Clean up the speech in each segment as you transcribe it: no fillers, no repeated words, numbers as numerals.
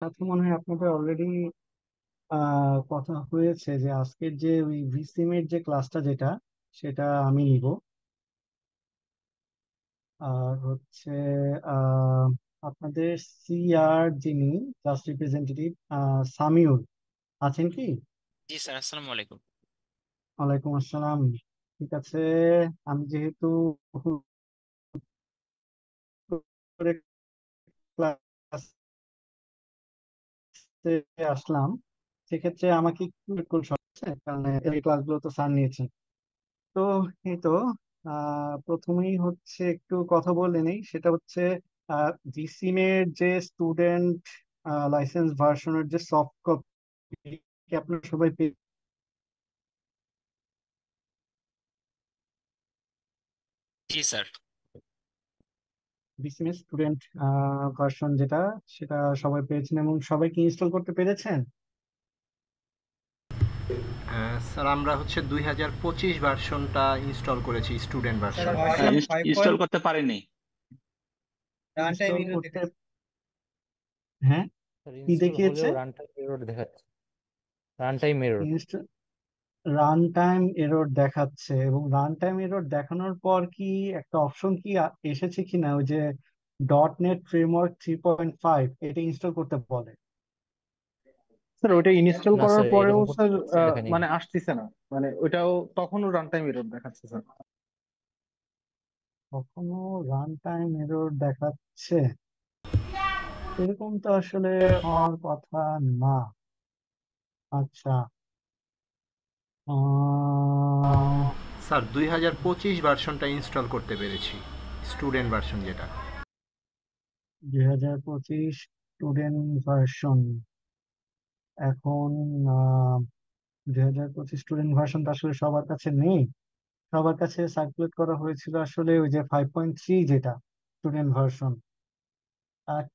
সাথে মনে হয় আপনাদের অলরেডি কথা হয়েছে যে আজকের যে ওই ভিসিএম এর যে ক্লাসটা যেটা সেটা আমি নিব। আর হচ্ছে আহ, আপনাদের সিআর যিনি ক্লাস রিপ্রেজেন্টেটিভ সামিউল আছেন কি? জি স্যার, আসসালামু আলাইকুম। ওয়ালাইকুম আসসালাম। ঠিক আছে, আমি যেহেতু হুট করে ক্লাসে আসলাম, সেক্ষেত্রে আমাকে একটু করতে হচ্ছে, কারণ এই ক্লাসগুলো তো স্যার নিয়েছেন। তো এই তো প্রথমেই হচ্ছে একটু কথা বলে নেই, সেটা হচ্ছে জিসিম এর যে স্টুডেন্ট লাইসেন্স ভার্সনের যে সফট কপি আপনারা সবাই জি স্যার। জিসিম এর স্টুডেন্ট ভার্সন যেটা, সেটা সবাই পেয়েছেন এবং সবাই কি ইনস্টল করতে পেরেছেন? স্যার আমরা হচ্ছে 2025 ভার্সনটা ইনস্টল করেছি, student sir version. Version five install point করতে পারিনি। রান টাইম ইনস্টল এরর করতে, দেখাচ্ছে। হ্যাঁ, স্যার কি ইনস্টল দেখিয়েছে? হলেও রান টাইম এরর দেখাচ্ছে। Run time error. Run time error দেখাচ্ছে, এবং রান টাইম এরর দেখানোর পর কি একটা অপশন কি এসেছে কিনা, ওই যে ডট নেট ফ্রেমওয়ার্ক 3.5, এটা ইনস্টল করতে বলে? স্যার ওইটা ইনস্টল না করার স্যার, পরেও এরকম কোনো স্যার অপশন দেখানি। মানে আসতেছে না, মানে ওইটাও তখনও রান টাইম এরর দেখাচ্ছে স্যার। কখনো রান টাইম এরর দেখাচ্ছে? এরকম তো আসলে হওয়ার কথা না। আচ্ছা, আহ স্যার 2025 ভার্সনটা ইনস্টল করতে পেরেছি, স্টুডেন্ট ভার্সন যেটা। 2025 স্টুডেন্ট ভার্সন। এখন আহ 2025 স্টুডেন্ট ভার্সনটা আসলে সবার কাছে নেই। সবার কাছে সার্কুলেট করা হয়েছিল আসলে ওই যে 5.3 যেটা স্টুডেন্ট ভার্সন।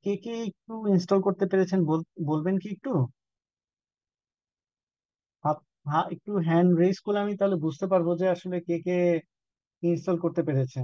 কে কে একটু ইনস্টল করতে পেরেছেন বলবেন কি একটু? হ্যাঁ, একটু হ্যান্ড রেজ করলে আমি তাহলে বুঝতে পারবো যে আসলে কে কে ইনস্টল করতে পেরেছে।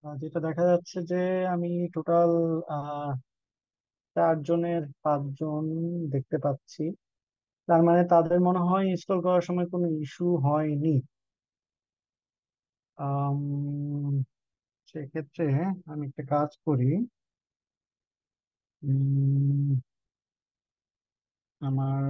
যেটা দেখা যাচ্ছে যে আমি টোটাল 4 জনের 5 জন দেখতে পাচ্ছি। তার মানে তাদের মনে হয় ইনস্টল করার সময় কোনো ইস্যু হয়নি। আম, সেক্ষেত্রে আমি একটা কাজ করি। উম, আমার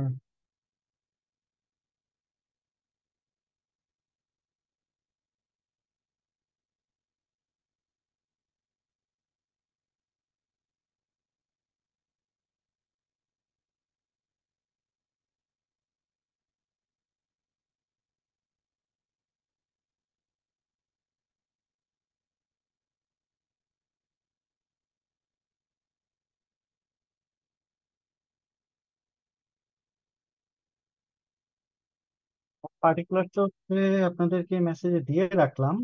পার্টিকুলার তো হচ্ছে আপনাদেরকে মেসেজে দিয়ে রাখলাম।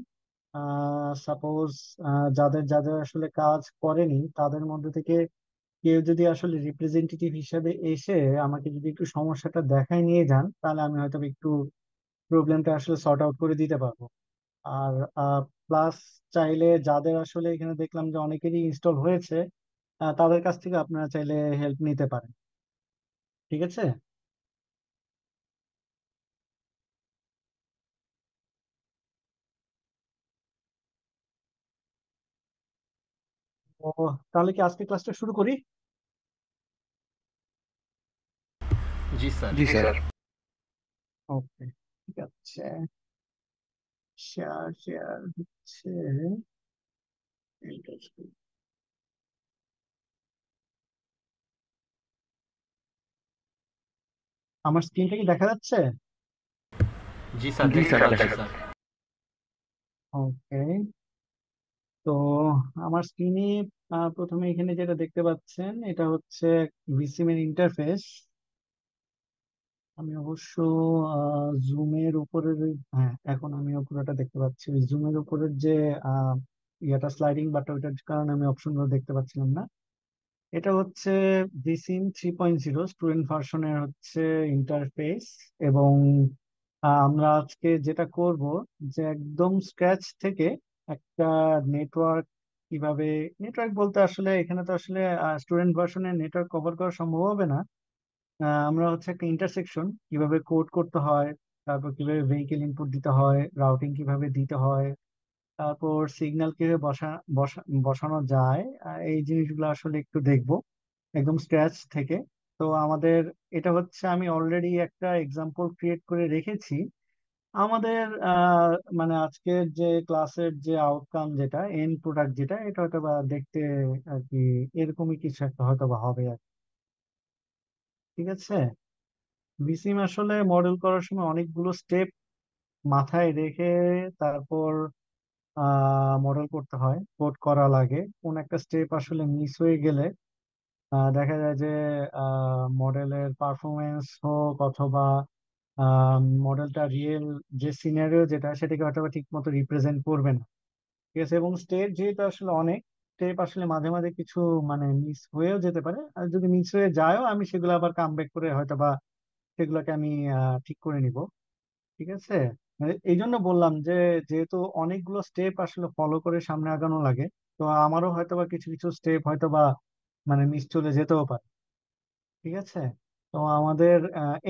সাপোজ যাদের যাদের আসলে কাজ করেনি তাদের মধ্যে থেকে কেউ যদি আসলে রিপ্রেজেন্টেটিভ হিসেবে এসে আমাকে যদি একটু সমস্যাটা দেখায় নিয়ে যান, তাহলে আমি হয়তো একটু প্রবলেমটা আসলে সর্ট আউট করে দিতে পারবো। আর প্লাস চাইলে যাদের আসলে এখানে দেখলাম যে অনেকেরই ইনস্টল হয়েছে, তাদের কাছ থেকে আপনারা চাইলে হেল্প নিতে পারেন। ঠিক আছে? ও, তাহলে কি আজকে ক্লাসটা শুরু করি? জি স্যার। জি স্যার। ওকে, ঠিক আছে। শেয়ার শেয়ার হচ্ছে। আমার স্ক্রিনটা কি দেখা যাচ্ছে? জি স্যার, জি দেখতে স্যার, পাচ্ছি দেখা স্যার। ওকে, তো আমার স্ক্রিনে প্রথমে এখানে যেটা দেখতে পাচ্ছেন এটা হচ্ছে ভিসিম এর ইন্টারফেস। আমি অবশ্য জুমের উপরের হ্যাঁ, এখন আমি পুরোটা দেখতে পাচ্ছি। জুমের উপরের যে আহ, ইয়েটা স্লাইডিং বাটন, ওইটার কারণে আমি অপশনগুলো দেখতে পাচ্ছিলাম না। এটা হচ্ছে ভিসিম 3.0 স্টুডেন্ট ভার্সনের হচ্ছে ইন্টারফেস। এবং আমরা আজকে যেটা করব যে একদম স্ক্র্যাচ থেকে একটা নেটওয়ার্ক, কিভাবে নেটওয়ার্ক বলতে আসলে এখানে তো আসলে স্টুডেন্ট ভার্সনের নেটওয়ার্ক কভার করা সম্ভব হবে না। আমরা হচ্ছে একটা ইন্টারসেকশন কিভাবে কোড করতে হয়, তারপর কিভাবে ভেহিকেল ইনপুট দিতে হয়, রাউটিং কিভাবে দিতে হয়, তারপর সিগন্যাল কিভাবে বসানো যায়, এই জিনিসগুলো আসলে একটু দেখবো একদম স্ক্র্যাচ থেকে। তো আমাদের এটা হচ্ছে আমি অলরেডি একটা এক্সাম্পল ক্রিয়েট করে রেখেছি। আমাদের মানে আজকের যে ক্লাসের যে আউটকাম, যেটা এন্ড প্রোডাক্ট, যেটা এটা হয়তো বা দেখতে আর কি এরকমই কিছু একটা হয়তো বা হবে আর কি। ঠিক আছে। ভিসিম আসলে মডেল করার সময় অনেকগুলো স্টেপ মাথায় রেখে তারপর মডেল করতে হয়, কোড করা লাগে। কোন একটা স্টেপ আসলে মিস হয়ে গেলে দেখা যায় যে মডেলের পারফরমেন্স হোক অথবা মডেলটা রিয়েল যে সিনারিও যেটা, সেটাকে হয়তো ঠিক মতো রিপ্রেজেন্ট করবে না। ঠিক আছে। এবং স্টেপ যেহেতু আসলে অনেক স্টেপ, আসলে মাঝে মাঝে কিছু মানে মিস হয়েও যেতে পারে। আর যদি মিস হয়ে যায়ও, আমি সেগুলো আবার কাম ব্যাক করে হয়তো বা সেগুলোকে আমি ঠিক করে নিব। ঠিক আছে। মানে এই জন্য বললাম যে যেহেতু অনেকগুলো স্টেপ আসলে ফলো করে সামনে আগানো লাগে, তো আমারও হয়তোবা কিছু কিছু স্টেপ হয়তোবা মানে মিস চলে যেতেও পারে। ঠিক আছে। তো আমাদের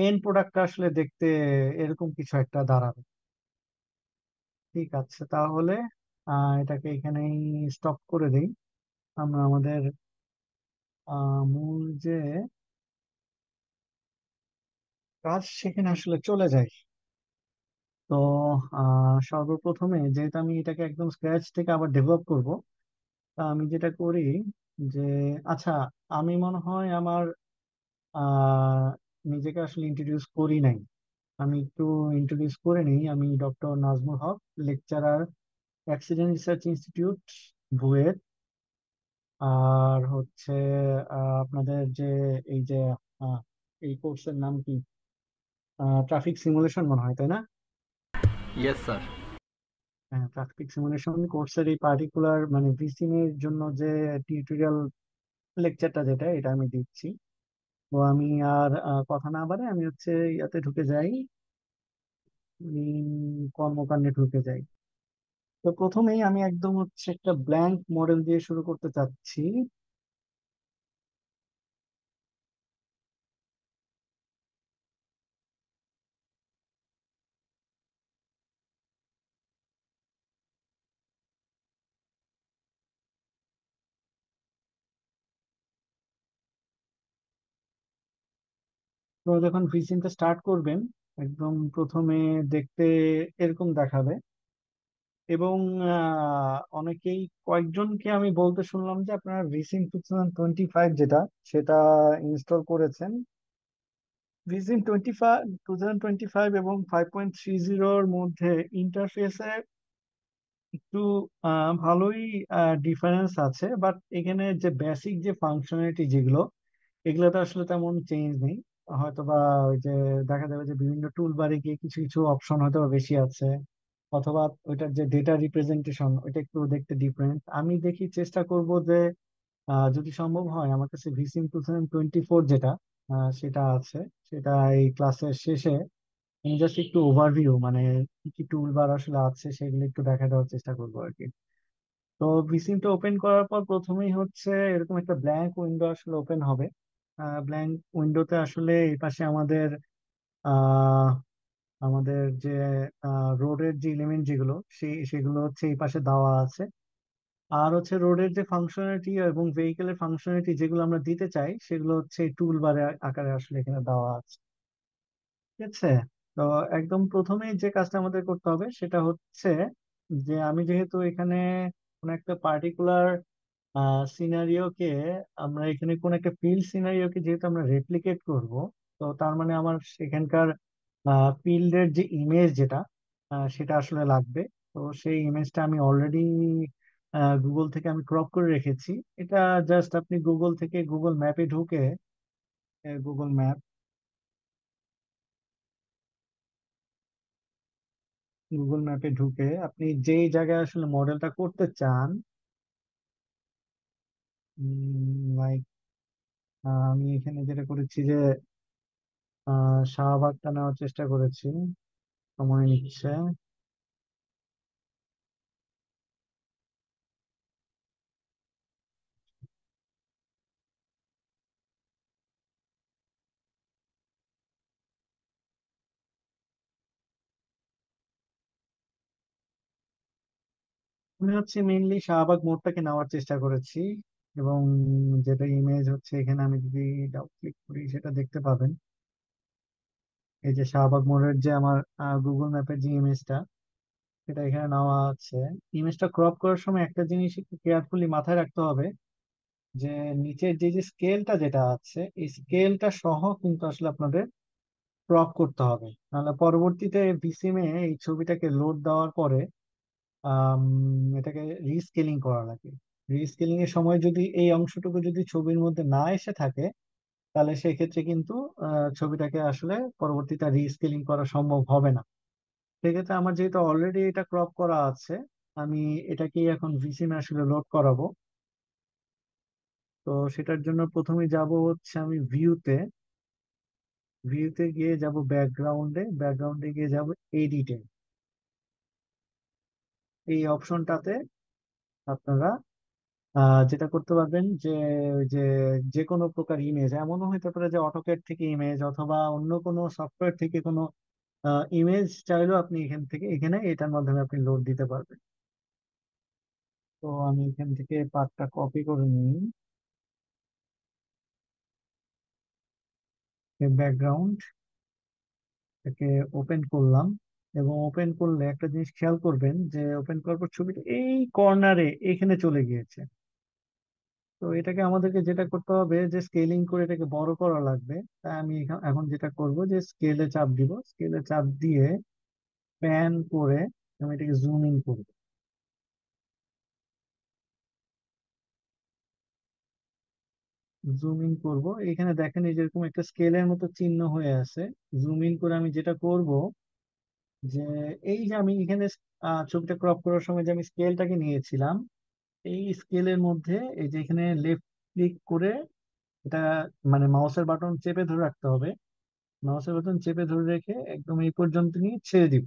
এন্ড প্রোডাক্টটা আসলে দেখতে এরকম কিছু একটা দাঁড়াবে। ঠিক আছে, তাহলে এটাকে এখানেই স্টপ করে দিই। আমরা আমাদের মূল যে কাজ সেখানে আসলে চলে যাই। তো সর্বপ্রথমে যেহেতু আমি এটাকে একদম স্ক্র্যাচ থেকে আবার ডেভেলপ করব, তা আমি যেটা করি যে, আচ্ছা, আমি মনে হয় আমার আহ নিজেকে আসলে ইন্ট্রোডিউস করি নাই। আমি একটু ইন্ট্রোডিউস করে নিই। আমি doctor Nazmul Haque, lecturer, accident research institute, BUET. আর হচ্ছে আপনাদের যে এই যে আহ, এই কোর্সের নাম কি, ট্রাফিক সিমুলেশন মনে হয়, তাই না? Yes sir. হ্যাঁ, ট্রাফিক সিমুলেশন কোর্সের এই পার্টিকুলার মানে ভিসিং এর জন্য যে টিউটোরিয়াল লেকচারটা, যেটা এটা আমি দিচ্ছি। তো আমি আর কথা না বাড়ে আমি হচ্ছে ইয়াতে ঢুকে যাই, কর্মকাণ্ডে ঢুকে যাই। তো প্রথমেই আমি একদম হচ্ছে একটা ব্ল্যাঙ্ক মডেল দিয়ে শুরু করতে চাচ্ছি। তো যখন ভিসিংটা স্টার্ট করবেন, একদম প্রথমে দেখতে এরকম দেখাবে। এবং অনেকেই, কয়েকজনকে আমি বলতে শুনলাম যে আপনারা ভিসিং 2025 যেটা, সেটা ইনস্টল করেছেন। ভিসিং 2025 এবং 5.30-র মধ্যে ইন্টারফেসে একটু ভালোই ডিফারেন্স আছে। বাট এখানে যে বেসিক যে ফাংশনালিটি যেগুলো, এগুলোতে আসলে তেমন চেঞ্জ নেই। হয়তো বা ওই যে দেখা যাবে যে বিভিন্ন টুল বারে গিয়ে কিছু কিছু অপশন হয়তো বা বেশি আছে, অথবা ওইটার যে ডেটা রিপ্রেজেন্টেশন ওইটা একটু দেখতে ডিফারেন্ট। আমি দেখি চেষ্টা করব যে যদি সম্ভব হয়, আমার কাছে ভিসিম 2024 যেটা সেটা আছে, সেটা এই ক্লাসের শেষে আমি জাস্ট একটু ওভারভিউ, মানে কি কি টুল বার আসলে আছে সেগুলো একটু দেখা দেওয়ার চেষ্টা করবো আর কি। তো ভিসিমটা ওপেন করার পর প্রথমেই হচ্ছে এরকম একটা ব্ল্যাঙ্ক উইন্ডো আসলে ওপেন হবে। ব্ল্যাঙ্ক উইন্ডোতে আসলে এই পাশে আমাদের আহ আমাদের যে রোডের যে এলিমেন্ট যেগুলো, সেগুলো হচ্ছে এই পাশে দেওয়া আছে। আর হচ্ছে রোডের যে ফাংশনালিটি এবং ভেহিকেলের ফাংশনালিটি যেগুলো আমরা দিতে চাই, সেগুলো হচ্ছে টুল বারে আকারে আসলে এখানে দেওয়া আছে। ঠিক আছে। তো একদম প্রথমেই যে কাজটা আমাদের করতে হবে সেটা হচ্ছে যে, আমি যেহেতু এখানে কোন একটা পার্টিকুলার সিনারিওকে, আমরা এখানে কোন একটা ফিল্ড সিনারিওকে যেহেতু আমরা রেপ্লিকেট করব, তো তার মানে আমার সেখানকার ফিল্ডের যে ইমেজ যেটা, সেটা আসলে লাগবে। তো সেই ইমেজটা আমি অলরেডি গুগল থেকে আমি ক্রপ করে রেখেছি। এটা জাস্ট আপনি গুগল থেকে গুগল ম্যাপে ঢুকে, গুগল ম্যাপ, গুগল ম্যাপে ঢুকে আপনি যেই জায়গায় আসলে মডেলটা করতে চান, লাইক আমি এখানে যেটা করেছি যে শাহবাগটা নেওয়ার চেষ্টা করেছি, সময় নিচ্ছে। আমি হচ্ছে মেইনলি শাহবাগ মোড়টাকে নেওয়ার চেষ্টা করেছি, এবং যেটা ইমেজ হচ্ছে এখানে আমি যদি ডাবল ক্লিক করি সেটা দেখতে পাবেন। এই যে শাহবাগ মোড়ের যে আমার গুগল ম্যাপের যে ইমেজটা, সেটা এখানে নেওয়া আছে। ইমেজটা ক্রপ করার সময় একটা জিনিস একটু কেয়ারফুলি মাথায় রাখতে হবে, যে নিচের যে যে স্কেলটা যেটা আছে, এই স্কেলটা সহ কিন্তু আসলে আপনাদের ক্রপ করতে হবে, নাহলে পরবর্তীতে ভিসিমে এই ছবিটাকে লোড দেওয়ার পরে আম, এটাকে রিস্কেলিং করা লাগে। রিস্কেলিং এর সময় যদি এই অংশটুকু যদি ছবির মধ্যে না এসে থাকে, তাহলে সেক্ষেত্রে কিন্তু ছবিটাকে আসলে পরবর্তীতে রিস্কেলিং করা সম্ভব হবে না। সেক্ষেত্রে আমার যেহেতু অলরেডি এটা ক্রপ করা আছে, আমি এটাকেই এখন ভিসিমে আসলে লোড করাবো। তো সেটার জন্য প্রথমে যাব হচ্ছে আমি ভিউতে, ভিউতে গিয়ে যাব ব্যাকগ্রাউন্ডে, ব্যাকগ্রাউন্ডে গিয়ে যাব এডিটে। এই অপশনটাতে আপনারা যেটা করতে পারবেন যে ওই যে যে কোনো প্রকার ইমেজ, এমনও হতে পারে যে অটোক্যাড থেকে ইমেজ অথবা অন্য কোনো সফটওয়্যার থেকে কোনো ইমেজ চাইলেও আপনি এখান থেকে এখানে এটার মাধ্যমে আপনি লোড দিতে পারবেন। তো আমি এখান থেকে পার্টটা কপি করে নিই, ব্যাকগ্রাউন্ড এটাকে ওপেন করলাম। এবং ওপেন করলে একটা জিনিস খেয়াল করবেন যে ওপেন করার পর ছবিটা এই কর্নারে এখানে চলে গিয়েছে। তো এটাকে আমাদেরকে যেটা করতে হবে যে স্কেলিং করে এটাকে বড় করা লাগবে। তাই আমি এখন যেটা করব যে স্কেলে চাপ দিব, স্কেলে চাপ দিয়ে প্যান করে আমি এটাকে জুম ইন করব। জুম ইন করব, এখানে দেখেন এই যেরকম একটা স্কেলের মতো চিহ্ন হয়ে আছে। জুম ইন করে আমি যেটা করব যে এই যে আমি এখানে ছবিটা ক্রপ করার সময় যে আমি স্কেলটাকে নিয়েছিলাম, এই স্কেলের মধ্যে এই যে এখানে লেফট ক্লিক করে এটা মানে মাউসের বাটন চেপে ধরে রাখতে হবে। মাউসের বাটন চেপে ধরে রেখে একদম এই পর্যন্ত নিয়ে ছেড়ে দিব।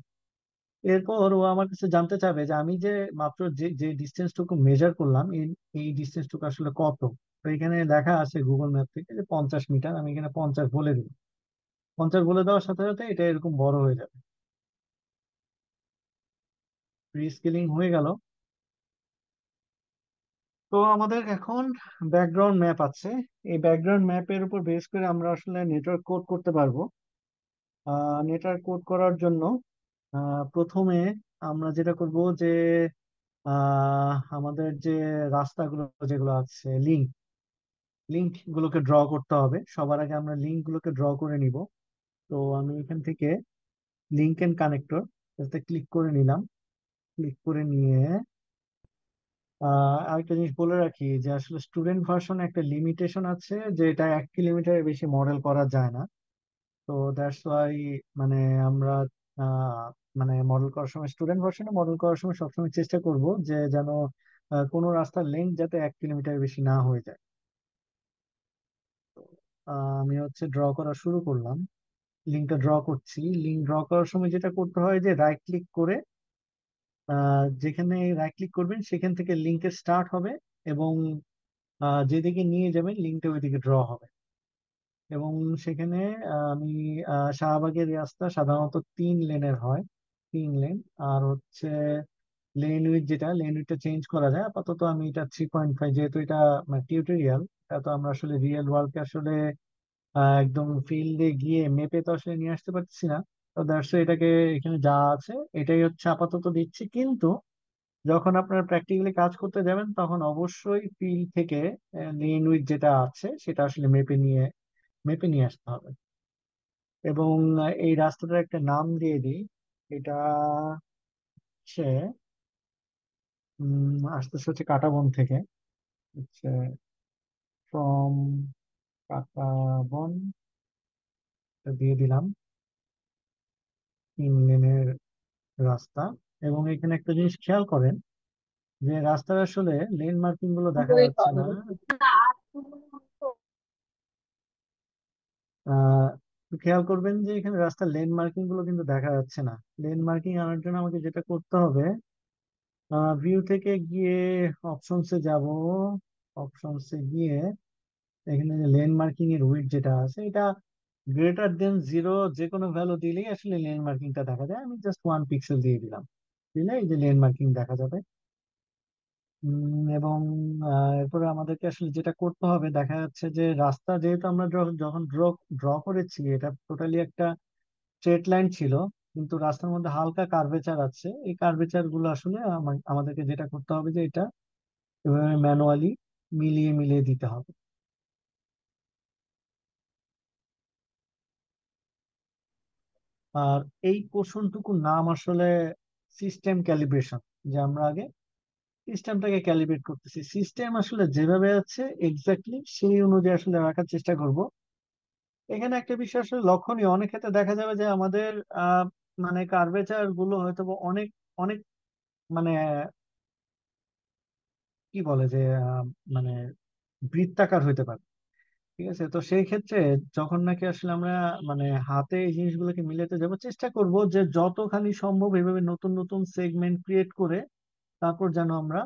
এরপর ও আমার কাছে জানতে চাবে যে আমি যে মাত্র যে যে ডিস্টেন্সটুকু মেজার করলাম, এই ডিস্টেন্সটুকু আসলে কত। তো এখানে লেখা আছে গুগল ম্যাপ থেকে যে 50 মিটার, আমি এখানে 50 বলে দিব। 50 বলে দেওয়ার সাথে সাথে এটা এরকম বড় হয়ে যাবে। রিস্কেলিং হয়ে গেল। তো আমাদের এখন ব্যাকগ্রাউন্ড ম্যাপ আছে। এই ব্যাকগ্রাউন্ড ম্যাপের উপর বেস করে আমরা আসলে নেটওয়ার্ক কোড করতে পারবো। নেটওয়ার্ক কোড করার জন্য প্রথমে আমরা যেটা করব যে আমাদের যে রাস্তাগুলো যেগুলো আছে, লিঙ্ক, লিঙ্ক গুলোকে ড্র করতে হবে। সবার আগে আমরা লিঙ্ক গুলোকে ড্র করে নিব। তো আমি এখান থেকে লিঙ্ক এন্ড কানেক্টর এটাতে ক্লিক করে নিলাম। ক্লিক করে নিয়ে আরেকটা জিনিস বলে রাখি যে আসলে স্টুডেন্ট ভার্সনে একটা লিমিটেশন আছে, যে এটা 1 কিলোমিটারের বেশি মডেল করা যায় না। তো দ্যাটস ওয়াই মানে আমরা আহ, মানে মডেল করার সময়, স্টুডেন্ট ভার্সনে মডেল করার সময় সবসময় চেষ্টা করব যে যেন কোনো রাস্তার লেন্থ যাতে 1 কিলোমিটার বেশি না হয়ে যায়। আমি হচ্ছে ড্র করা শুরু করলাম, লিঙ্কটা ড্র করছি। লিঙ্ক ড্র করার সময় যেটা করতে হয় যে রাইট ক্লিক করে যেখানে রাইট ক্লিক করবেন সেখান থেকে লিঙ্কের স্টার্ট হবে, এবং যেদিকে নিয়ে যাবেন লিঙ্কটা ওইদিকে ড্র হবে। এবং সেখানে আমি শাহবাগের রাস্তা সাধারণত 3 লেনের হয়, 3 লেন। আর হচ্ছে লেন উইথ, যেটা লেন উইথটা চেঞ্জ করা যায়। আপাতত আমি এটা 3.5, যেহেতু এটা টিউটোরিয়াল, এটা তো আমরা আসলে রিয়েল ওয়ার্ল্ডকে আসলে একদম ফিল্ডে গিয়ে মেপে তো আসলে নিয়ে আসতে পারছি না। তো দ্যাটস এটাকে এখানে যা আছে এটাই হচ্ছে আপাতত দিচ্ছি। কিন্তু যখন আপনারা প্র্যাকটিক্যালি কাজ করতে যাবেন তখন অবশ্যই ফিল্ড থেকে লেন উইথ যেটা আছে সেটা আসলে মেপে নিয়ে আসতে হবে। এবং এই রাস্তাটার একটা নাম দিয়ে দিই। এটা হচ্ছে আসতেছে হচ্ছে কাঁটাবন থেকে, হচ্ছে ফ্রম কাঁটাবন, দিয়ে দিলাম 3 লেনের রাস্তা। এবং এখানে একটা জিনিস খেয়াল করেন যে রাস্তার আসলে লেন মার্কিং গুলো দেখা যাচ্ছে না। একটু খেয়াল করবেন যে এখানে রাস্তার লেন মার্কিং গুলো কিন্তু দেখা যাচ্ছে না। লেন মার্কিং আনার জন্য আমাকে যেটা করতে হবে, ভিউ থেকে গিয়ে অপশনসে যাব। অপশনসে গিয়ে এখানে যে লেন মার্কিং এর উইডথ যেটা আছে, এটা >0 যে কোনো ভ্যালু দিলেই আসলে লেন মার্কিংটা দেখা যায়। আমি জাস্ট 1 পিক্সেল দিয়ে দিলাম, দিলে এই যে লেন মার্কিং দেখা যাবে। এবং এরপরে আমাদেরকে আসলে যেটা করতে হবে, দেখা যাচ্ছে যে রাস্তা যেহেতু আমরা যখন ড্র ড্র করেছি, এটা টোটালি একটা স্ট্রেট লাইন ছিল, কিন্তু রাস্তার মধ্যে হালকা কার্ভেচার আছে। এই কার্ভেচার গুলো আসলে আমাদেরকে যেটা করতে হবে যে এটা এভাবে ম্যানুয়ালি মিলিয়ে মিলিয়ে দিতে হবে। আর এই পোর্শনটুকুর নাম আসলে সিস্টেম ক্যালিব্রেশন, যে আমরা আগে সিস্টেমটাকে ক্যালিব্রেট করতেছি। সিস্টেম আসলে যেভাবে আছে এক্স্যাক্টলি সেই অনুযায়ী আসলে রাখার চেষ্টা করব। এখানে একটা বিষয় আসলে লক্ষণীয়, অনেক ক্ষেত্রে দেখা যাবে যে আমাদের আহ মানে কার্ভেচার গুলো হয়তো বা অনেক অনেক মানে কি বলে যে মানে বৃত্তাকার হইতে পারে। ঠিক আছে, তো সেই ক্ষেত্রে যখন নাকি আসলে আমরা হাতে এই জিনিসগুলোকে মিলাতে যাব, চেষ্টা করব যে যতখানি সম্ভব এভাবে নতুন নতুন সেগমেন্ট ক্রিয়েট করে তারপর যেন আমরা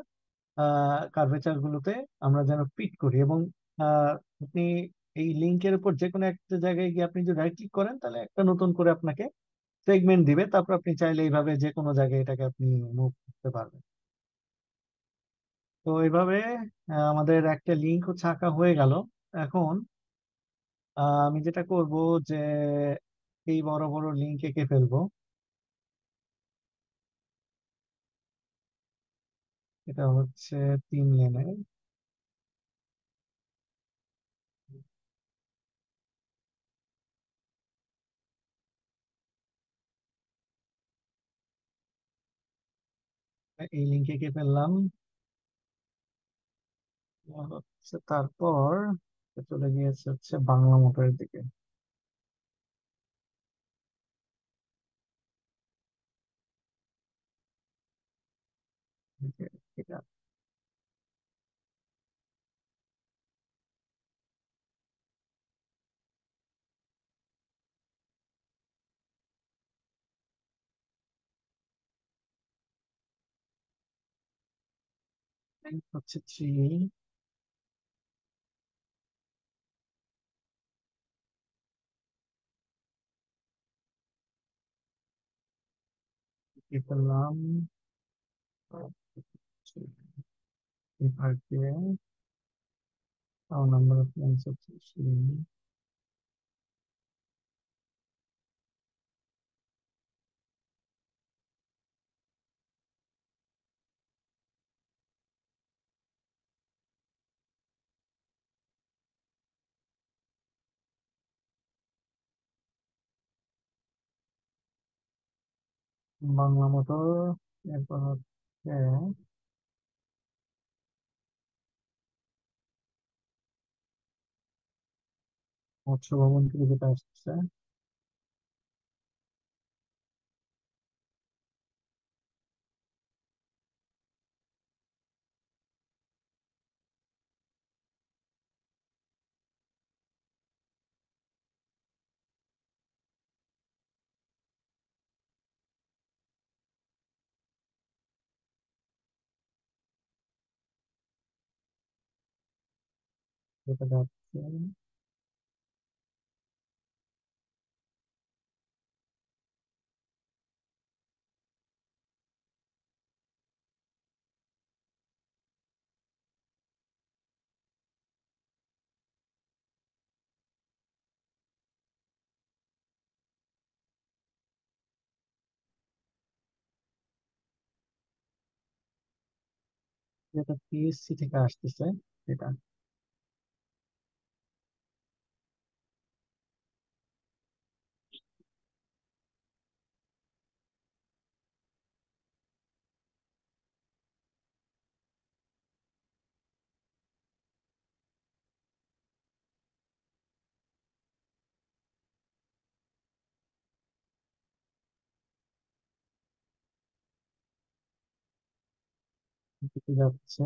কার্ভেচার গুলোতে আমরা যেন ফিট করি। এবং আহ, আপনি এই লিঙ্কের উপর যে কোনো একটা জায়গায় গিয়ে আপনি যদি রাইট ক্লিক করেন, তাহলে একটা নতুন করে আপনাকে সেগমেন্ট দিবে। তারপর আপনি চাইলে এইভাবে যে কোনো জায়গায় এটাকে আপনি মুভ করতে পারবেন। তো এইভাবে আমাদের একটা লিঙ্ক হচ্ছে আঁকা হয়ে গেল। এখন আমি যেটা করব যে এই বড় বড় লিঙ্ক এঁকে ফেলবো। এটা হচ্ছে 3 লেনের। এই লিঙ্ক এঁকে ফেললাম। হচ্ছে তারপর চলে গিয়েছে হচ্ছে বাংলা মোটরের দিকে। এটা হচ্ছে 3, এঁকে ফেললাম। এবার নাম্বার অফ লাইনস হচ্ছে 3। বাংলা মোটর। এরপর হচ্ছে মৎস্য ভবন থেকে যেটা আসছে, যেটা যাচ্ছে যেটা পিএসসি থেকে আসতেছে, এটা দিকে যাচ্ছে।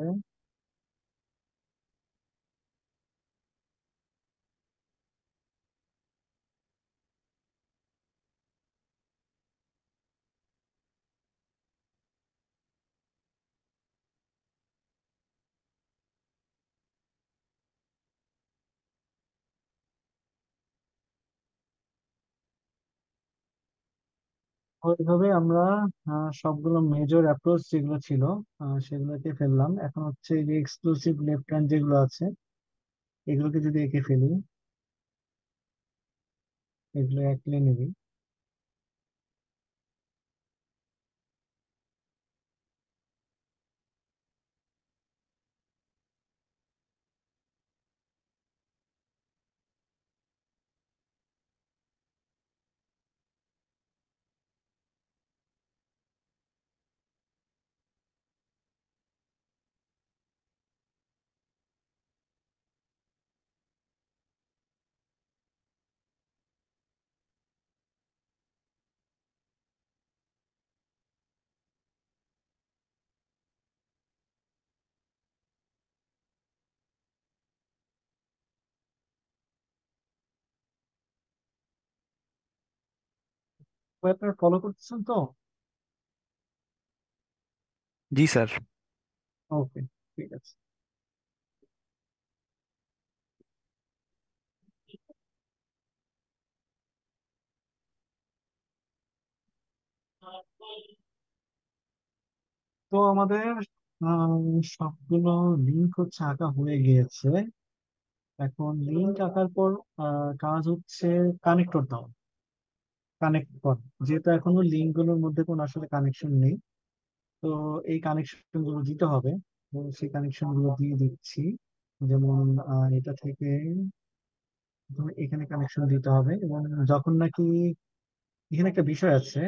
ওইভাবে আমরা সবগুলো মেজর অ্যাপ্রোচ যেগুলো ছিল সেগুলোকে ফেললাম। এখন হচ্ছে এই যে এক্সক্লুসিভ লেফট হ্যান্ড যেগুলো আছে এগুলোকে যদি এঁকে ফেলি, এগুলো এক লেনেরই। আপনারা ফলো করতেছেন তো? জি স্যার। ওকে, ঠিক আছে। তো আমাদের সবগুলো লিঙ্ক হচ্ছে আঁকা হয়ে গিয়েছে। এখন লিঙ্ক আঁকার পর কাজ হচ্ছে কানেক্টর দাও, কানেক্ট কর। যেহেতু এখনো লিঙ্ক গুলোর মধ্যে কোনো আসলে কানেকশন নেই, তো এই কানেকশন গুলো দিতে হবে। তো সেই কানেকশন গুলো দিয়ে দিচ্ছি। যেমন এটা থেকে প্রথমে এখানে কানেকশন দিতে হবে, এবং যখন নাকি এখানে একটা বিষয় আছে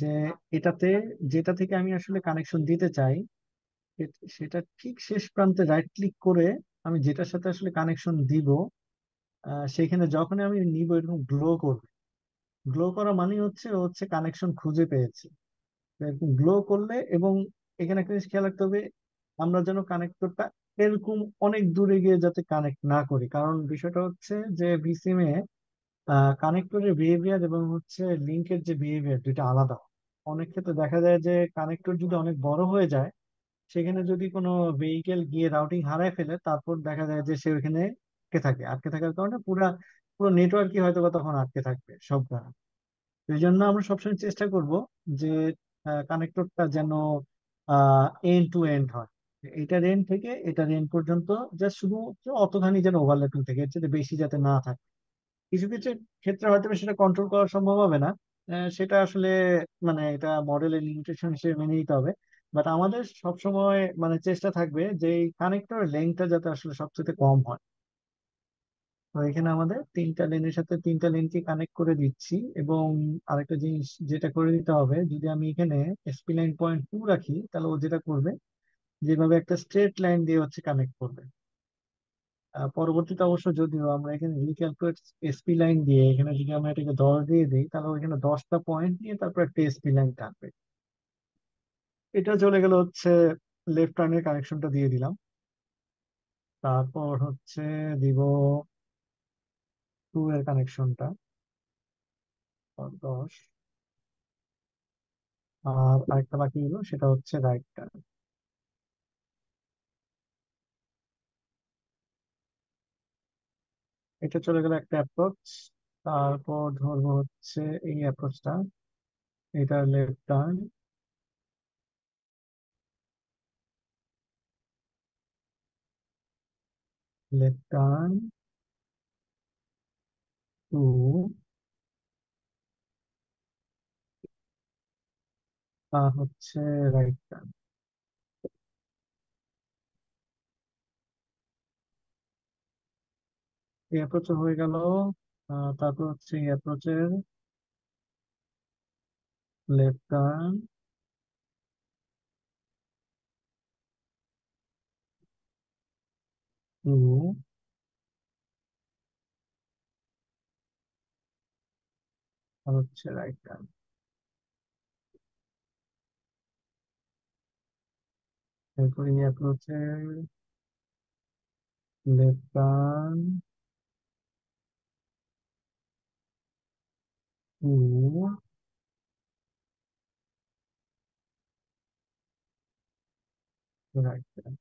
যে এটাতে, যেটা থেকে আমি আসলে কানেকশন দিতে চাই সেটা ঠিক শেষ প্রান্তে রাইট ক্লিক করে আমি যেটার সাথে আসলে কানেকশন দিব সেখানে যখনই আমি নিব এরকম গ্লো করবে। গ্লো করা মানে হচ্ছে ও হচ্ছে কানেকশন খুঁজে পেয়েছে। তো এরকম গ্লো করলে, এবং এখানে একটা জিনিস খেয়াল রাখতে হবে, আমরা যেন কানেক্টরটা এরকম অনেক দূরে গিয়ে যাতে কানেক্ট না করি। কারণ বিষয়টা হচ্ছে যে ভিসিএম এ কানেক্টরের বিহেভিয়ার এবং হচ্ছে লিঙ্কের যে বিহেভিয়ার দুইটা আলাদা। অনেক ক্ষেত্রে দেখা যায় যে কানেক্টর যদি অনেক বড় হয়ে যায়, সেখানে যদি কোনো ভেহিকেল গিয়ে রাউটিং হারায় ফেলে, তারপর দেখা যায় যে সে ওখানে আটকে থাকে। আটকে থাকার কারণে পুরো পুরো নেটওয়ার্কই হয়তো বা তখন আটকে থাকবে সব দ্বারা। এই জন্য আমরা সবসময় চেষ্টা করব যে কানেক্টরটা যেন এন্ড টু এন্ড হয়। এটার এন্ড থেকে এটার এন্ড পর্যন্ত জাস্ট শুধুমাত্র অতখানি যেন ওভারল্যাপিং থাকে, এর চেয়ে বেশি যাতে না থাকে। কিছু কিছু ক্ষেত্রে হয়তো বা সেটা কন্ট্রোল করা সম্ভব হবে না, সেটা আসলে মানে এটা মডেলের লিমিটেশন হিসেবে মেনে নিতে হবে। বাট আমাদের সবসময় মানে চেষ্টা থাকবে যে এই কানেক্টর লেন্থটা যাতে আসলে সবচেয়ে কম হয়। তো এখানে আমাদের তিনটা লেনের সাথে তিনটা লেনকে কানেক্ট করে দিচ্ছি। এবং আরেকটা জিনিস যেটা করে দিতে হবে, যদি আমি এখানে এসপি লাইন 0.2 রাখি, তাহলে ও যেটা করবে, যেভাবে একটা স্ট্রেট লাইন দিয়ে হচ্ছে কানেক্ট করবে। পরবর্তীতে অবশ্য যদিও আমরা এখানে রিক্যালকুলেট এসপি লাইন দিয়ে এখানে যদি আমরা এটাকে 10 দিয়ে দিই, তাহলে ওইখানে 10টা পয়েন্ট নিয়ে তারপর একটা এসপি লাইন থাকবে। এটা চলে গেল হচ্ছে লেফট টার্নের কানেকশনটা দিয়ে দিলাম। তারপর হচ্ছে দিব 2 এর কানেকশনটা, 10। আর আরেকটা বাকি হলো, সেটা হচ্ছে রাইট টার্ন। এটা চলে গেল একটা অ্যাপ্রোচ। তারপর ধরবো হচ্ছে এই অ্যাপ্রোচটা, এটা left turn, left turn to, হচ্ছে রাইট টার্ন। এই অ্যাপ্রোচ হয়ে গেল। তারপর হচ্ছে এই অ্যাপ্রোচের লেফট টার্ন টু, আর হচ্ছে রাইট টার্ন। এরপরে এই অ্যাপ্রোচের left turn to right turn.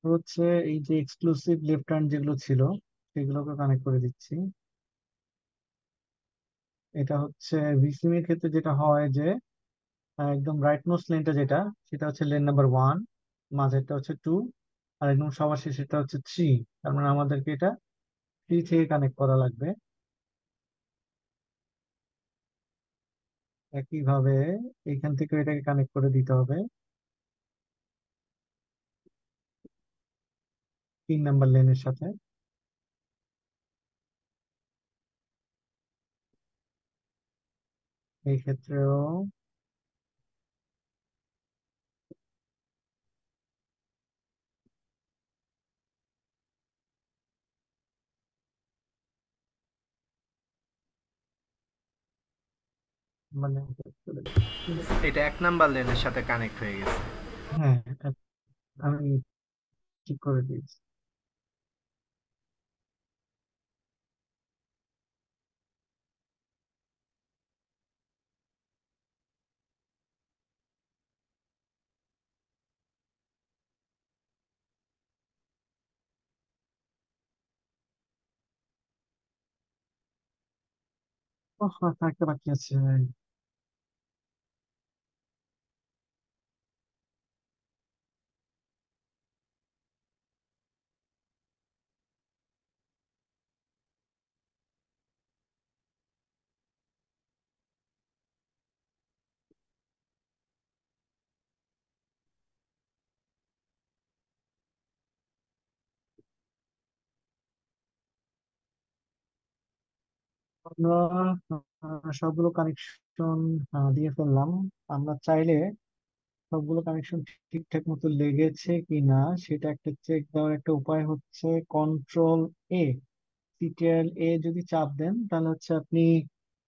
হচ্ছে এই যে এক্সক্লুসিভ লেফট টার্ন যেগুলো ছিল সেগুলোকে কানেক্ট করে দিচ্ছি। এটা হচ্ছে ভিসিম এর ক্ষেত্রে যেটা হয় যে একদম রাইট মোস্ট লেনটা যেটা, সেটা হচ্ছে লেন নাম্বার 1, মাঝেরটা হচ্ছে 2, আর একদম সবার শেষেরটা হচ্ছে 3। তার মানে আমাদেরকে এটা 3 থেকে কানেক্ট করা লাগবে। একইভাবে এখান থেকে এটাকে কানেক্ট করে দিতে হবে 3 নাম্বার লেনের সাথে। এই ক্ষেত্রেও মানে চলে যাচ্ছে। এটা 1 নাম্বার লেনের সাথে কানেক্ট হয়ে গেছে। হ্যাঁ, আমি ঠিক করে দিয়েছি। ওহ, আর একটা বাকি আছে। আমরা সবগুলো কানেকশন দিয়ে ফেললাম। আমরা চাইলে সবগুলো কানেকশন ঠিকঠাক মতো লেগেছে কিনা সেটা একটা চেক দেওয়ার একটা উপায় হচ্ছে কন্ট্রোল সিটিএল যদি চাপ দেন, তাহলে হচ্ছে আপনি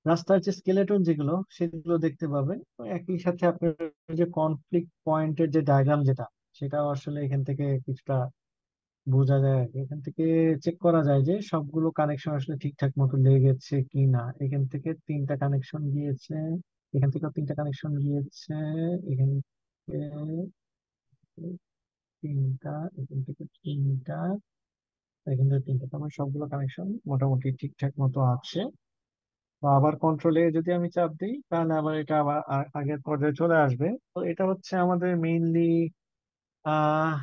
রাস্তার যে স্কেলেটন যেগুলো সেগুলো দেখতে পাবেন। তো একই সাথে আপনার যে কনফ্লিক্ট পয়েন্টের যে ডায়াগ্রাম যেটা, সেটাও আসলে এখান থেকে কিছুটা বোঝা যায় আর কি। এখান থেকে চেক করা যায় যে সবগুলো কানেকশন আসলে ঠিকঠাক মতো লেগেছে কি না। এখান থেকে 3টা কানেকশন গিয়েছে, এখান থেকেও 3টা কানেকশন গিয়েছে, এখান থেকে 3টা, এখান থেকে 3টা, এখান থেকে 3টা। তার মানে সবগুলো কানেকশন মোটামুটি ঠিকঠাক মতো আছে। তো আবার কন্ট্রোলে যদি আমি চাপ দিই, তাহলে আবার এটা আবার আগের পর্যায়ে চলে আসবে। তো এটা হচ্ছে আমাদের মেইনলি আহ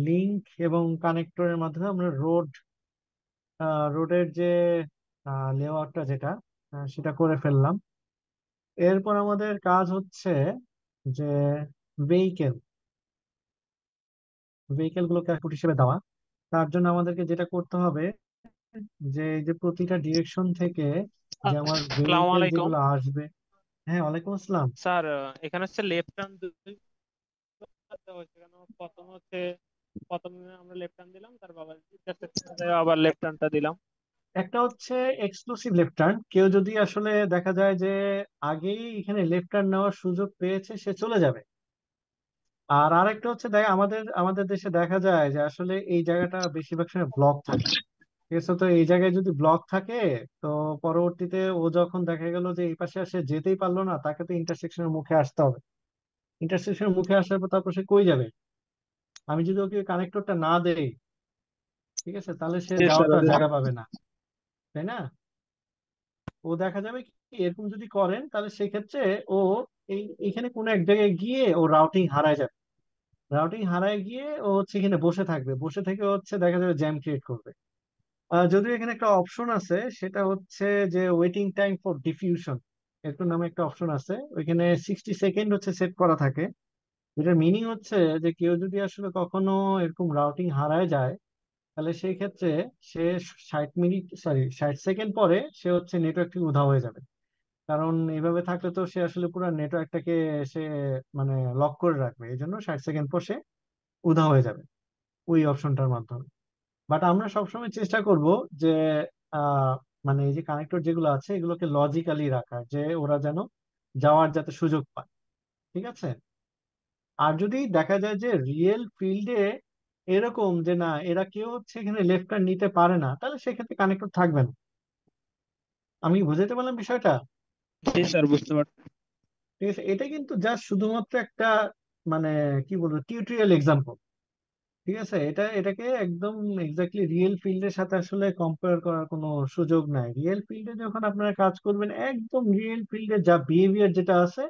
লিঙ্ক এবং কানেক্টরের মাধ্যমে আমরা রোডের যে লেআউটটা যেটা সেটা করে ফেললাম। এরপর আমাদের কাজ হচ্ছে যে ভেহিকেল ভেহিকেল গুলোকে আউটপুট হিসেবে দেওয়া। তার জন্য আমাদেরকে যেটা করতে হবে যে এই যে প্রতিটা ডিরেকশন থেকে যে আমার আসসালামু ভেহিকেল আলাইকুম যেগুলো আসবে। হ্যাঁ, ওয়ালাইকুম আসসালাম। স্যার। এখানে হচ্ছে লেফট টার্ন দেওয়া হয়েছে কেন? প্রথমে আমরা লেফট টার্ন দিলাম, তারপর আবার ইন্টারসেকশনে যায় আবার লেফট টার্নটা দিলাম। একটা হচ্ছে এক্সক্লুসিভ লেফট টার্ন, কেউ যদি আসলে দেখা যায় যে আগেই এখানে লেফট টার্ন নেওয়ার সুযোগ পেয়েছে, সে চলে যাবে। আর আরেকটা হচ্ছে আমাদের আমাদের দেশে দেখা যায় যে আসলে এই জায়গাটা বেশিরভাগ সময় ব্লক থাকে। ঠিক আছে, তো এই জায়গায় যদি ব্লক থাকে, তো পরবর্তীতে ও যখন দেখা গেল যে এই পাশে আসে যেতেই পারলো না, তাকে তো ইন্টারসেকশনের মুখে আসতে হবে। ইন্টারসেকশনের মুখে আসার পর তারপর সে কই যাবে? আমি যদি ওকে কানেক্টরটা না দেই, ঠিক আছে, তাহলে সে জি যাওয়ার স্যার। তো আর জায়গা পাবে না, তাই না? ও দেখা যাবে কি, এরকম যদি করেন তাহলে সেক্ষেত্রে ও এখানে কোনো এক জায়গায় গিয়ে ও রাউটিং হারায় যাবে। রাউটিং হারায় গিয়ে ও হচ্ছে এখানে বসে থাকবে, বসে থেকে হচ্ছে দেখা যাবে জ্যাম ক্রিয়েট করবে। যদিও এখানে একটা অপশন আছে, সেটা হচ্ছে যে ওয়েটিং টাইম ফর ডিফিউশন এরকম নামে একটা অপশন আছে। ওইখানে 60 সেকেন্ড হচ্ছে সেট করা থাকে। এটার মিনিং হচ্ছে যে কেউ যদি আসলে কখনো এরকম রাউটিং হারায় যায়, তাহলে সেই ক্ষেত্রে সে 60 মিনিট, সরি 60 সেকেন্ড পরে সে হচ্ছে নেটওয়ার্ক থেকে উধাও হয়ে যাবে। কারণ এইভাবে থাকলে তো সে আসলে পুরো নেটওয়ার্কটাকে সে মানে লক করে রাখবে, এই জন্য 60 সেকেন্ড পর সে উধাও হয়ে যাবে ওই অপশনটার মাধ্যমে। বাট আমরা সবসময় চেষ্টা করব যে মানে এই যে কানেক্টর যেগুলো আছে এগুলোকে লজিক্যালি রাখা, যে ওরা যেন যাওয়ার যাতে সুযোগ পায়। ঠিক আছে। আর যদি দেখা যায় যে রিয়েল ফিল্ডে এরকম যে না, এরা কেউ হচ্ছে এখানে লেফট টার্ন নিতে পারে না, তাহলে সেক্ষেত্রে কানেক্টর থাকবে না। আমি কি বুঝাতে পারলাম বিষয়টা? জি স্যার, বুঝতে পারছি। ঠিক আছে, এটা কিন্তু জাস্ট শুধুমাত্র একটা মানে কি বলবো টিউটোরিয়াল এক্সাম্পল। ঠিক আছে, এটাকে একদম এক্স্যাক্টলি রিয়েল ফিল্ডের সাথে আসলে কম্পেয়ার করার কোনো সুযোগ নাই। রিয়েল ফিল্ডে যখন আপনারা কাজ করবেন, একদম রিয়েল ফিল্ডে যা বিহেভিয়ার যেটা আছে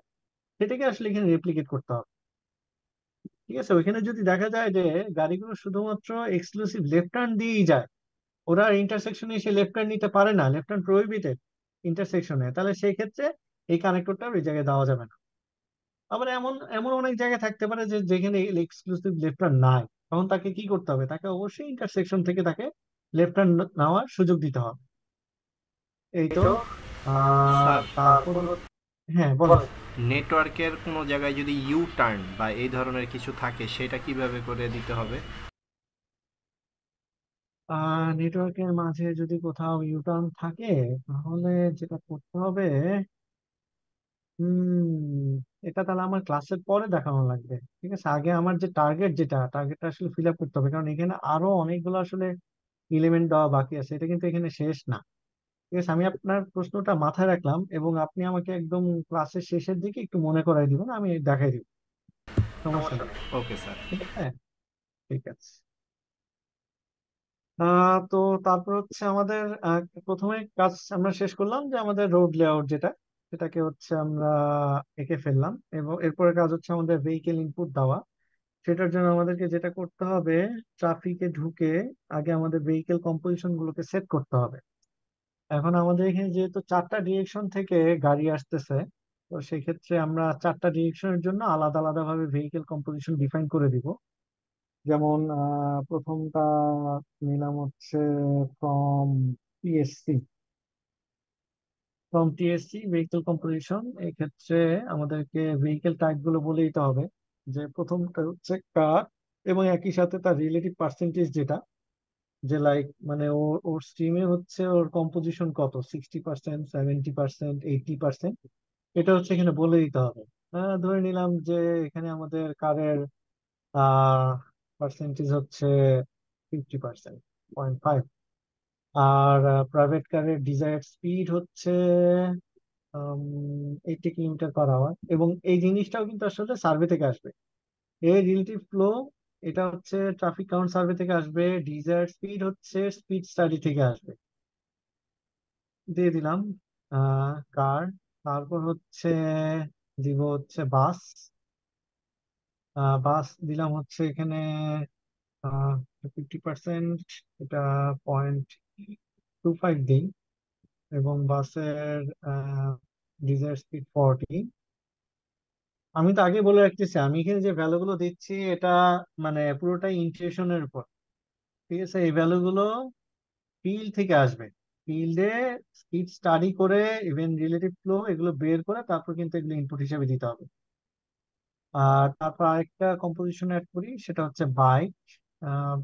সেটাকে আসলে এখানে রেপ্লিকেট করতে হবে। ঠিক আছে, ওইখানে যদি দেখা যায় যে গাড়িগুলো শুধুমাত্র এক্সক্লুসিভ লেফট টার্ন দিয়েই যায়, ওরা ইন্টারসেকশনে এসে লেফট টার্ন নিতে পারে না, লেফট টার্ন প্রহিবিটেড ইন্টারসেকশনে, তাহলে সেই ক্ষেত্রে এই কানেক্টরটা ওই জায়গায় দেওয়া যাবে না। আবার এমন এমন অনেক জায়গায় থাকতে পারে যে যেখানে এক্সক্লুসিভ লেফট টার্ন নাই, তখন তাকে কি করতে হবে, তাকে অবশ্যই ইন্টারসেকশন থেকে তাকে লেফট টার্ন নেওয়ার সুযোগ দিতে হবে। এই তো। স্যার, তারপর হ্যাঁ বলো। নেটওয়ার্কের কোনো জায়গায় যদি ইউ টার্ন বা এই ধরনের কিছু থাকে সেটা কিভাবে করে দিতে হবে? নেটওয়ার্কের মাঝে যদি কোথাও ইউটার্ন থাকে, তাহলে যেটা করতে হবে, এটা তাহলে আমার ক্লাসের পরে দেখানো লাগবে। ঠিক আছে, আগে আমার যে টার্গেটটা আসলে ফিল আপ করতে হবে, কারণ এখানে আরো অনেকগুলো আসলে এলিমেন্ট দেওয়া বাকি আছে, এটা কিন্তু এখানে শেষ না। ঠিক আছে, আমি আপনার প্রশ্নটা মাথায় রাখলাম এবং আপনি আমাকে একদম ক্লাসের শেষের দিকে একটু মনে করাই দিবেন, আমি দেখাই দিব, সমস্যা নেই। Okay sir. ঠিক আছে। ঠিক আছে। তো তারপর হচ্ছে আমাদের প্রথমে কাজ আমরা শেষ করলাম যে আমাদের রোড লেআউট যেটা, সেটাকে হচ্ছে আমরা এঁকে ফেললাম, এবং এরপরে কাজ হচ্ছে আমাদের ভেহিকেল ইনপুট দেওয়া। সেটার জন্য আমাদেরকে যেটা করতে হবে, ট্রাফিকে ঢুকে আগে আমাদের ভেহিকেল কম্পোজিশন গুলোকে সেট করতে হবে। এখন আমাদের এখানে যেহেতু চারটা ডিরেকশন থেকে গাড়ি আসতেছে, তো সেক্ষেত্রে আমরা চারটা ডিরেকশনের জন্য আলাদা আলাদা ভাবে ভেহিকেল কম্পোজিশন ডিফাইন করে দিব। যেমন প্রথমটা নিলাম হচ্ছে ফ্রম টিএসসি। ভেহিকেল কম্পোজিশন, এই ক্ষেত্রে আমাদেরকে ভেহিকেল টাইপ গুলো বলে দিতে হবে। যে প্রথমটা হচ্ছে কার, এবং একই সাথে তার রিলেটিভ পার্সেন্টেজ যেটা, যে লাইক মানে ওর ওর স্ট্রিমে হচ্ছে ওর কম্পোজিশন কত, 60%, 70%, 80%, এটা হচ্ছে এখানে বলে দিতে হবে। ধরে নিলাম যে এখানে আমাদের কারের পার্সেন্টেজ হচ্ছে 50%, 0.5। আর প্রাইভেট কারের ডিজায়ার্ড স্পিড হচ্ছে 80 কিলোমিটার পার আওয়ার, এবং এই জিনিসটাও কিন্তু আসলে সার্ভে থেকে আসবে। এই রিলেটিভ ফ্লো, এটা হচ্ছে ট্রাফিক কাউন্ট সার্ভে থেকে আসবে। ডিজায়ার্ড স্পিড হচ্ছে স্পিড স্টাডি থেকে আসবে। দিয়ে দিলাম কার। তারপর হচ্ছে দিব হচ্ছে বাস। বাস দিলাম হচ্ছে এখানে 50%, এটা 0.25 দিই, এবং বাসের ডিজায়ার স্পিড 40। আমি তো আগে বলে রাখতেছি, আমি এখানে যে ভ্যালুগুলো দিচ্ছি এটা মানে পুরোটাই ইনটিউশনের উপর। ঠিক আছে, এই ভ্যালুগুলো ফিল্ড থেকে আসবে। ফিল্ডে স্পিড স্টাডি করে ইভেন রিলেটিভ ফ্লো এগুলো বের করে তারপর কিন্তু এগুলো ইনপুট হিসেবে দিতে হবে। আর তারপর আরেকটা কম্পোজিশন অ্যাড করি, সেটা হচ্ছে বাইক।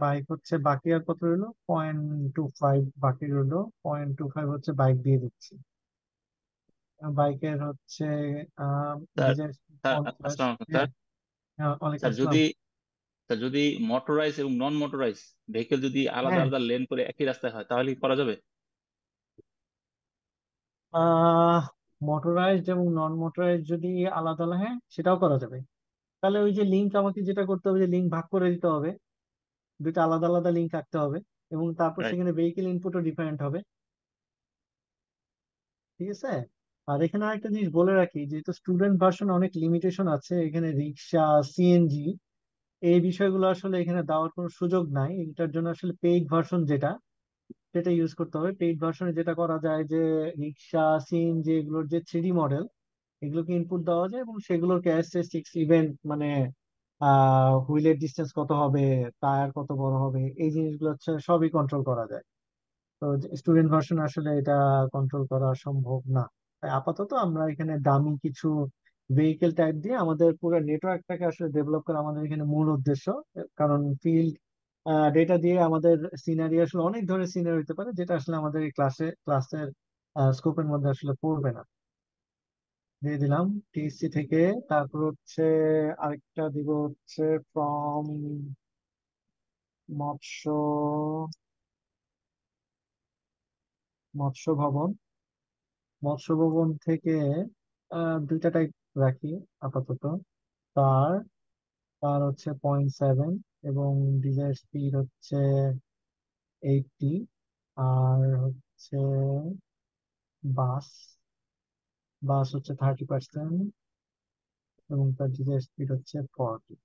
বাইক হচ্ছে বাকি আর কত রইলো, 0.25 বাকি রইলো। 0.25 হচ্ছে বাইক দিয়ে দিচ্ছি। বাইকের হচ্ছে স্যার ডিজাইন স্যার 50। আসসালামু আলাইকুম স্যার। হ্যাঁ। হ্যাঁ, ওয়ালাইকুম স্যার আসসালাম। যদি স্যার যদি মোটরাইজ এবং নন মোটরাইজ ভেহিকেল যদি আলাদা হ্যাঁ। আলাদা লেন করে একই রাস্তায় হয় তাহলে কি করা যাবে? আহ মোটরাইজড এবং নন মোটরাইজড যদি আলাদা আলাদা, হ্যাঁ সেটাও করা যাবে। তাহলে ওই যে লিঙ্ক, আমাকে যেটা করতে হবে যে লিঙ্ক ভাগ করে দিতে হবে, দুইটা আলাদা আলাদা লিঙ্ক রাখতে হবে, এবং তারপর রাইট। সেখানে ভেহিকেল ইনপুটও ডিফারেন্ট হবে। ঠিক আছে। আর এখানে আরেকটা জিনিস বলে রাখি, যেহেতু স্টুডেন্ট ভার্সন অনেক লিমিটেশন আছে, এখানে রিক্সা, সিএনজি এই বিষয়গুলো আসলে এখানে দেওয়ার কোনো সুযোগ নাই। এটার জন্য আসলে পেইড ভার্সন যেটা, সেটা ইউজ করতে হবে। পেইড ভার্সনে যেটা করা যায় যে রিক্সা, সিএনজি এগুলোর যে 3D মডেল, এগুলোকে ইনপুট দেওয়া যায় এবং সেগুলোর ক্যারেক্টারিস্টিক্স ইভেন্ট মানে হুইলের ডিস্টেন্স কত হবে, টায়ার কত বড় হবে, এই জিনিসগুলো হচ্ছে সবই কন্ট্রোল করা যায়। তো স্টুডেন্ট ভার্সন আসলে এটা কন্ট্রোল করা সম্ভব না। তাই আপাতত আমরা এখানে দামি কিছু ভেহিকেল টাইপ দিয়ে আমাদের পুরো নেটওয়ার্কটাকে আসলে ডেভেলপ করা আমাদের এখানে মূল উদ্দেশ্য। কারণ ফিল্ড ডেটা দিয়ে আমাদের সিনারি আসলে অনেক ধরনের সিনারি হতে পারে, যেটা আসলে আমাদের এই ক্লাসের স্কোপের মধ্যে আসলে পড়বে না। দিয়ে দিলাম টিএসসি থেকে। তারপর হচ্ছে আরেকটা দিব হচ্ছে ফ্রম মৎস্য মৎস্য ভবন। মৎস্য ভবন থেকে দুইটা টাইপ রাখি আপাতত। তার তার হচ্ছে 0.7, এবং ডিজায়ার স্পিড হচ্ছে 80, আর হচ্ছে বাস বাস হচ্ছে 30%, এবং তার ডিজায়ার স্পিড হচ্ছে 40।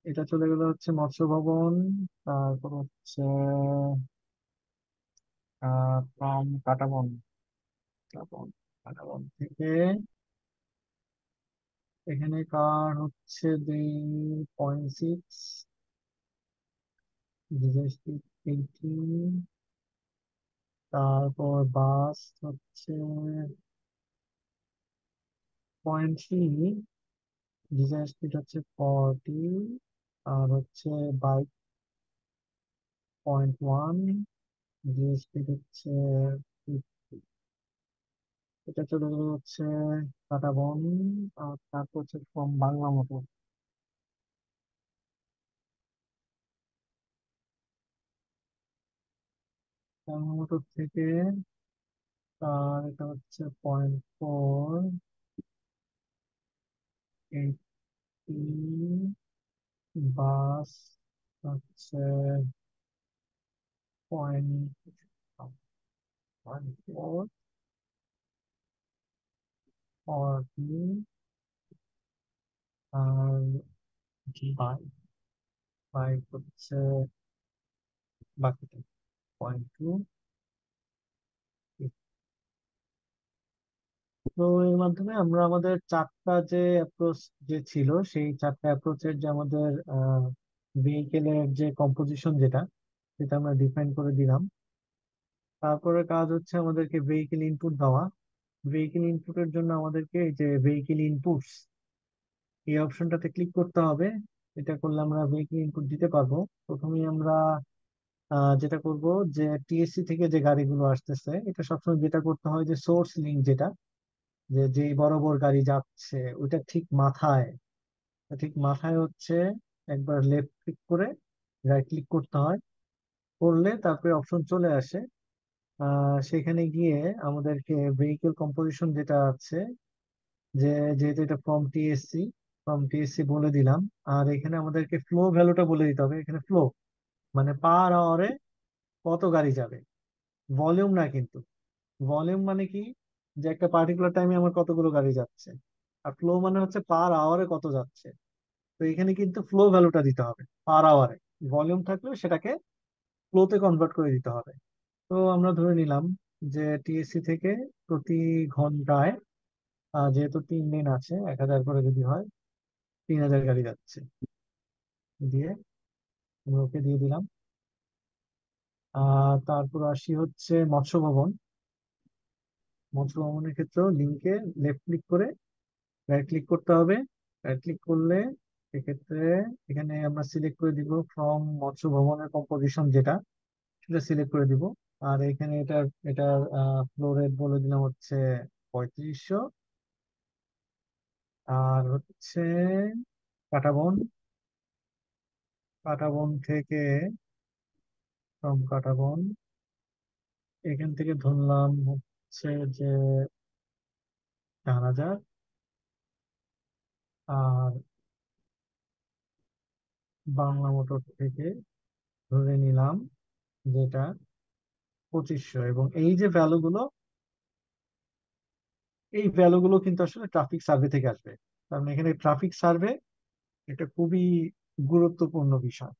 এটা চলে গেল হচ্ছে মৎস্য ভবন। তারপর হচ্ছে ফ্রম কাটাবন কাটাবন কাটাবন থেকে এখানে কার হচ্ছে 2.6, ডিজায়ার স্পিড 80। তারপর বাস হচ্ছে 0.3, ডিজায়ার স্পিড হচ্ছে 40, আর হচ্ছে বাইক 0.1, ডিজায়ার স্পিড হচ্ছে 50। এটা চলে গেল হচ্ছে কাটাবন। আর তারপর হচ্ছে ফ্রম বাংলা মোটর। বাংলা মোটর থেকে তার এটা হচ্ছে 0.4, 80। বাস হচ্ছে 0.4, 40। আর বাইক বাইক হচ্ছে বাকিটা 0.2। তো এর মাধ্যমে আমরা আমাদের চারটা যে অ্যাপ্রোচ যে ছিল, সেই চারটা অ্যাপ্রোচের যে আমাদের ভেহিকেলের যে কম্পোজিশন যেটা, সেটা আমরা ডিফাইন করে দিলাম। তারপরে কাজ হচ্ছে আমাদেরকে ভেহিকেল ইনপুট দেওয়া। ভেহিকেল ইনপুটের জন্য আমাদেরকে এই যে ভেহিকেল ইনপুটস, এই অপশনটাতে ক্লিক করতে হবে। এটা করলে আমরা ভেহিকেল ইনপুট দিতে পারবো। প্রথমেই আমরা যেটা করব, যে টিএসসি থেকে যে গাড়িগুলো আসতেছে, এটা সবসময় যেটা করতে হয় যে সোর্স লিঙ্ক যেটা, যে যে বরাবর গাড়ি যাচ্ছে ওইটা ঠিক মাথায় হচ্ছে একবার লেফট ক্লিক করে রাইট ক্লিক করতে হয়। করলে তারপরে অপশন চলে আসে। সেখানে গিয়ে আমাদেরকে ভেহিকল কম্পোজিশন যেটা আছে, যে যেহেতু এটা ফ্রম টিএসসি বলে দিলাম। আর এখানে আমাদেরকে ফ্লো ভ্যালুটা বলে দিতে হবে। এখানে ফ্লো মানে পার আওয়ারে কত গাড়ি যাবে, ভলিউম না কিন্তু। ভলিউম মানে কি, যে একটা পার্টিকুলার টাইমে আমার কতগুলো গাড়ি যাচ্ছে। আর ফ্লো মানে হচ্ছে পার আওয়ারে কত যাচ্ছে। তো এখানে কিন্তু ফ্লো ভ্যালুটা দিতে হবে পার আওয়ারে। ভলিউম থাকলেও সেটাকে ফ্লোতে কনভার্ট করে দিতে হবে। তো আমরা ধরে নিলাম যে টিএসসি থেকে প্রতি ঘন্টায়, যেহেতু 3 লেন আছে, 1000 করে যদি হয়, 3000 গাড়ি যাচ্ছে। দিয়ে আমরা ওকে দিয়ে দিলাম। তারপর আসি হচ্ছে মৎস্য ভবন। মৎস্য ভবনের ক্ষেত্রেও লিঙ্কে লেফট ক্লিক করে রাইট ক্লিক করতে হবে। রাইট ক্লিক করলে এক্ষেত্রে এখানে আমরা সিলেক্ট করে দিব ফ্রম মৎস্য ভবনের কম্পোজিশন যেটা, সেটা সিলেক্ট করে দিব। আর এখানে এটার ফ্লো রেট বলে দিলাম হচ্ছে 3500। আর হচ্ছে কাটাবন কাটাবন থেকে ফ্রম কাটাবন এখান থেকে ধরলাম হচ্ছে যে 4000। আর বাংলা মোটর থেকে ধরে নিলাম যেটা 2500। এবং এই ভ্যালুগুলো কিন্তু আসলে ট্রাফিক সার্ভে থেকে আসবে, কারণ এখানে ট্রাফিক সার্ভে এটা খুবই গুরুত্বপূর্ণ বিষয়।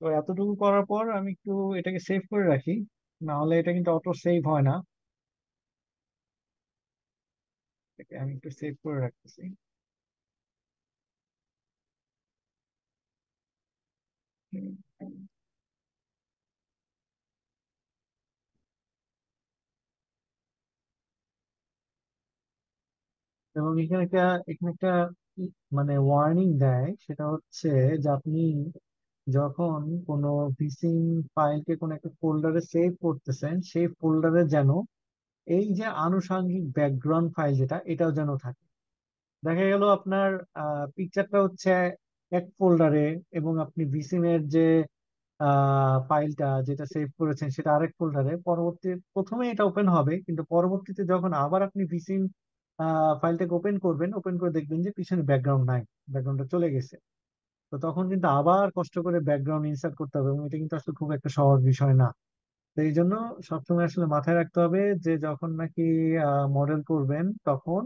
তো এতটুকু করার পর আমি একটু এটাকে সেভ করে রাখি, না হলে এটা কিন্তু অটো সেভ হয় না। এটাকে আমি একটু সেভ করে রাখতেছি। এবং এখানে একটা মানে ওয়ার্নিং দেয়, সেটা হচ্ছে যে আপনি যখন কোনো ভিসিং ফাইলকে কোনো একটা ফোল্ডারে সেভ করতেছেন, সেই ফোল্ডারে যেন এই যে আনুষঙ্গিক ব্যাকগ্রাউন্ড ফাইল যেটা, এটাও যেন থাকে। দেখা গেল আপনার পিকচারটা হচ্ছে এক ফোল্ডারে, এবং আপনি ভিসিম এর যে ফাইলটা যেটা সেভ করেছেন সেটা আরেক ফোল্ডারে। প্রথমে এটা ওপেন হবে, কিন্তু পরবর্তীতে যখন আবার আপনি ভিসিম ফাইলটাকে ওপেন করে দেখবেন যে পিছনে ব্যাকগ্রাউন্ড নাই, ব্যাকগ্রাউন্ডটা চলে গেছে। তো তখন কিন্তু আবার কষ্ট করে ব্যাকগ্রাউন্ড ইনসার্ট করতে হবে, এবং এটা কিন্তু আসলে খুব একটা সহজ বিষয় না। তো এই জন্য সবসময় আসলে মাথায় রাখতে হবে যে যখন নাকি মডেল করবেন, তখন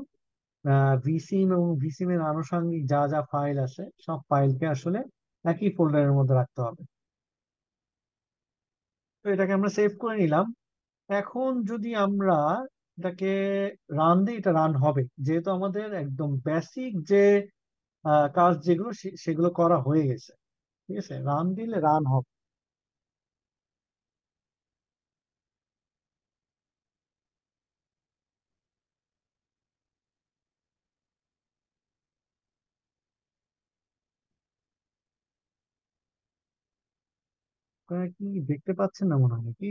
ভিসিম এবং ভিসিম এর আনুষঙ্গিক যা যা ফাইল আছে সব ফাইলকে আসলে একই ফোল্ডারের মধ্যে রাখতে হবে। তো এটাকে আমরা সেভ করে নিলাম। এখন যদি আমরা এটাকে রান দিই, এটা রান হবে, যেহেতু আমাদের একদম বেসিক যে কাজ যেগুলো সেগুলো করা হয়ে গেছে। ঠিক আছে, রান দিলে রান হবে। আপনারা কি দেখতে পাচ্ছেন না মনে হয় নাকি?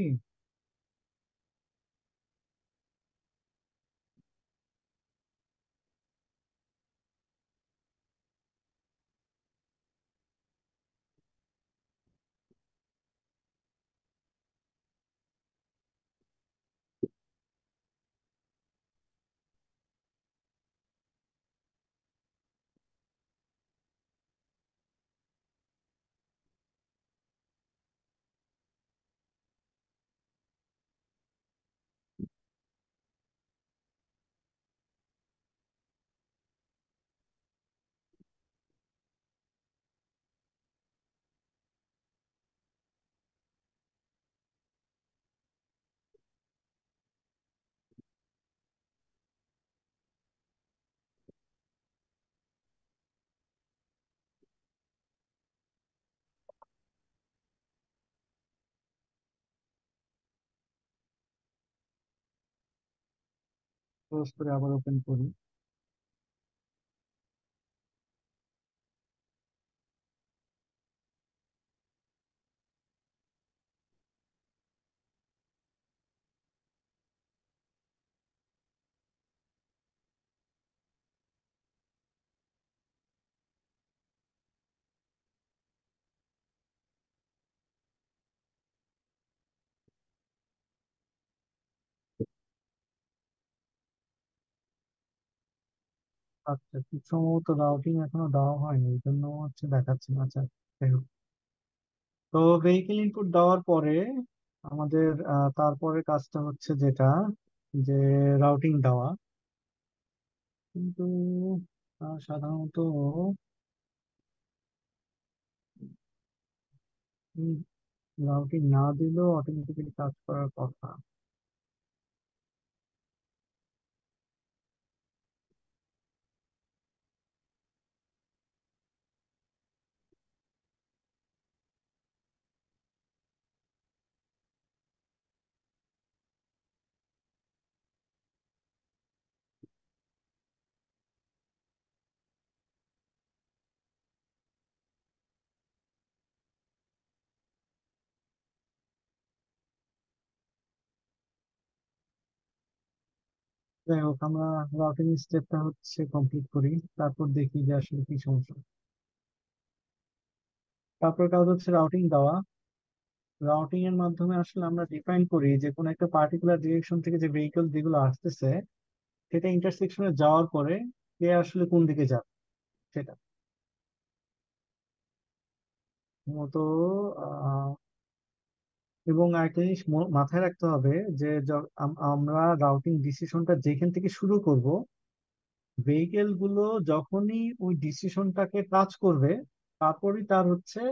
ক্লোজ করে আবার ওপেন করি। আচ্ছা, খুব সম্ভবত রাউটিং এখনো দেওয়া হয়নি, এই জন্য হচ্ছে দেখাচ্ছে না। আচ্ছা, যাই হোক। তো ভেহিকেল ইনপুট দেওয়ার পরে আমাদের তারপরে কাজটা হচ্ছে যেটা, যে রাউটিং দেওয়া। কিন্তু সাধারণত রাউটিং না দিলেও অটোমেটিক্যালি কাজ করার কথা। যাই হোক, আমরা রাউটিং স্টেপটা হচ্ছে কমপ্লিট করি, তারপর দেখি যে আসলে কি সমস্যা। তারপর কাজ হচ্ছে রাউটিং দেওয়া। রাউটিং এর মাধ্যমে আসলে আমরা ডিফাইন করি যে কোন একটা পার্টিকুলার ডিরেকশন থেকে যে ভেহিকল যেগুলো আসতেছে, সেটা ইন্টারসেকশনে যাওয়ার পরে কে আসলে কোন দিকে যাবে সেটা মতো। আহ, এবং আরেকটা জিনিস মাথায় রাখতে হবে যে আমরা রাউটিং ডিসিশনটা যেখান থেকে শুরু করব, ভেহিকেল গুলো যখনই ওই ডিসিশনটাকে টাচ করবে, তারপরই তার হচ্ছে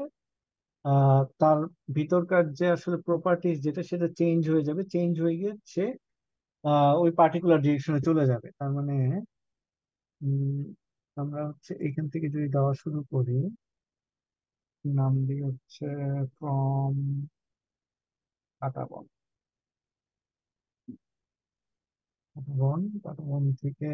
তার ভিতরকার যে আসলে প্রপার্টিজ যেটা, সেটা চেঞ্জ হয়ে যাবে। চেঞ্জ হয়ে গিয়ে সে ওই পার্টিকুলার ডিরেকশনে চলে যাবে। তার মানে উম, আমরা হচ্ছে এখান থেকে যদি দেওয়া শুরু করি, নাম দিয়ে হচ্ছে ফ্রম কাটাবন। কাটাবন থেকে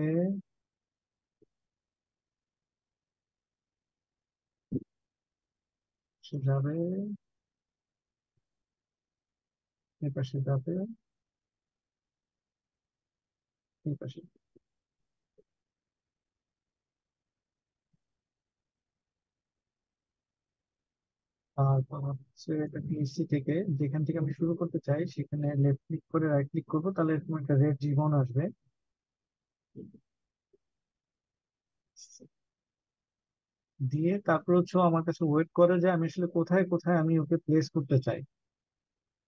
সে যাবে, এই পাশে যাবে, এই পাশে। তারপর হচ্ছে এটা পিএসসি থেকে যেখান থেকে আমি শুরু করতে চাই সেখানে লেফট ক্লিক করে রাইট ক্লিক করবো, তাহলে এরকম একটা রেড জীবন আসবে। দিয়ে তারপর হচ্ছে ও আমার কাছে ওয়েট করে যে আমি আসলে কোথায় কোথায় আমি ওকে প্লেস করতে চাই।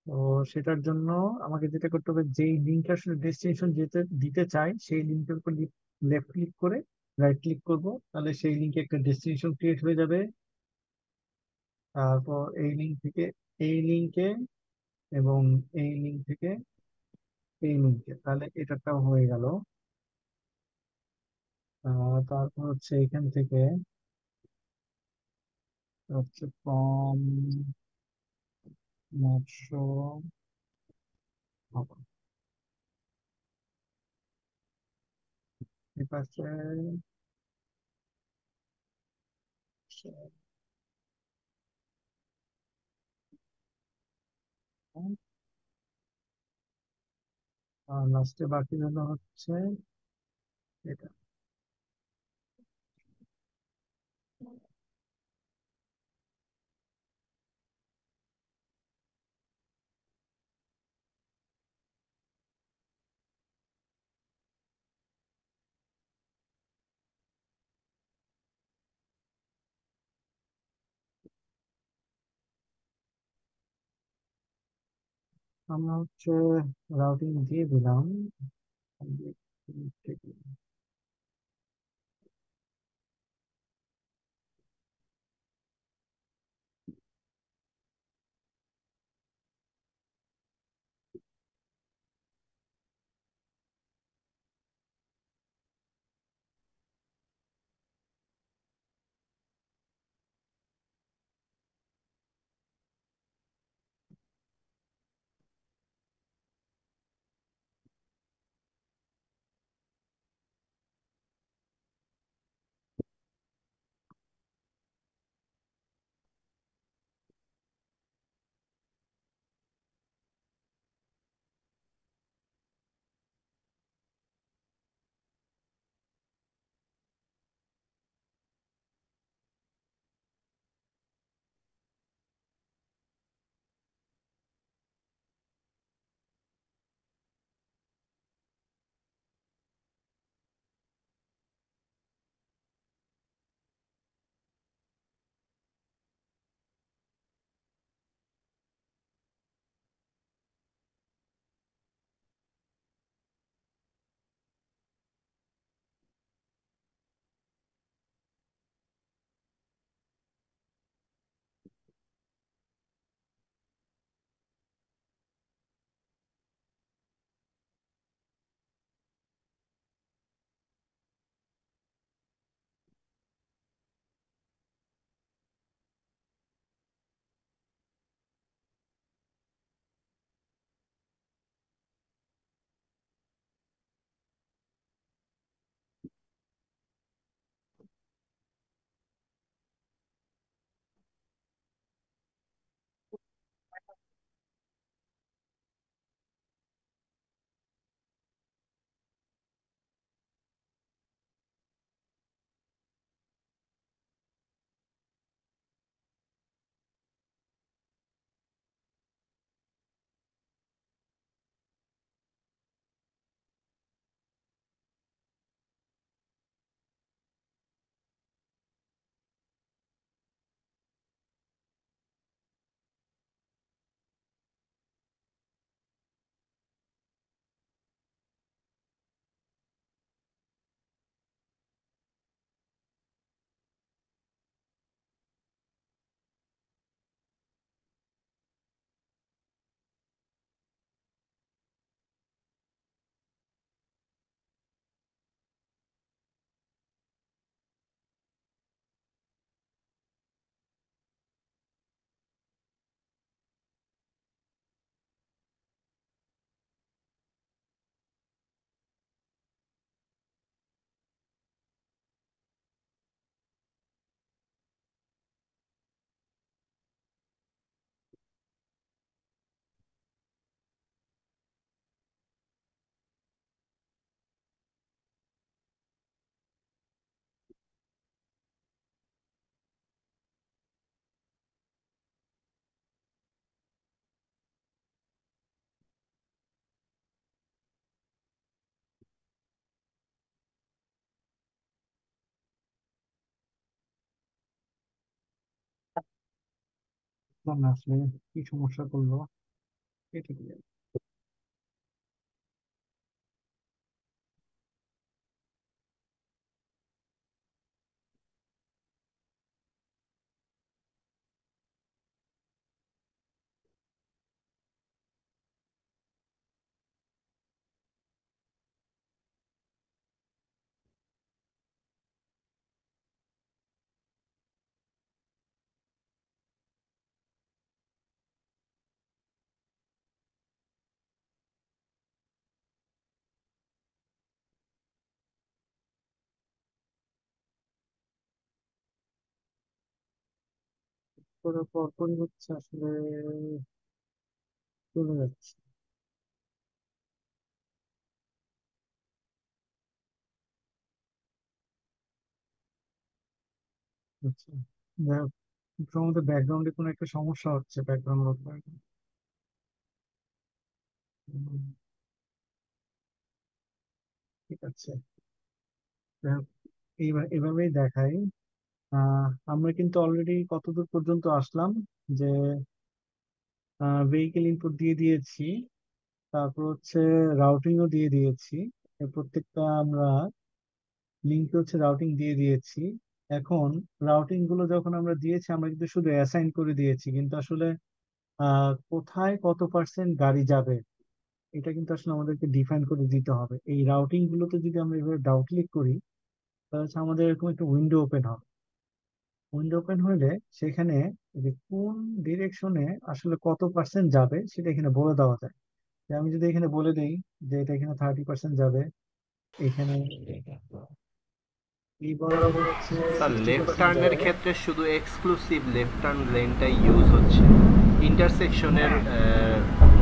তো সেটার জন্য আমাকে যেটা করতে হবে, যেই লিঙ্ক আসলে ডেস্টিনেশন যেতে দিতে চাই সেই লিঙ্কের উপর লেফট ক্লিক করে রাইট ক্লিক করব, তাহলে সেই লিঙ্কে একটা ডেস্টিনেশন ক্রিয়েট হয়ে যাবে। তারপর এই লিঙ্ক থেকে এই লিঙ্কে, এবং এই লিঙ্ক থেকে এই লিঙ্কে, তাহলে এটাটাও হয়ে গেল। তারপর হচ্ছে এখান থেকে হচ্ছে ফর্ম মৎস্য ভবন, এই পাশে লাস্টে বাকি হলো হচ্ছে এটা। আমরা হচ্ছে রাউটিং দিয়ে দিলাম। বুঝলাম না আসলে কি সমস্যা করলো। এটা কি? করার পরপরই হচ্ছে আসলে চলে যাচ্ছে। আচ্ছা, যাই হোক, আমাদের ব্যাকগ্রাউন্ডে কোনো একটা সমস্যা হচ্ছে, ব্যাকগ্রাউন্ড। ঠিক আছে, যাই হোক, এভাবেই দেখাই। আমরা কিন্তু অলরেডি কতদূর পর্যন্ত আসলাম, যে ভেহিকেল ইনপুট দিয়ে দিয়েছি, তারপর হচ্ছে রাউটিংও দিয়ে দিয়েছি। প্রত্যেকটা আমরা লিঙ্কে হচ্ছে রাউটিং দিয়ে দিয়েছি। এখন রাউটিং গুলো যখন আমরা দিয়েছি, আমরা কিন্তু শুধু অ্যাসাইন করে দিয়েছি, কিন্তু আসলে কোথায় কত পার্সেন্ট গাড়ি যাবে এটা কিন্তু আসলে আমাদেরকে ডিফাইন করে দিতে হবে। এই রাউটিং গুলোতে যদি আমরা এভাবে ডাবল ক্লিক করি, তাহলে হচ্ছে আমাদের এরকম একটা উইন্ডো ওপেন হবে। উইন্ডো ওপেন হলে সেখানে যে কোন ডিরেকশনে আসলে কত পার্সেন্ট যাবে সেটা এখানে বলে দেওয়া যায়। যে আমি যদি এখানে বলে দিই যে এটা এখানে 30% যাবে, এখানে এই বরাবর হচ্ছে স্যার, সিক্সটি লেফট পার্সেন্ট টার্নের যাবে। ক্ষেত্রে শুধু এক্সক্লুসিভ লেফট টার্ন লেনটাই ইউজ হচ্ছে। ইন্টারসেকশনের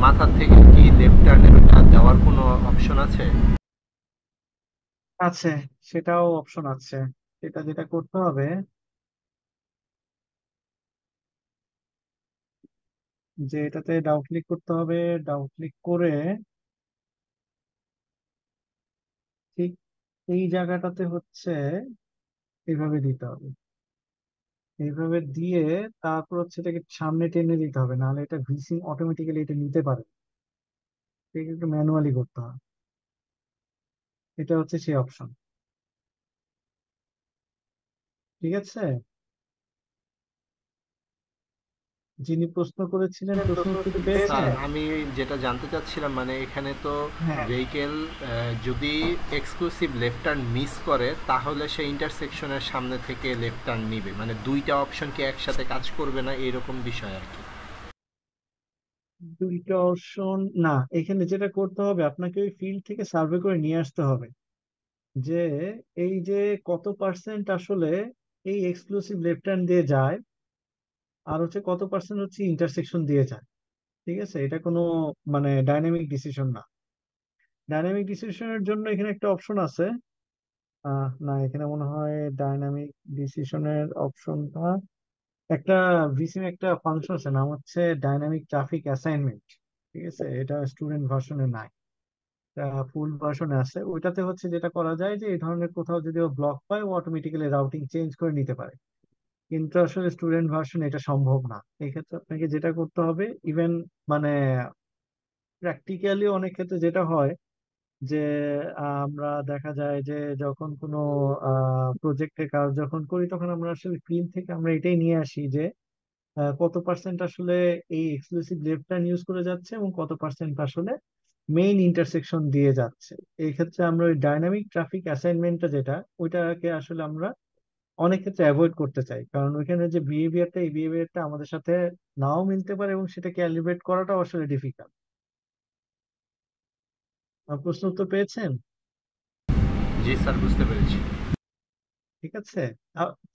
মাথার থেকে কি লেফট টার্নের দেওয়ার কোনো অপশন আছে? আছে, সেটাও অপশন আছে। এটা যেটা করতে হবে, যে এটাতে ডাবল ক্লিক করতে হবে। ডাবল ক্লিক করে ঠিক এই জায়গাটাতে হচ্ছে এইভাবে দিতে হবে। এইভাবে দিয়ে তারপর হচ্ছে এটাকে সামনে টেনে দিতে হবে, নাহলে এটা ভিসিং অটোমেটিক্যালি এটা নিতে পারে। এটাকে একটু ম্যানুয়ালি করতে হবে। এটা হচ্ছে সেই অপশন। ঠিক আছে, যিনি প্রশ্ন করেছিলেন প্রশ্ন উত্তর কি স্যার, পেয়েছেন? আমি যেটা জানতে চাচ্ছিলাম, মানে এখানে তো হ্যাঁ, ভেহিকেল যদি এক্সক্লুসিভ লেফট টার্ন মিস করে তাহলে সে ইন্টারসেকশনের সামনে থেকে লেফট টার্ন নিবে, মানে দুইটা অপশন কি একসাথে কাজ করবে না, এরকম বিষয় আর কি। দুইটা অপশন না। এখানে যেটা করতে হবে, আপনাকে ওই ফিল্ড থেকে সার্ভে করে নিয়ে আসতে হবে, যে এই যে কত পার্সেন্ট আসলে এই এক্সক্লুসিভ লেফট হ্যান্ড দিয়ে যায়, আর হচ্ছে কত পার্সেন্ট হচ্ছে ইন্টারসেকশন দিয়ে যায়। ঠিক আছে, এটা কোনো মানে ডাইনামিক ডিসিশন না। ডাইনামিক ডিসিশনের জন্য এখানে একটা অপশন আছে। না, এখানে মনে হয় ডাইনামিক ডিসিশনের অপশনটা একটা ভিসিম একটা ফাংশন আছে, নাম হচ্ছে ডাইনামিক ট্রাফিক অ্যাসাইনমেন্ট। ঠিক আছে, এটা স্টুডেন্ট ভার্সনে নাই, ফুল ভার্সনে আছে। ওইটাতে হচ্ছে যেটা করা যায়, যে এই ধরনের কোথাও যদি ও ব্লক পায়, ও অটোমেটিক্যালি রাউটিং চেঞ্জ করে নিতে পারে। কিন্তু আসলে স্টুডেন্ট ভার্সন এটা সম্ভব না। এক্ষেত্রে আপনাকে যেটা করতে হবে, ইভেন মানে প্র্যাকটিক্যালি অনেক ক্ষেত্রে যেটা হয়, যে আমরা দেখা যায় যে যখন কোনো প্রজেক্টের কাজ যখন করি, তখন আমরা আসলে ফিল্ড থেকে আমরা এটাই নিয়ে আসি যে কত পার্সেন্ট আসলে এই এক্সক্লুসিভ লেফট টার্ন ইউজ করে যাচ্ছে এবং কত পার্সেন্ট আসলে মেইন ইন্টারসেকশন দিয়ে যাচ্ছে। এই ক্ষেত্রে আমরা ওই ডাইনামিক ট্রাফিক অ্যাসাইনমেন্টটা যেটা, ওইটাকে আসলে আমরা অনেক ক্ষেত্রে অ্যাভয়েড করতে চাই, কারণ ওইখানে যে বিহেভিয়ারটা, এই বিহেভিয়ারটা আমাদের সাথে নাও মিলতে পারে এবং সেটা ক্যালিব্রেট করাটাও আসলে ডিফিকাল্ট। প্রশ্ন উত্তর পেয়েছেন? জি স্যার, বুঝতে পেরেছি। ঠিক আছে,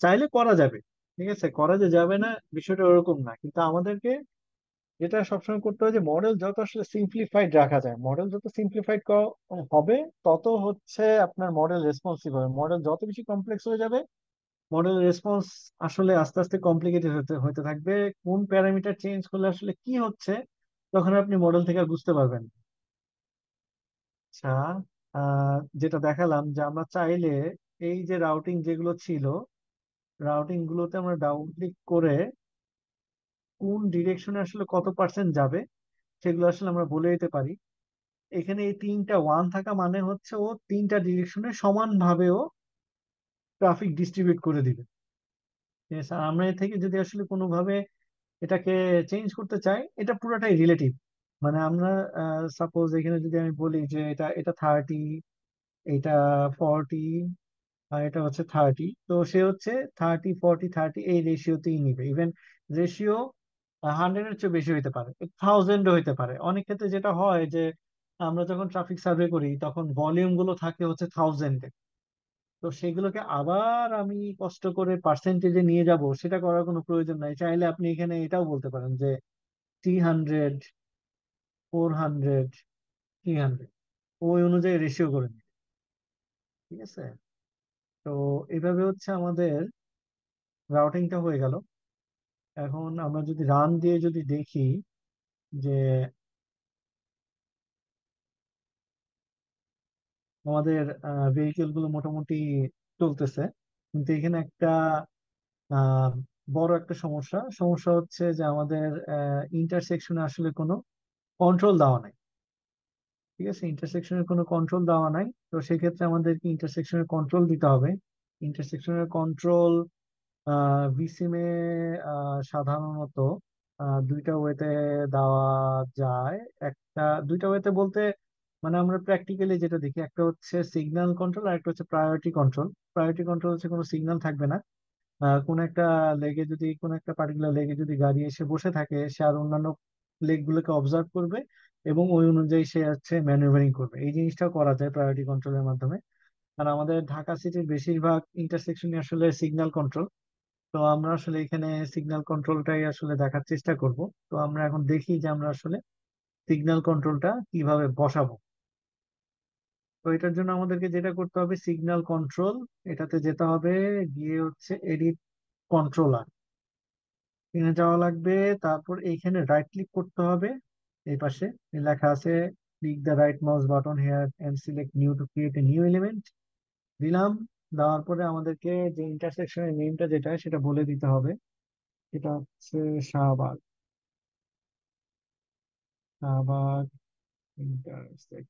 চাইলে করা যাবে। ঠিক আছে, করা যে যাবে না বিষয়টা ওরকম না, কিন্তু আমাদেরকে যেটা সবসময় করতে হবে, যে মডেল যত আসলে সিম্পলিফাইড রাখা যায়, মডেল যত সিম্পলিফাইড হবে, তত হচ্ছে আপনার মডেল রেসপন্সিভ হবে। মডেল যত বেশি কমপ্লেক্স হয়ে যাবে, মডেল রেসপন্স আসলে আস্তে আস্তে কমপ্লিকেটেড হতে হতে থাকবে। কোন প্যারামিটার চেঞ্জ করলে আসলে কি হচ্ছে, তখন আপনি মডেল থেকে আর বুঝতে পারবেন না। আচ্ছা, যেটা দেখালাম, যে আমরা চাইলে এই যে রাউটিং যেগুলো ছিল, রাউটিং গুলোতে আমরা ডাবল ক্লিক করে কোন ডিরেকশনে আসলে কত পার্সেন্ট যাবে সেগুলো আসলে আমরা বলে দিতে পারি। এখানে এই তিনটা ওয়ান থাকা মানে হচ্ছে ও তিনটা ডিরেকশনে সমানভাবে ও ট্রাফিক ডিস্ট্রিবিউট করে দিবে। ঠিক আছে, আর আমরা এর থেকে যদি আসলে কোনোভাবে এটাকে চেঞ্জ করতে চাই, এটা পুরোটাই রিলেটিভ। মানে আমরা সাপোজ এখানে যদি আমি বলি যে এটা এটা 30, এটা 40, আর এটা হচ্ছে 30, তো সে হচ্ছে 30, 40, 30 এই রেশিওতেই নিবে। ইভেন রেশিও 100-এর চেয়ে বেশি হইতে পারে, 1000-ও হইতে পারে। অনেক ক্ষেত্রে যেটা হয় যে আমরা যখন ট্রাফিক সার্ভে করি তখন ভলিউম গুলো থাকে হচ্ছে 1000-এ, তো সেগুলোকে আবার আমি কষ্ট করে পার্সেন্টেজে নিয়ে যাব সেটা করার কোনো প্রয়োজন নাই। চাইলে আপনি এখানে এটাও বলতে পারেন যে 300, 400, 300 ওই অনুযায়ী রেশিও করে নিন। ঠিক আছে, তো এভাবে হচ্ছে আমাদের রাউটিংটা হয়ে গেল। এখন আমরা যদি রান দিয়ে যদি দেখি যে আমাদের ভেহিকেল গুলো মোটামুটি চলতেছে, কিন্তু এখানে একটা আহ, বড় একটা সমস্যা সমস্যা হচ্ছে যে আমাদের ইন্টারসেকশনে আসলে কোনো কন্ট্রোল দেওয়া নাই। ঠিক আছে, ইন্টারসেকশনের কোনো কন্ট্রোল দেওয়া নাই, তো সেক্ষেত্রে আমাদেরকে ইন্টারসেকশনের কন্ট্রোল দিতে হবে। ইন্টারসেকশনের কন্ট্রোল ভিসিমে সাধারণত দুইটা ওয়েতে দেওয়া যায়। একটা দুইটা ওয়েতে বলতে মানে আমরা প্র্যাকটিক্যালি যেটা দেখি, একটা হচ্ছে সিগন্যাল কন্ট্রোল আর একটা হচ্ছে প্রায়োরিটি কন্ট্রোল। প্রায়োরিটি কন্ট্রোল হচ্ছে কোনো সিগন্যাল থাকবে না, কোন একটা লেগে যদি কোন একটা পার্টিকুলার লেগে যদি গাড়ি এসে বসে থাকে, সে আর অন্যান্য লেগ গুলোকে অবজার্ভ করবে এবং ওই অনুযায়ী সে হচ্ছে ম্যানুভারিং করবে। এই জিনিসটা করা যায় প্রায়োরিটি কন্ট্রোলের মাধ্যমে। আর আমাদের ঢাকা সিটির বেশিরভাগ ইন্টারসেকশনই আসলে সিগন্যাল কন্ট্রোল, তো আমরা আসলে এখানে সিগন্যাল কন্ট্রোলটাই আসলে দেখার চেষ্টা করব। তো আমরা এখন দেখি যে আমরা আসলে সিগন্যাল কন্ট্রোলটা কিভাবে বসাবো। তো এটার জন্য আমাদেরকে যেটা করতে হবে, সিগন্যাল কন্ট্রোল এটাতে যেতে হবে, গিয়ে হচ্ছে এডিট কন্ট্রোলার এখানে যাওয়া লাগবে। তারপর এইখানে রাইট ক্লিক করতে হবে। এই পাশে লেখা আছে click the right mouse button here and select new to create a new element. দিলাম, দেওয়ার পরে আমাদেরকে যে ইন্টারসেকশনের নেমটা যেটা সেটা বলে দিতে হবে। এটা হচ্ছে শাহবাগ, শাহবাগ ইন্টারসেক্ট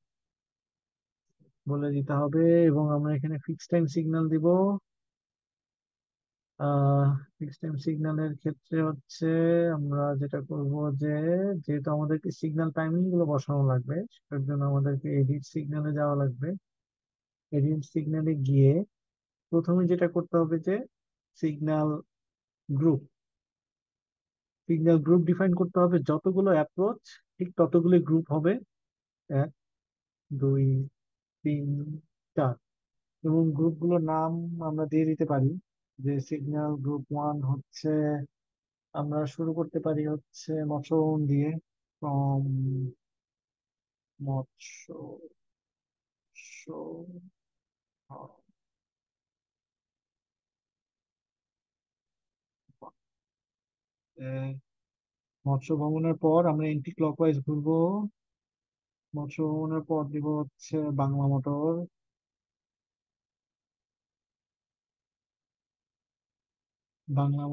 বলে দিতে হবে। এবং আমরা এখানে ফিক্স টাইম সিগন্যাল দিব। ফিক্স টাইম সিগন্যালের ক্ষেত্রে হচ্ছে আমরা যেটা করব যে যেহেতু আমাদেরকে সিগন্যাল টাইমিং গুলো বসানো লাগবে, সেটার জন্য আমাদেরকে এডিট সিগন্যালে যাওয়া লাগবে। এডিট সিগন্যালে গিয়ে প্রথমে যেটা করতে হবে যে signal group signal group define করতে হবে। যতগুলো অ্যাপ্রোচ ঠিক ততগুলো গ্রুপ হবে, 1, 2, 3, 4। এবং গ্রুপগুলোর নাম আমরা দিয়ে দিতে পারি যে সিগন্যাল গ্রুপ 1 হচ্ছে, আমরা শুরু করতে পারি হচ্ছে মৎস্যবন দিয়ে, ফ্রম মৎস্য স- মৎস্য ভ্রমণের পর আমরা এন্টি ক্লকওয়াইজ ঘুরবো। মৎস্য ভ্রমণের পর দিব হচ্ছে বাংলা মোটর। বাংলা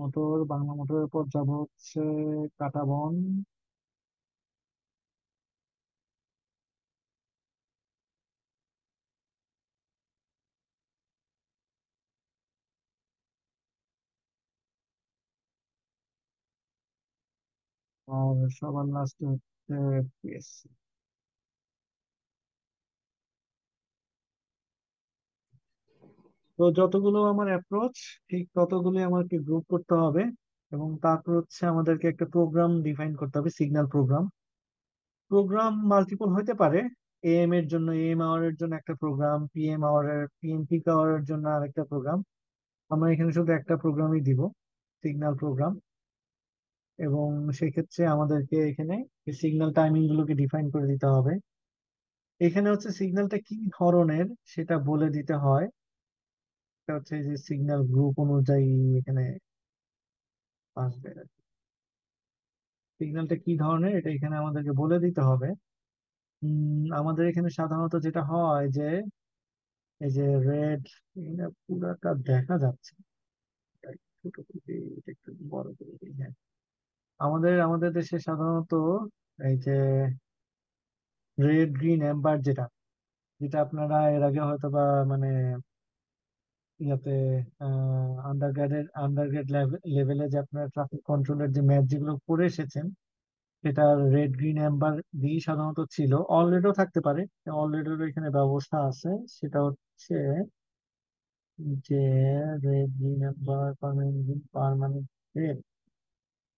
মোটরের পর যাব হচ্ছে কাঁটাবন। আর সবার লাস্টে হচ্ছে পিএসসি। তো যতগুলো আমার অ্যাপ্রোচ ঠিক ততগুলো আমাকে গ্রুপ করতে হবে। এবং তারপর হচ্ছে আমাদেরকে একটা প্রোগ্রাম ডিফাইন করতে হবে, সিগন্যাল প্রোগ্রাম। প্রোগ্রাম মাল্টিপল হতে পারে। এএম এর জন্য এএম আওয়ারের জন্য একটা প্রোগ্রাম, পিএম পিক আওয়ারের জন্য আরেকটা প্রোগ্রাম। আমরা এখানে শুধু একটা প্রোগ্রামই দিব, সিগন্যাল প্রোগ্রাম। এবং সেক্ষেত্রে আমাদেরকে এখানে সিগন্যাল টাইমিং গুলোকে ডিফাইন করে দিতে হবে। এখানে হচ্ছে সিগন্যালটা কি ধরনের সেটা বলে দিতে হয়। এটা হচ্ছে যে সিগন্যাল গ্রুপ অনুযায়ী এখানে আসবে। সিগন্যালটা কি ধরনের এটা এখানে আমাদেরকে বলে দিতে হবে। আমাদের এখানে সাধারণত যেটা হয় যে এই যে রেড, পুরাটা দেখা যাচ্ছে, এটা ছোট করে দিই, এটা একটু বড় করে দিই, হ্যাঁ। আমাদের আমাদের দেশে সাধারণত এই যে রেড গ্রিন অ্যাম্বার যেটা যেটা আপনারা এর আগে হয়তো বা মানে ইয়াতে আন্ডারগ্রেড লেভেলে যে আপনারা ট্রাফিক কন্ট্রোলের যে ম্যাথ যেগুলো করে এসেছেন সেটা রেড গ্রিন অ্যাম্বার দিয়েই সাধারণত ছিল। অলরেডিও থাকতে পারে, অলরেডিও এখানে ব্যবস্থা আছে। সেটা হচ্ছে যে red green Amber permanent green permanent red,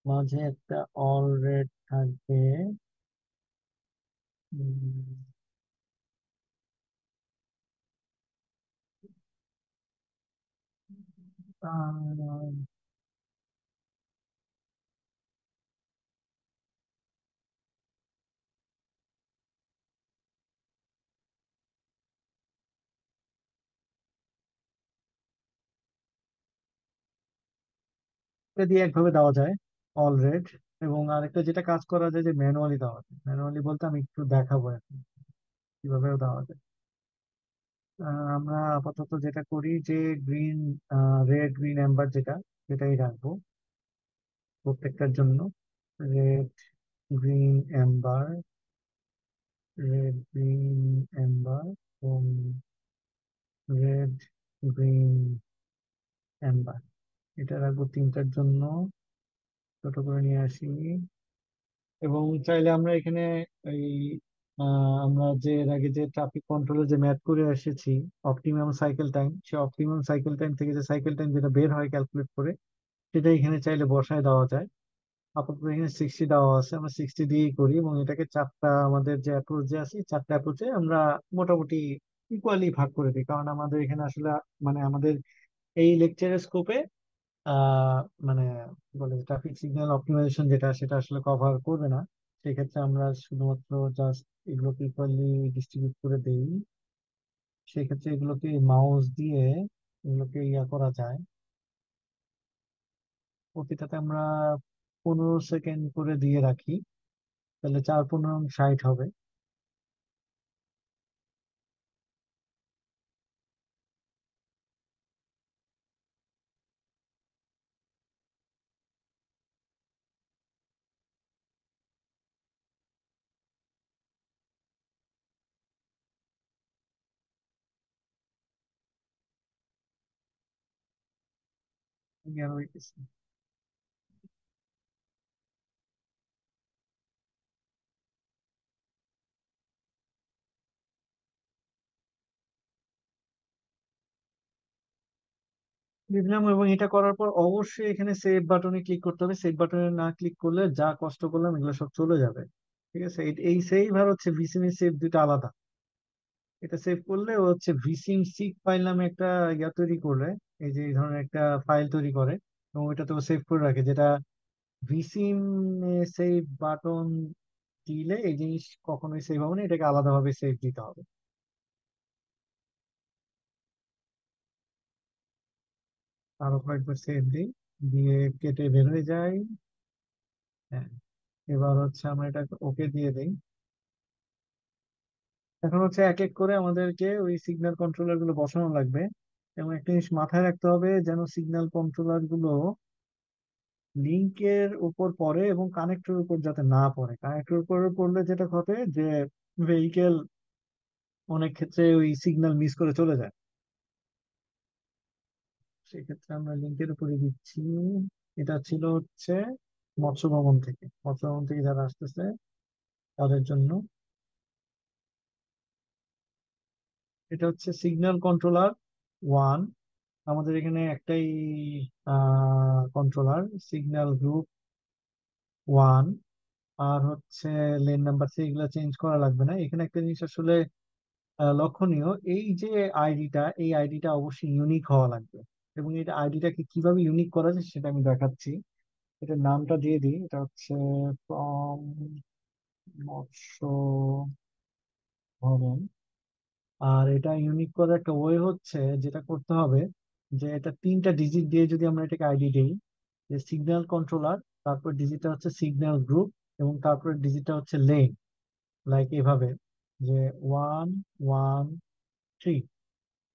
মাঝে একটা অল রেড থাকবে। উম, আহ, এটা দিয়ে একভাবে দেওয়া যায় অল রেড। এবং আরেকটা যেটা কাজ করা যায় যে ম্যানুয়ালি দেওয়া যায়। ম্যানুয়ালি বলতে আমি একটু দেখাবো এখন কিভাবে দেওয়া যায়। আমরা আপাতত যেটা করি যে গ্রিন রেড গ্রিন অ্যাম্বার যেটা সেটাই রাখবো প্রত্যেকটার জন্য। Red green Amber, red green Amber এবং রেড গ্রিন অ্যাম্বার, এটা রাখবো তিনটার জন্য। ছোট করে নিয়ে আসি। এবং চাইলে আমরা এখানে এই আমরা যে এর আগে যে ট্রাফিক কন্ট্রোলে যে ম্যাথ করে এসেছি অপটিমাম সাইকেল টাইম, সে অপটিমাম সাইকেল টাইম থেকে যে সাইকেল টাইম যেটা বের হয় ক্যালকুলেট করে সেটা এখানে চাইলে বসায় দেওয়া যায়। আপাতত এখানে 60 দেওয়া আছে, আমরা 60 দিয়েই করি। এবং এটাকে চারটা আমাদের যে অ্যাপ্রোচ যে আছে চারটা অ্যাপ্রোচে আমরা মোটামুটি ইকুয়ালি ভাগ করে দিই। কারণ আমাদের এখানে আসলে মানে আমাদের এই লেকচারের স্কোপে আহ মানে কি বলে ট্রাফিক সিগন্যাল অপটিমাইজেশন যেটা সেটা আসলে কভার করবে না। সেক্ষেত্রে আমরা শুধুমাত্র জাস্ট এগুলোকে ইকুয়ালি ডিস্ট্রিবিউট করে দেই। সেক্ষেত্রে এগুলোকে মাউস দিয়ে এগুলোকে ইয়া করা যায়। প্রতিটাতে আমরা 15 সেকেন্ড করে দিয়ে রাখি, তাহলে 4 15 60 হবে। জ্ঞান হইতেছে। দিলাম এবং এটা করার পর অবশ্যই এখানে সেভ বাটনে ক্লিক করতে হবে। সেভ বাটনে না ক্লিক করলে যা কষ্ট করলাম এগুলো সব চলে যাবে। ঠিক আছে, এই সেভ আর হচ্ছে ভিসিম সেভ দুটো আলাদা। এটা সেভ করলে ও হচ্ছে ভিসিম সিক ফাইল নামে একটা ইয়া তৈরি করে, এই যে এই ধরনের একটা ফাইল তৈরি করে এবং ওইটাতে ও সেভ করে রাখে। যেটা ভিসিম সেভ বাটন দিলে এই জিনিস কখনোই সেভ হবে না, এটাকে আলাদাভাবে সেভ দিতে হবে। আরো কয়েকবার সেভ দিই, দিয়ে কেটে বের হয়ে যায়। হ্যাঁ, এবার হচ্ছে আমরা এটা ওকে দিয়ে দিই। এখন হচ্ছে এক এক করে আমাদেরকে ওই সিগন্যাল কন্ট্রোলার গুলো বসানো লাগবে। এবং একটা জিনিস মাথায় রাখতে হবে যেন সিগন্যাল কন্ট্রোলার গুলো লিঙ্কের উপর পড়ে এবং কানেক্টরের উপর যাতে না পড়ে। কানেক্টরের উপর পড়লে যেটা ঘটে যে ভেহিকেল অনেক ক্ষেত্রে ওই সিগন্যাল মিস করে চলে যায়। সেক্ষেত্রে আমরা লিঙ্কের উপরে দিচ্ছি। এটা ছিল হচ্ছে মৎস্য ভবন থেকে যারা আসতেছে তাদের জন্য। এটা হচ্ছে সিগন্যাল কন্ট্রোলার 1। আমাদের এখানে একটাই কন্ট্রোলার, সিগন্যাল গ্রুপ 1। আর হচ্ছে লেন নাম্বার এগুলো চেঞ্জ করা লাগবে না। এখানে একটা জিনিস আসলে লক্ষণীয়, এই যে আইডিটা, এই আইডিটা অবশ্যই ইউনিক হওয়া লাগবে। এবং এই আইডিটাকে কিভাবে ইউনিক করা যায় সেটা আমি দেখাচ্ছি। এটার নামটা দিয়ে দিই, এটা হচ্ছে ফ্রম মৎস্য ভবন। আর এটা ইউনিক করার একটা ওয়ে হচ্ছে, যেটা করতে হবে যে এটা 3টা ডিজিট দিয়ে যদি আমরা এটাকে আইডি দিই, যে সিগন্যাল কন্ট্রোলার, তারপর ডিজিটটা হচ্ছে সিগন্যাল গ্রুপ, এবং তারপরে ডিজিটটা হচ্ছে লেন, লাইক এভাবে যে 1 1 3।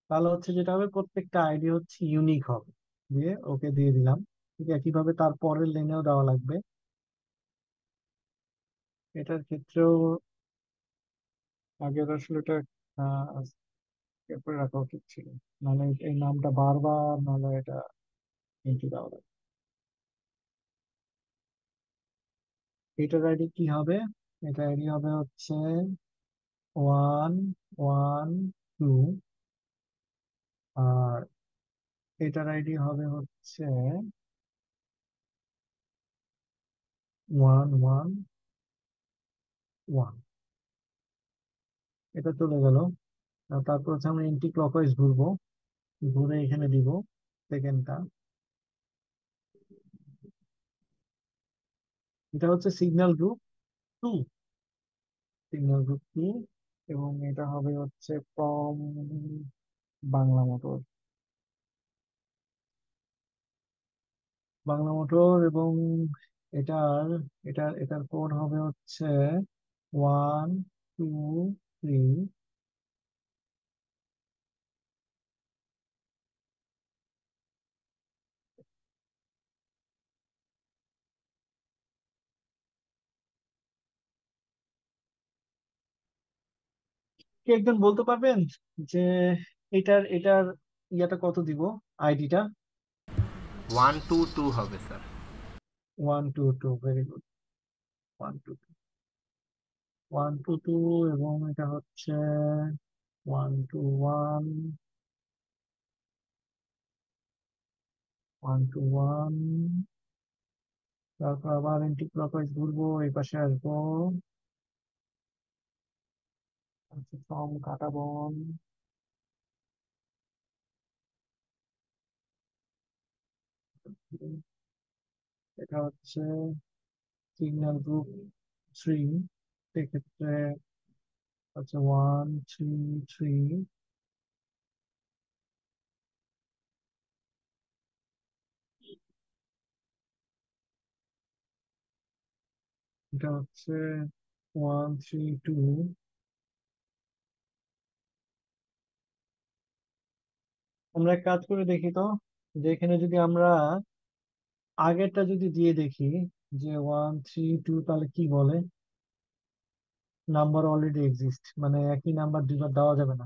তাহলে হচ্ছে যেটা হবে প্রত্যেকটা আইডি হচ্ছে ইউনিক হবে। দিয়ে ওকে দিয়ে দিলাম। ঠিক একইভাবে তার পরের লেনেও দেওয়া লাগবে। এটার ক্ষেত্রেও আগের আসলে এটা সেভ করে রাখা উচিত ছিল, নাহলে এই নামটা বারবার, নাহলে এটা এন্ট্রি দেওয়া লাগবে। এটার আইডি কি হবে? এটা আইডি হবে হচ্ছে 1 1 2, আর এটার আইডি হবে হচ্ছে 1 1 1। এটা চলে গেল। আর তারপর হচ্ছে আমরা এন্টি ক্লকওয়াইজ ঘুরবো, ঘুরে এখানে দিব সেকেন্ডটা। এটা হচ্ছে সিগন্যাল গ্রুপ 2, সিগন্যাল গ্রুপ 2। এবং এটা হবে হচ্ছে ফ্রম বাংলা মোটর, বাংলা মোটর। এবং এটার এটার কোড হবে হচ্ছে 1 2 3। কে একজন বলতে পারবেন যে এটার ইয়াটা কত দিব, আইডিটা? 122 হবে স্যার। 1 2 2, very good. 1 2 2, 1 2 2। এবং এটা হচ্ছে 1 2 1, 1 2 1। তারপর আবার এন্টি ক্লকওয়াইজ ঘুরবো, এই পাশে আসবো, ফর্ম কাটাবন। এটা হচ্ছে সিগন্যাল গ্রুপ 3, সেক্ষেত্রে হচ্ছে 1 3 3। এটা হচ্ছে 1 3 2। আমরা এক কাজ করে দেখি তো, যে এখানে যদি আমরা আগেরটা যদি দিয়ে দেখি যে 1 3 2, তাহলে কি বলে? নাম্বার অলরেডি এক্সিস্ট, মানে একই নাম্বার দুইবার দেওয়া যাবে না।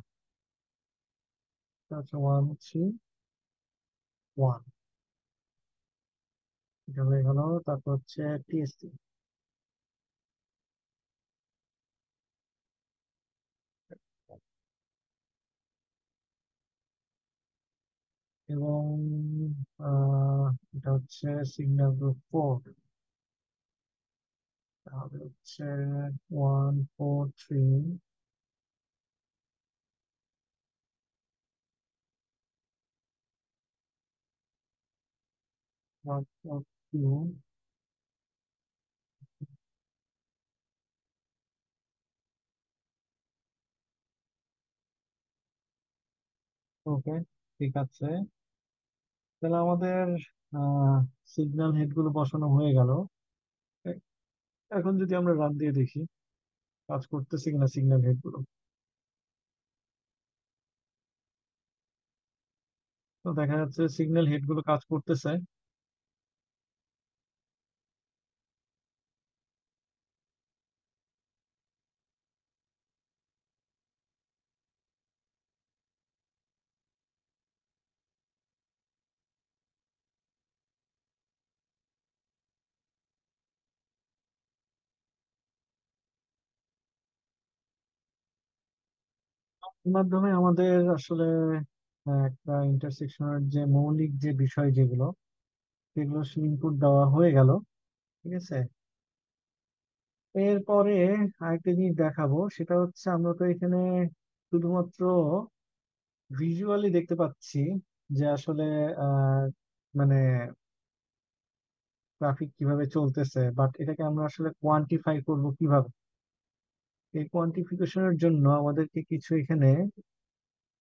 এটা হচ্ছে 1 3 1। এটা হয়ে গেল। তারপর হচ্ছে টিএসসি। এবং আহ, এটা হচ্ছে সিগন্যাল গ্রুপ 4, তাহলে হচ্ছে 1 4 3। 1 4 2। ওকে, ঠিক আছে। তাহলে আমাদের সিগন্যাল হেড গুলো বসানো হয়ে গেল। এ- এখন যদি আমরা রান দিয়ে দেখি কাজ করতেছে কিনা সিগন্যাল হেড গুলো। তো দেখা যাচ্ছে সিগন্যাল হেড গুলো কাজ করতেছে। এর মাধ্যমে আমাদের আসলে একটা ইন্টারসেকশনের যে মৌলিক যে বিষয় যেগুলো, সেগুলো ইনপুট দেওয়া হয়ে গেল। ঠিক আছে। এরপরে আরেকটা জিনিস দেখাবো, সেটা হচ্ছে আমরা তো এখানে শুধুমাত্র ভিজুয়ালি দেখতে পাচ্ছি যে আসলে আহ, মানে ট্রাফিক কিভাবে চলতেছে, বাট এটাকে আমরা আসলে কোয়ান্টিফাই করব কিভাবে? এই কোয়ান্টিফিকেশনের জন্য আমাদেরকে কিছু এখানে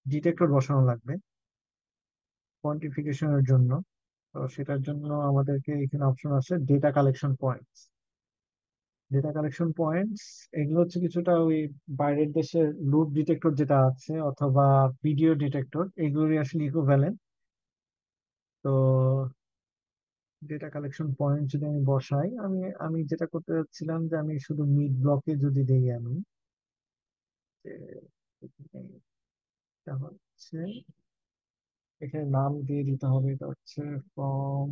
ডিটেক্টর বসানো লাগবে কোয়ান্টিফিকেশনের জন্য। তো সেটার জন্য আমাদেরকে এখানে অপশন আছে data collection points. Data collection points এগুলো হচ্ছে কিছুটা ওই বাইরের দেশের লুপ ডিটেক্টর যেটা আছে, অথবা ভিডিও ডিটেক্টর, এগুলোরই আসলে ইকুইভ্যালেন্ট। তো ডেটা কালেকশন পয়েন্ট যদি আমি বসাই, আমি আমি যেটা করতে চাচ্ছিলাম যে আমি শুধু মিড ব্লকে যদি দেই আমি, যে এটা হচ্ছে, এখানে নাম দিয়ে দিতে হবে, এটা হচ্ছে ফ্রম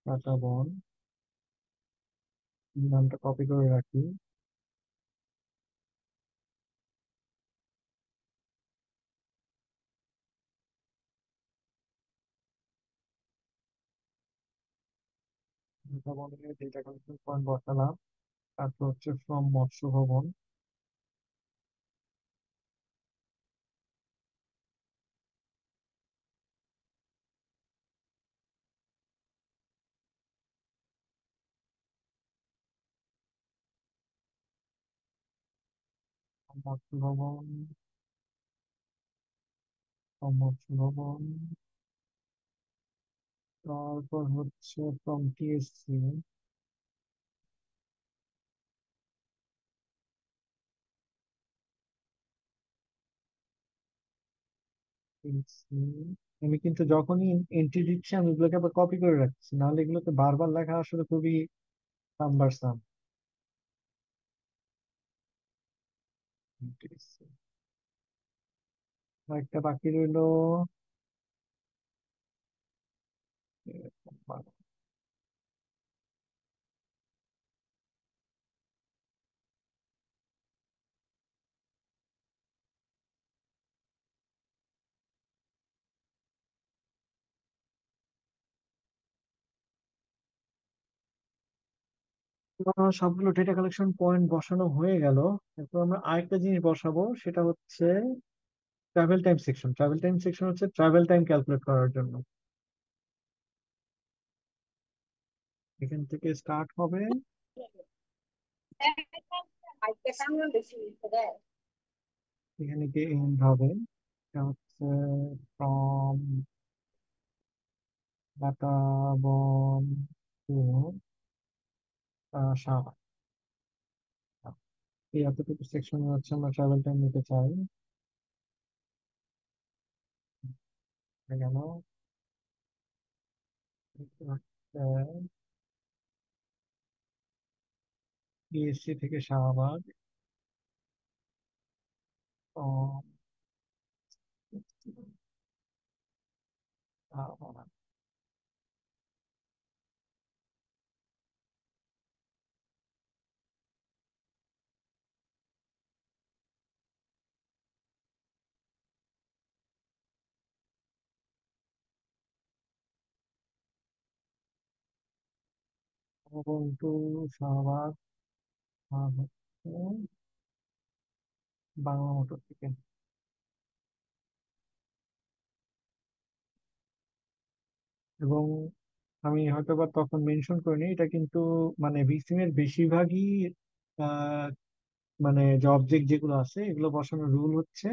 ডাটা বন, নামটা কপি করে রাখি। ডাটা বনের ডেটা কালেকশন পয়েন্ট বসালাম। তারপর হচ্ছে ফ্রম মৎস্য ভবন। মৎস্য ভবন, ফ্রম মৎস্য ভবন। তারপর হচ্ছে ফ্রম টিএসসি, আমি কিন্তু যখনই এন্ট্রি দিচ্ছি আমি এগুলোকে আবার কপি করে রাখছি, নাহলে এগুলোকে বারবার লেখা আসলে খুবই কাম্বারসাম। একটা বাকি রইলো, সবগুলো ডেটা কালেকশন পয়েন্ট বসানো হয়ে গেল। এরপর আমরা আরেকটা জিনিস বসাবো, সেটা হচ্ছে travel time section. Travel time section হচ্ছে ট্রাভেল টাইম ক্যালকুলেট করার জন্য। এখান থেকে স্টার্ট হবে, এখানে গিয়ে এন্ড হবে। এটা হচ্ছে ফ্রম ডাটা বন টু শাহবাগ। এই এতটুকু সেকশন হচ্ছে আমরা ট্রাভেল টাইম নিতে চাই। কেন পিএসসি থেকে শাহবাগ, শাহবাগ। এবং টু শাহবাগ, আর হচ্ছে বাংলা মোটর থেকে। এবং আমি হয়তো বা তখন মেনশন করিনি, এটা কিন্তু মানে ভিসিম এর বেশিরভাগই আহ, মানে যে অবজেক্ট যেগুলো আছে এগুলো বসানোর রুল হচ্ছে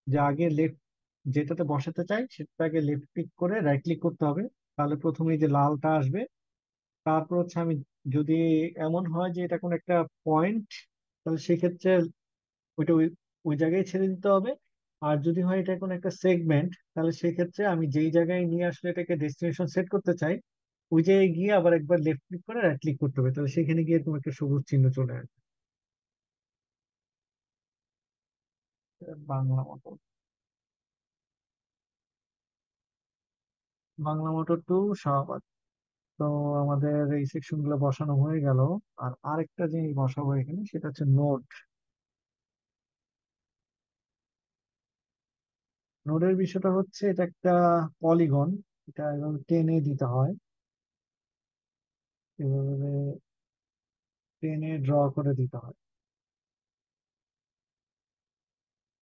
যে আগে লেফট, যেটাতে বসাতে চাই সেটাকে লেফট ক্লিক করে রাইট ক্লিক করতে হবে, তাহলে প্রথমে এই যে লালটা আসবে। তারপর হচ্ছে আমি যদি এমন হয় যে এটা কোনো একটা পয়েন্ট, তাহলে সেক্ষেত্রে ওইটা ওই ওই জায়গায় ছেড়ে দিতে হবে। আর যদি হয় এটা কোনো একটা সেগমেন্ট, তাহলে সেক্ষেত্রে আমি যেই জায়গায় নিয়ে আসলে এটাকে ডেস্টিনেশন সেট করতে চাই ওই জায়গায় গিয়ে আবার একবার লেফট ক্লিক করে রাইট ক্লিক করতে হবে, তাহলে সেখানে গিয়ে তোমার একটা সবুজ চিহ্ন চলে আসবে। বাংলা মোটর, বাংলা মোটর টু শাহবাগ। তো আমাদের এই সেকশন গুলো বসানো হয়ে গেল। আর আরেকটা জিনিস বসাবো এখানে, সেটা হচ্ছে নোড। নোডের বিষয়টা হচ্ছে এটা একটা পলিগন, এটা এভাবে টেনে দিতে হয়, এভাবে টেনে ড্র করে দিতে হয়।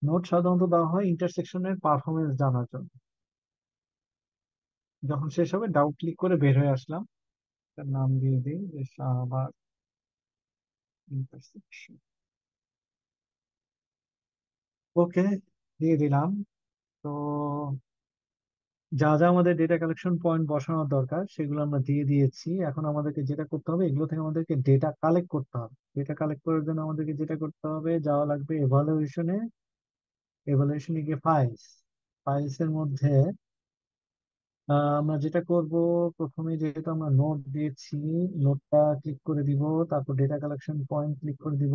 নোট সাধারণত দেওয়া হয় ইন্টারসেকশনের পারফরমেন্স জানার জন্য। যখন শেষ হবে ডাউট ক্লিক করে বের হয়ে আসলাম, তার নাম দিয়ে দিই যে শাহবাগ ইন্টারসেকশন। ওকে, দিয়ে দিলাম। তো যা যা আমাদের ডেটা কালেকশন পয়েন্ট বসানোর দরকার সেগুলো আমরা দিয়ে দিয়েছি। এখন আমাদেরকে যেটা করতে হবে, এগুলো থেকে আমাদেরকে ডেটা কালেক্ট করতে হবে। ডেটা কালেক্ট করার জন্য আমাদেরকে যেটা করতে হবে, যাওয়া লাগবে এভালুয়েশনে। এভালুয়েশনে গিয়ে ফাইলস, ফাইলস এর মধ্যে আমরা যেটা করব, প্রথমে যেহেতু আমরা নোট দিয়েছি, নোটটা ক্লিক করে দিব, তারপর ডেটা কালেকশন পয়েন্ট ক্লিক করে দিব।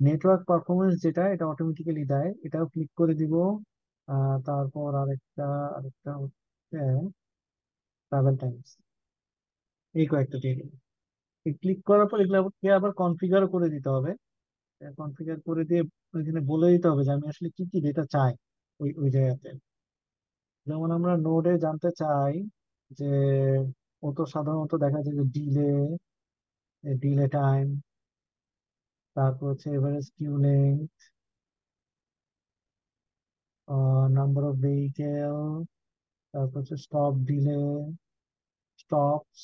নেটওয়ার্ক পারফরমেন্স যেটা, এটা অটোমেটিক্যালি দেয়, এটাও ক্লিক করে দিব। তারপর আরেকটা আরেকটা হচ্ছে ট্রাভেল টাইমস, এই কয়েকটা দিয়ে দিন। ক্লিক করার পর এগুলোকে আবার কনফিগার করে দিতে হবে। কনফিগার করে দিয়ে ওইখানে বলে দিতে হবে যে আমি আসলে কি কি ডেটা চাই ওই ওই জায়গাতে। যেমন আমরা নোডে জানতে চাই যে, ও তো সাধারণত দেখা যায় যে ডিলে, ডিলে টাইম, তারপর হচ্ছে average queue length, number of vehicle, তারপর হচ্ছে স্টপ ডিলে, স্টপস।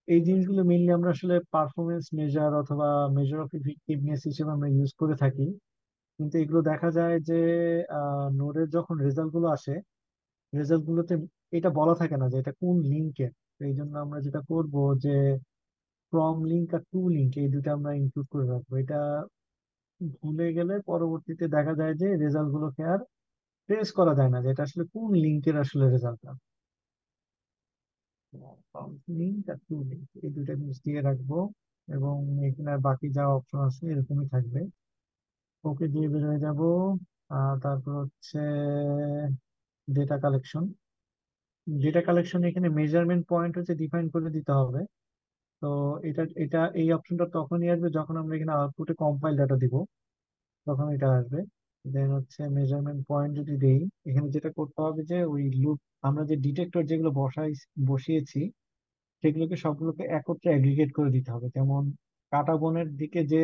এই জিনিসগুলো মেইনলি আমরা আসলে পারফরমেন্স মেজার অথবা মেজার অফ ইফেক্টিভনেস হিসেবে আমরা ইউজ করে থাকি। কিন্তু এগুলো দেখা যায় যে নোডের যখন রেজাল্ট গুলো আসে, রেজাল্ট গুলোতে এটা বলা থাকে না যে এটা কোন লিঙ্কের। এই জন্য আমরা যেটা করব যে ফ্রম লিঙ্ক আর টু লিঙ্ক এই দুটো আমরা ইনক্লুড করে রাখবো। এটা ভুলে গেলে পরবর্তীতে দেখা যায় যে রেজাল্ট গুলোকে আর ট্রেস করা যায় না যে এটা আসলে কোন লিঙ্কের আসলে রেজাল্টটা। ফ্রম লিঙ্ক আর টু লিঙ্ক এই দুটো জিনিস দিয়ে রাখবো। এবং এখানে আর বাকি যা অপশন আছে এরকমই থাকবে। ওকে দিয়ে বের হয়ে যাবো। তারপর হচ্ছে ডেটা কালেকশন। ডেটা কালেকশন এখানে মেজারমেন্ট পয়েন্ট হচ্ছে ডিফাইন করে দিতে হবে। তো এটা এটা এই অপশনটা তখনই আসবে যখন আমরা এখানে আউটপুটে কম্পাইল ডাটা দিব, তখন এটা আসবে। দেন হচ্ছে মেজারমেন্ট পয়েন্ট যদি দেই, এখানে যেটা করতে হবে যে ওই লুপ, আমরা যে ডিটেক্টর যেগুলো বসিয়েছি সেগুলোকে সবগুলোকে একত্রে অ্যাগ্রিগেট করে দিতে হবে। যেমন কাটা বনের দিকে যে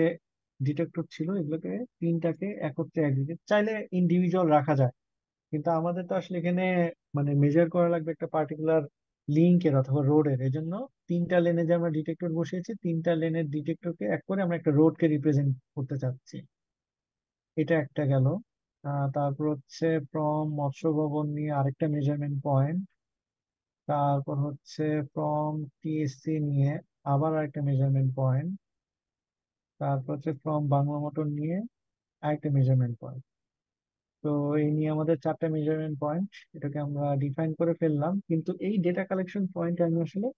ডিটেক্টর ছিল এগুলোকে তিনটাকে একত্রে অ্যাগ্রিগেট, চাইলে ইন্ডিভিজুয়াল রাখা যায়, কিন্তু আমাদের তো আসলে এখানে মানে মেজার করা লাগবে একটা পার্টিকুলার লিঙ্কের অথবা রোডের। এই জন্য তিনটা লেনে যে আমরা ডিটেক্টর বসিয়েছি, তিনটা লেনের ডিটেক্টরকে এক করে আমরা একটা রোডকে রিপ্রেজেন্ট করতে চাচ্ছি। এটা একটা গেল। তারপর হচ্ছে ফ্রম মৎস্য ভবন নিয়ে আরেকটা মেজারমেন্ট পয়েন্ট। তারপর হচ্ছে ফ্রম টিএসসি নিয়ে আবার আরেকটা মেজারমেন্ট পয়েন্ট। তারপর হচ্ছে ফ্রম বাংলা মোটর নিয়ে আরেকটা মেজারমেন্ট পয়েন্ট। তো এই নিয়ে আমাদের চারটা মেজারমেন্ট পয়েন্ট, এটাকে আমরা ডিফাইন করে ফেললাম। কিন্তু এই ডেটা কালেকশন পয়েন্ট আমি আসলে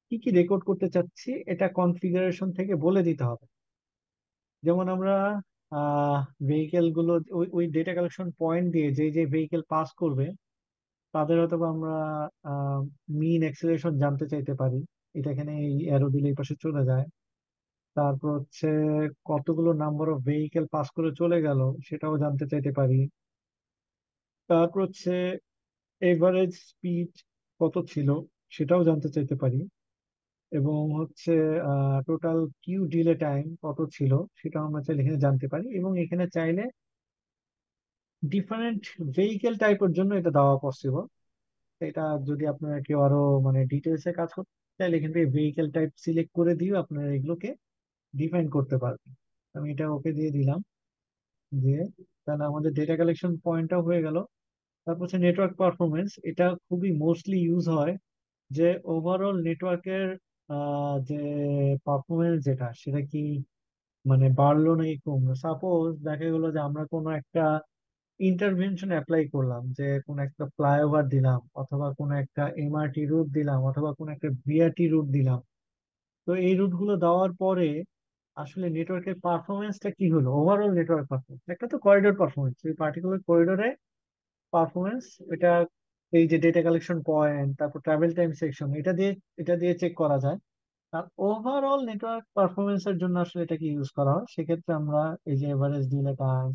কি কি রেকর্ড করতে চাচ্ছি এটা কনফিগারেশন থেকে বলে দিতে হবে। যেমন আমরা ভেহিকেল গুলো ওই ওই ডেটা কালেকশন পয়েন্ট দিয়ে যে যে ভেহিকেল পাস করবে তাদের হয়তো বা আমরা মিন অ্যাক্সিলারেশন জানতে চাইতে পারি। এটা এখানে এই অ্যারো দিলে এই পাশে চলে যায়। তারপর হচ্ছে কতগুলো নাম্বার অফ ভেহিকেল পাস করে চলে গেল সেটাও জানতে চাইতে পারি। তারপর হচ্ছে এভারেজ স্পিড কত ছিল সেটাও জানতে চাইতে পারি। এবং হচ্ছে টোটাল কিউ ডিলে টাইম কত ছিল সেটাও আমরা চাইলে এখানে জানতে পারি। এবং এখানে চাইলে ডিফারেন্ট ভেহিকেল টাইপের জন্য এটা দেওয়া পসিবল। এটা যদি আপনারা কেউ আরো মানে ডিটেলসে কাজ করতে চাইলে এখান থেকে ভেহিকেল টাইপ সিলেক্ট করে দিয়ে আপনারা এগুলোকে ডিফাইন করতে পারবেন। আমি এটা ওকে দিয়ে দিলাম। দিয়ে তাহলে আমাদের ডেটা কালেকশন পয়েন্টটাও হয়ে গেল। তারপর হচ্ছে নেটওয়ার্ক পারফরমেন্স, এটা খুবই মোস্টলি ইউজ হয় যে ওভারঅল নেটওয়ার্কের যে পারফরমেন্স যেটা সেটা কি মানে বাড়লো নাকি কমলো। সাপোজ দেখা গেলো যে আমরা কোনো একটা ইন্টারভেনশন অ্যাপ্লাই করলাম, যে কোনো একটা ফ্লাইওভার দিলাম অথবা কোনো একটা এমআরটি রুট দিলাম অথবা কোনো একটা বিআরটি রুট দিলাম। তো এই রুট গুলো দেওয়ার পরে আসলে নেটওয়ার্কের পারফরমেন্সটা কি হলো, ওভারঅল নেটওয়ার্ক পারফরমেন্স, একটা তো করিডোর পারফরমেন্স, ওই পার্টিকুলার করিডোরে পারফরমেন্স, এটা এই যে ডেটা কালেকশন পয়েন্ট তারপর ট্রাভেল টাইম সেকশন এটা দিয়ে চেক করা যায়। আর ওভারঅল নেটওয়ার্ক পারফরমেন্সের জন্য আসলে এটাকে ইউজ করা হয়। সেক্ষেত্রে আমরা এই যে average delay time,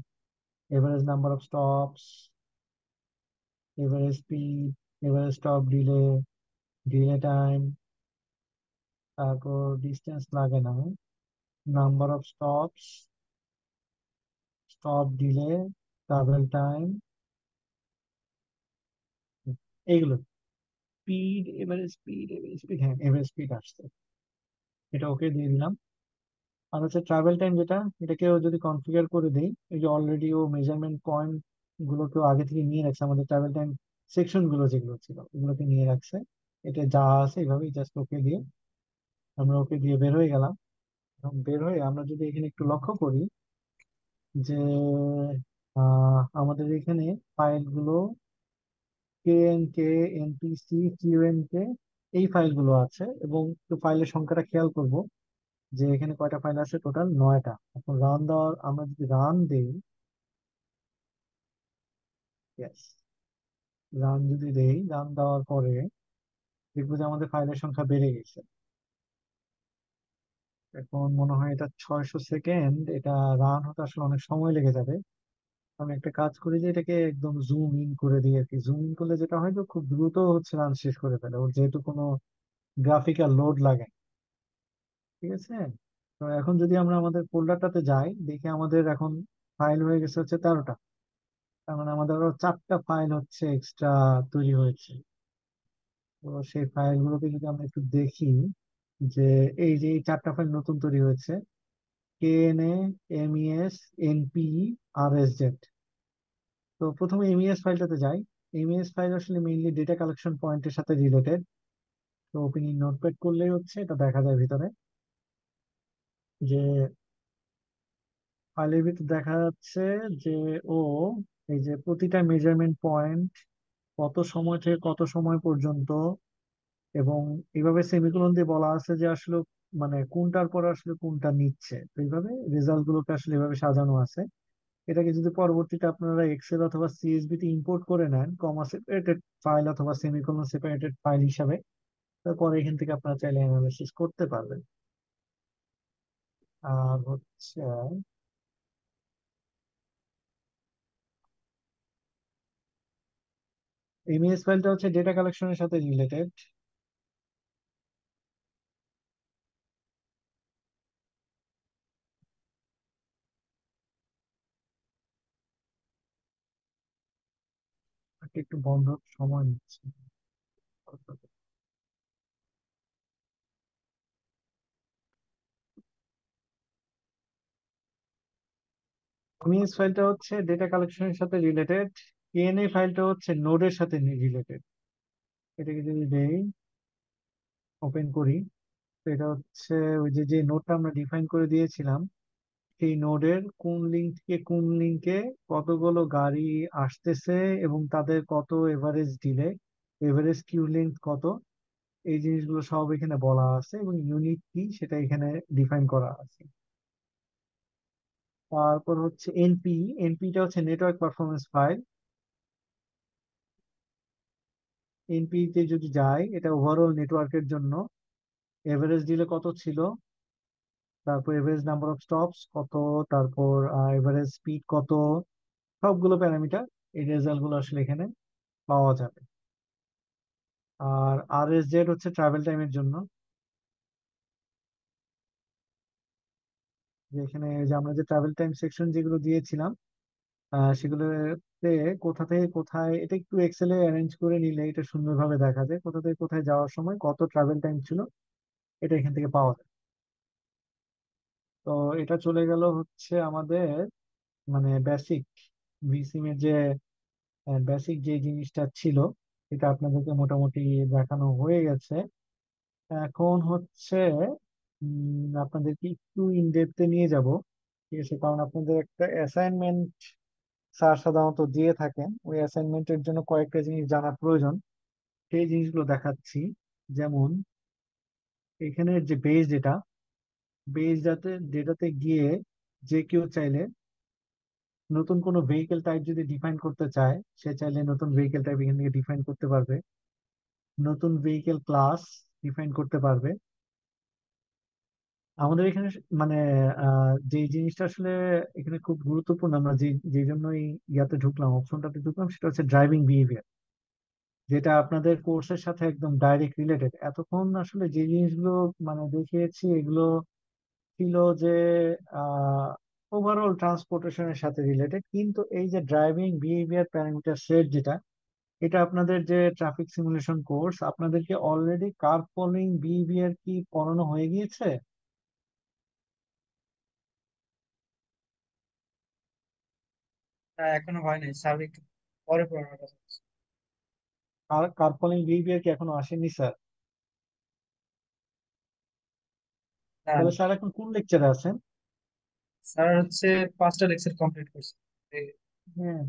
average number of stops, average speed, average stop delay, delay time, তারপর ডিস্টেন্স লাগে না, number of stops, stop delay, travel time, এইগুলো। স্পিড, এভারেজ স্পিড, হ্যাঁ এভারেজ স্পিড আসছে, এটা ওকে দিয়ে দিলাম। আর হচ্ছে ট্রাভেল টাইম যেটা, এটাকেও যদি কনফিগার করে দিই, এই যে অলরেডি ও মেজারমেন্ট পয়েন্ট গুলোকেও আগে থেকে নিয়ে রাখছে, আমাদের ট্রাভেল টাইম সেকশন গুলো যেগুলো ছিল ওগুলোকে নিয়ে রাখছে। এটা যা আছে এইভাবেই জাস্ট ওকে দিয়ে, আমরা ওকে দিয়ে বের হয়ে গেলাম। এবং বের হয়ে আমরা যদি এখানে একটু লক্ষ্য করি যে আমাদের এখানে ফাইলগুলো KNK, NPC, QNK, এই ফাইলগুলো আছে। এবং ফাইলের সংখ্যাটা খেয়াল করব যে এখানে কয়টা ফাইল আছে, টোটাল 9টা। এখন রান দেওয়ার, আমরা যদি রান দেই, yes, রান যদি দেই, রান দেওয়ার পরে দেখবো যে আমাদের ফাইলের সংখ্যা বেড়ে গেছে। এখন মনে হয় এটা 600 সেকেন্ড, এটা রান হতে আসলে অনেক সময় লেগে যাবে। আমি একটা কাজ করি যে এটাকে একদম জুম ইন করে দিই আর কি। জুম ইন করলে যেটা হয় যে খুব দ্রুত হচ্ছে রান শেষ করে ফেলে, ওর যেহেতু কোনো গ্রাফিক্যাল লোড লাগে না। ঠিক আছে। তো এখন যদি আমরা আমাদের ফোল্ডারটাতে যাই, দেখি আমাদের এখন ফাইল হয়ে গেছে হচ্ছে 13টা। তার মানে আমাদের আরো 4টা ফাইল হচ্ছে এক্সট্রা তৈরি হয়েছে। তো সেই ফাইলগুলোকে যদি আমরা একটু দেখি, যে এই যে এই 4টা ফাইল নতুন তৈরি হয়েছে, KNA, MES, NP, RSZ। তো প্রথমে MES ফাইলটাতে যাই। MES ফাইল আসলে মেইনলি ডেটা কালেকশন পয়েন্টের সাথে রিলেটেড। তো ওপেনিং নোটপ্যাড করলেই হচ্ছে এটা দেখা যায় ভিতরে, যে ফাইলের ভিতর দেখা যাচ্ছে যে ও এই যে প্রতিটা মেজারমেন্ট পয়েন্ট কত সময় থেকে কত সময় পর্যন্ত, এবং এইভাবে সেমিকোলন দিয়ে বলা আছে যে আসলে মানে কোনটার পর আসলে কোনটা নিচ্ছে। তো এইভাবে রেজাল্ট গুলোকে আসলে এভাবে সাজানো আছে। এটাকে যদি পরবর্তীতে আপনারা এক্সেল অথবা CSV তে ইম্পোর্ট করে নেন, কমা সেপারেটেড ফাইল অথবা সেমিকোলন সেপারেটেড ফাইল হিসাবে, তারপরে এখান থেকে আপনারা চাইলে অ্যানালাইসিস করতে পারবেন। আর হচ্ছে MES ফাইলটা হচ্ছে ডেটা কালেকশনের সাথে রিলেটেড। একটু বন্ধ হতে সময় নিচ্ছে। MES ফাইলটা হচ্ছে ডেটা কালেকশনের সাথে রিলেটেড। KNA ফাইলটা হচ্ছে নোডের সাথে রিলেটেড। এটাকে যদি দেই, ওপেন করি, তো এটা হচ্ছে ওই যে যে নোডটা আমরা ডিফাইন করে দিয়েছিলাম, সেই নোডের কোন লিঙ্ক থেকে কোন লিঙ্কে কতগুলো গাড়ি আসতেছে এবং তাদের কত average delay, average queue length কত, এই জিনিসগুলো সব এখানে বলা আছে, এবং ইউনিট কি সেটা এখানে ডিফাইন করা আছে। তারপর হচ্ছে এনপি। এনপিটা হচ্ছে নেটওয়ার্ক পারফরমেন্স ফাইল। এনপি তে যদি যাই, এটা ওভারঅল নেটওয়ার্কের জন্য এভারেজ ডিলে কত ছিল, তারপর এভারেজ নাম্বার অফ স্টপস কত, তারপর এভারেজ স্পিড কত, সবগুলো প্যারামিটার এই রেজাল্ট গুলো আসলে এখানে পাওয়া যাবে। আর RSZ হচ্ছে ট্রাভেল টাইমের জন্য, যে এখানে যে আমরা যে ট্রাভেল টাইম সেকশন যেগুলো দিয়েছিলাম, সেগুলোতে কোথা থেকে কোথায়, এটা একটু এক্সেলে অ্যারেঞ্জ করে নিলে এটা সুন্দরভাবে দেখা যায় কোথা থেকে কোথায় যাওয়ার সময় কত ট্রাভেল টাইম ছিল, এটা এখান থেকে পাওয়া যায়। তো এটা চলে গেল হচ্ছে আমাদের মানে বেসিক ভিসিম এর যে বেসিক যে জিনিসটা ছিল, এটা আপনাদেরকে মোটামুটি দেখানো হয়ে গেছে। এখন হচ্ছে আপনাদেরকে একটু ইন ডেপথে নিয়ে যাব। ঠিক আছে, কারণ আপনাদের একটা অ্যাসাইনমেন্ট স্যার সাধারণত দিয়ে থাকেন, ওই অ্যাসাইনমেন্টের জন্য কয়েকটা জিনিস জানা প্রয়োজন। সেই জিনিসগুলো দেখাচ্ছি। যেমন এখানে যে বেস ডেটা, বেস ডেটাতে গিয়ে যে কেউ চাইলে নতুন কোনো ভেহিকেল টাইপ যদি ডিফাইন করতে চায়, সে চাইলে নতুন ভেহিকেল টাইপ এখান থেকে ডিফাইন করতে পারবে, নতুন ভেহিকেল ক্লাস ডিফাইন করতে পারবে। আমাদের এখানে মানে যে জিনিসটা আসলে এখানে খুব গুরুত্বপূর্ণ, আমরা যে যে জন্য এই ইয়াতে ঢুকলাম, অপশনটাতে ঢুকলাম, সেটা হচ্ছে ড্রাইভিং বিহেভিয়ার, যেটা আপনাদের কোর্সের সাথে একদম ডাইরেক্ট রিলেটেড। এতক্ষণ আসলে যে জিনিসগুলো মানে দেখিয়েছি, এগুলো ছিল যে ওভারঅল ট্রান্সপোর্টেশনের সাথে রিলেটেড, কিন্তু এই যে ড্রাইভিং বিহেভিয়ার প্যারামিটার সেট যেটা, এটা আপনাদের যে ট্রাফিক সিমুলেশন কোর্স, আপনাদেরকে অলরেডি কার ফলোইং বিহেভিয়ার কি পড়ানো হয়ে গিয়েছে? এখনো হয় নাই স্যার, একটু পরে পড়ানোর কথা বলছি। আর কার ফলোইং বিহেভিয়ার কি এখনো আসেনি স্যার? না তাহলে না, স্যার এখন কোন লেকচারে আছেন? স্যার হচ্ছে 5টা লেকচার কমপ্লিট করছে। হ্যাঁ,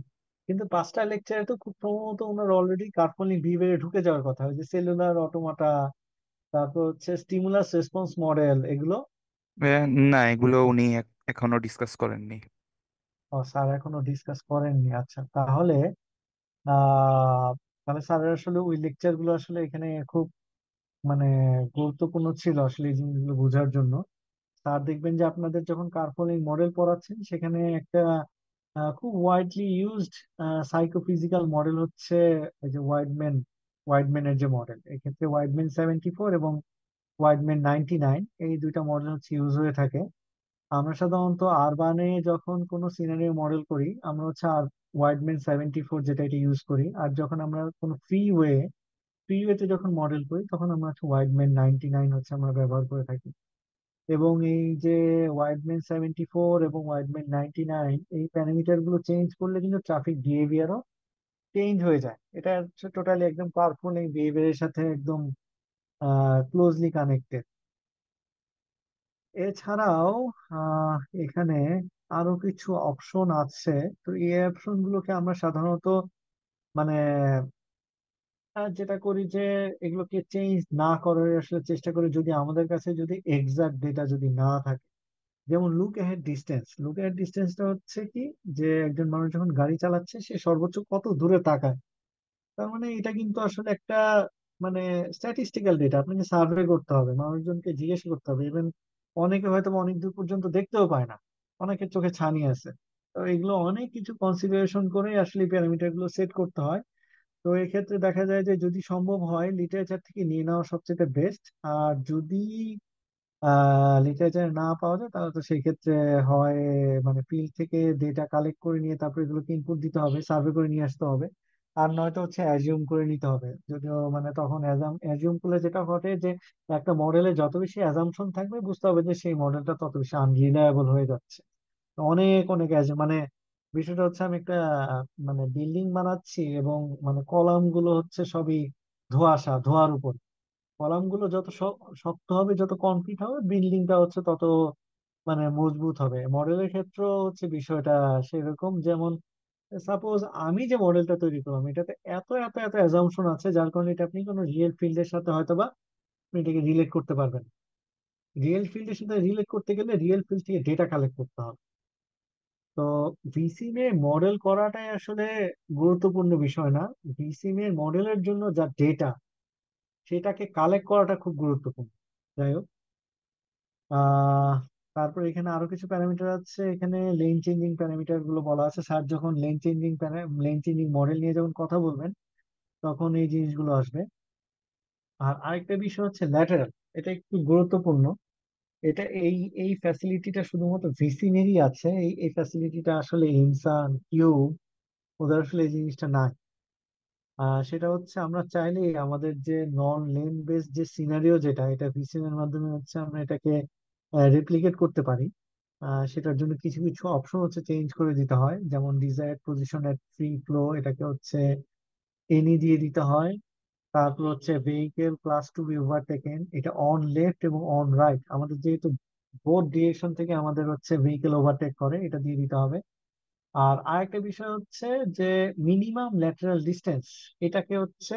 কিন্তু 5টা লেকচারে তো খুব সম্ভবত ওনার অলরেডি কার্বনিক বিহেভিয়ারে ঢুকে যাওয়ার কথা, ওই যে সেলুলার অটোমাটা, তারপর হচ্ছে স্টিমুলাস রেসপন্স মডেল এগুলো। না, এগুলো উনি এখনো ডিসকাস করেননি। ও স্যার এখনো ডিসকাস করেননি, আচ্ছা তাহলে আহ তাহলে স্যারের আসলে ওই লেকচার গুলো আসলে এখানে খুব মানে গুরুত্বপূর্ণ ছিল আসলে এই জিনিসগুলো বোঝার জন্য। স্যার দেখবেন যে আপনাদের যখন কার্বনিক মডেল পড়াচ্ছেন সেখানে একটা খুব ওয়াইডলি ইউজড সাইকোফিজিক্যাল মডেল হচ্ছে এই যে ওয়াইডম্যানের যে মডেল, এক্ষেত্রে ওয়াইডম্যান 74 এবং ওয়াইডম্যান 99 এই দুইটা মডেল হচ্ছে ইউজ হয়ে থাকে। আমরা সাধারণত আরবানে যখন কোনো সিনারিও মডেল করি আমরা হচ্ছে আর ওয়াইডম্যান 74 যেটা এটা ইউজ করি, আর যখন আমরা কোনো ফ্রিওয়েতে যখন মডেল করি তখন আমরা হচ্ছে ওয়াইডম্যান 99 হচ্ছে আমরা ব্যবহার করে থাকি। এবং এই যে ওয়াইডম্যান 74 এবং ওয়াইডম্যান 99 এই প্যারামিটার গুলো চেঞ্জ করলে কিন্তু ট্রাফিক বিহেভিয়ারও চেঞ্জ হয়ে যায়। এটা হচ্ছে টোটালি একদম পাওয়ারফুল এই বিহেভিয়ারের সাথে একদম ক্লোজলি কানেক্টেড। এছাড়াও এখানে আরো কিছু অপশন আছে। তো এই অপশন গুলোকে আমরা সাধারণত মানে যেটা করি যে এগুলোকে চেঞ্জ না করার আসলে চেষ্টা করি যদি আমাদের কাছে যদি এক্সাক্ট ডেটা যদি না থাকে। যেমন লুক অ্যাহেড ডিস্টেন্সটা হচ্ছে কি, যে একজন মানুষ যখন গাড়ি চালাচ্ছে সে সর্বোচ্চ কত দূরে তাকায়। তার মানে এটা কিন্তু আসলে একটা মানে স্ট্যাটিস্টিক্যাল ডেটা, আপনাকে সার্ভে করতে হবে, মানুষজনকে জিজ্ঞেস করতে হবে। ইভেন অনেকে হয়তো বা অনেক দূর পর্যন্ত দেখতেও পায় না, অনেকের চোখে ছানি আছে। তো এগুলো অনেক কিছু কনসিডারেশন করে আসলে প্যারামিটার গুলো সেট করতে হয়। তো এক্ষেত্রে দেখা যায় যে যদি সম্ভব হয় লিটারেচার থেকে নিয়ে নেওয়া সবচেয়ে বেস্ট। আর যদি লিটারেচার না পাওয়া যায় তাহলে তো সেই ক্ষেত্রে হয় মানে ফিল্ড থেকে ডেটা কালেক্ট করে নিয়ে তারপর এগুলোকে ইনপুট দিতে হবে, সার্ভে করে নিয়ে আসতে হবে। আর নয়তো হচ্ছে অ্যাজিউম করে নিতে হবে, যদিও মানে তখন অ্যাজিউম করলে যেটা ঘটে যে একটা মডেলে যত বেশি অ্যাজাম্পশন থাকবে বুঝতে হবে যে সেই মডেলটা তত বেশি আনরিলায়েবল হয়ে যাচ্ছে। তো অনেক অনেক মানে বিষয়টা হচ্ছে আমি একটা মানে বিল্ডিং বানাচ্ছি এবং মানে কলাম গুলো হচ্ছে সবই ধোঁয়ার উপর। কলাম গুলো যত শক্ত হবে, যত কনক্রিট হবে, বিল্ডিংটা হচ্ছে তত মানে মজবুত হবে। মডেলের ক্ষেত্রেও হচ্ছে বিষয়টা সেরকম। যেমন সাপোজ আমি যে মডেলটা তৈরি করলাম এটাতে এত এত এত অ্যাজাম্পশন আছে যার কারণে এটা আপনি কোনো রিয়েল ফিল্ডের সাথে হয়তো বা আপনি এটাকে রিলেট করতে পারবেন। রিয়েল ফিল্ডের সাথে রিলেট করতে গেলে রিয়েল ফিল্ড থেকে ডেটা কালেক্ট করতে হবে। তো ভিসিম এ মডেল করাটাই আসলে গুরুত্বপূর্ণ বিষয় না, ভিসিম এর মডেলের জন্য যা ডেটা সেটাকে কালেক্ট করাটা খুব গুরুত্বপূর্ণ। যাই হোক, আহ তারপর এখানে আরো কিছু প্যারামিটার আছে। এখানে লেন চেঞ্জিং প্যারামিটার গুলো বলা আছে। স্যার যখন লেন চেঞ্জিং মডেল নিয়ে যখন কথা বলবেন তখন এই জিনিসগুলো আসবে। আর আরেকটা বিষয় হচ্ছে ল্যাটেরাল, এটা একটু গুরুত্বপূর্ণ। এটা এই এই ফ্যাসিলিটিটা শুধুমাত্র ভিসিনেরই আছে, এই ফ্যাসিলিটিটা আসলে ইনসান কিউব ওদের আসলে এই জিনিসটা নাই। সেটা হচ্ছে আমরা চাইলে আমাদের যে নন লেন বেস যে সিনারিও যেটা এটা ভিসিএম এর মাধ্যমে হচ্ছে আমরা এটাকে রেপ্লিকেট করতে পারি। সেটার জন্য কিছু কিছু অপশন হচ্ছে চেঞ্জ করে দিতে হয়, যেমন desired position at free flow এটাকে হচ্ছে এনি দিয়ে দিতে হয়। তারপর হচ্ছে vehicle class to be overtaken, এটা অন লেফট এবং অন রাইট আমাদের যেহেতু বোথ ডিরেকশন থেকে আমাদের হচ্ছে ভেহিকেল ওভারটেক করে এটা দিয়ে দিতে হবে। আর আরেকটা বিষয় হচ্ছে যে মিনিমাম ল্যাটারাল ডিস্টেন্স এটাকে হচ্ছে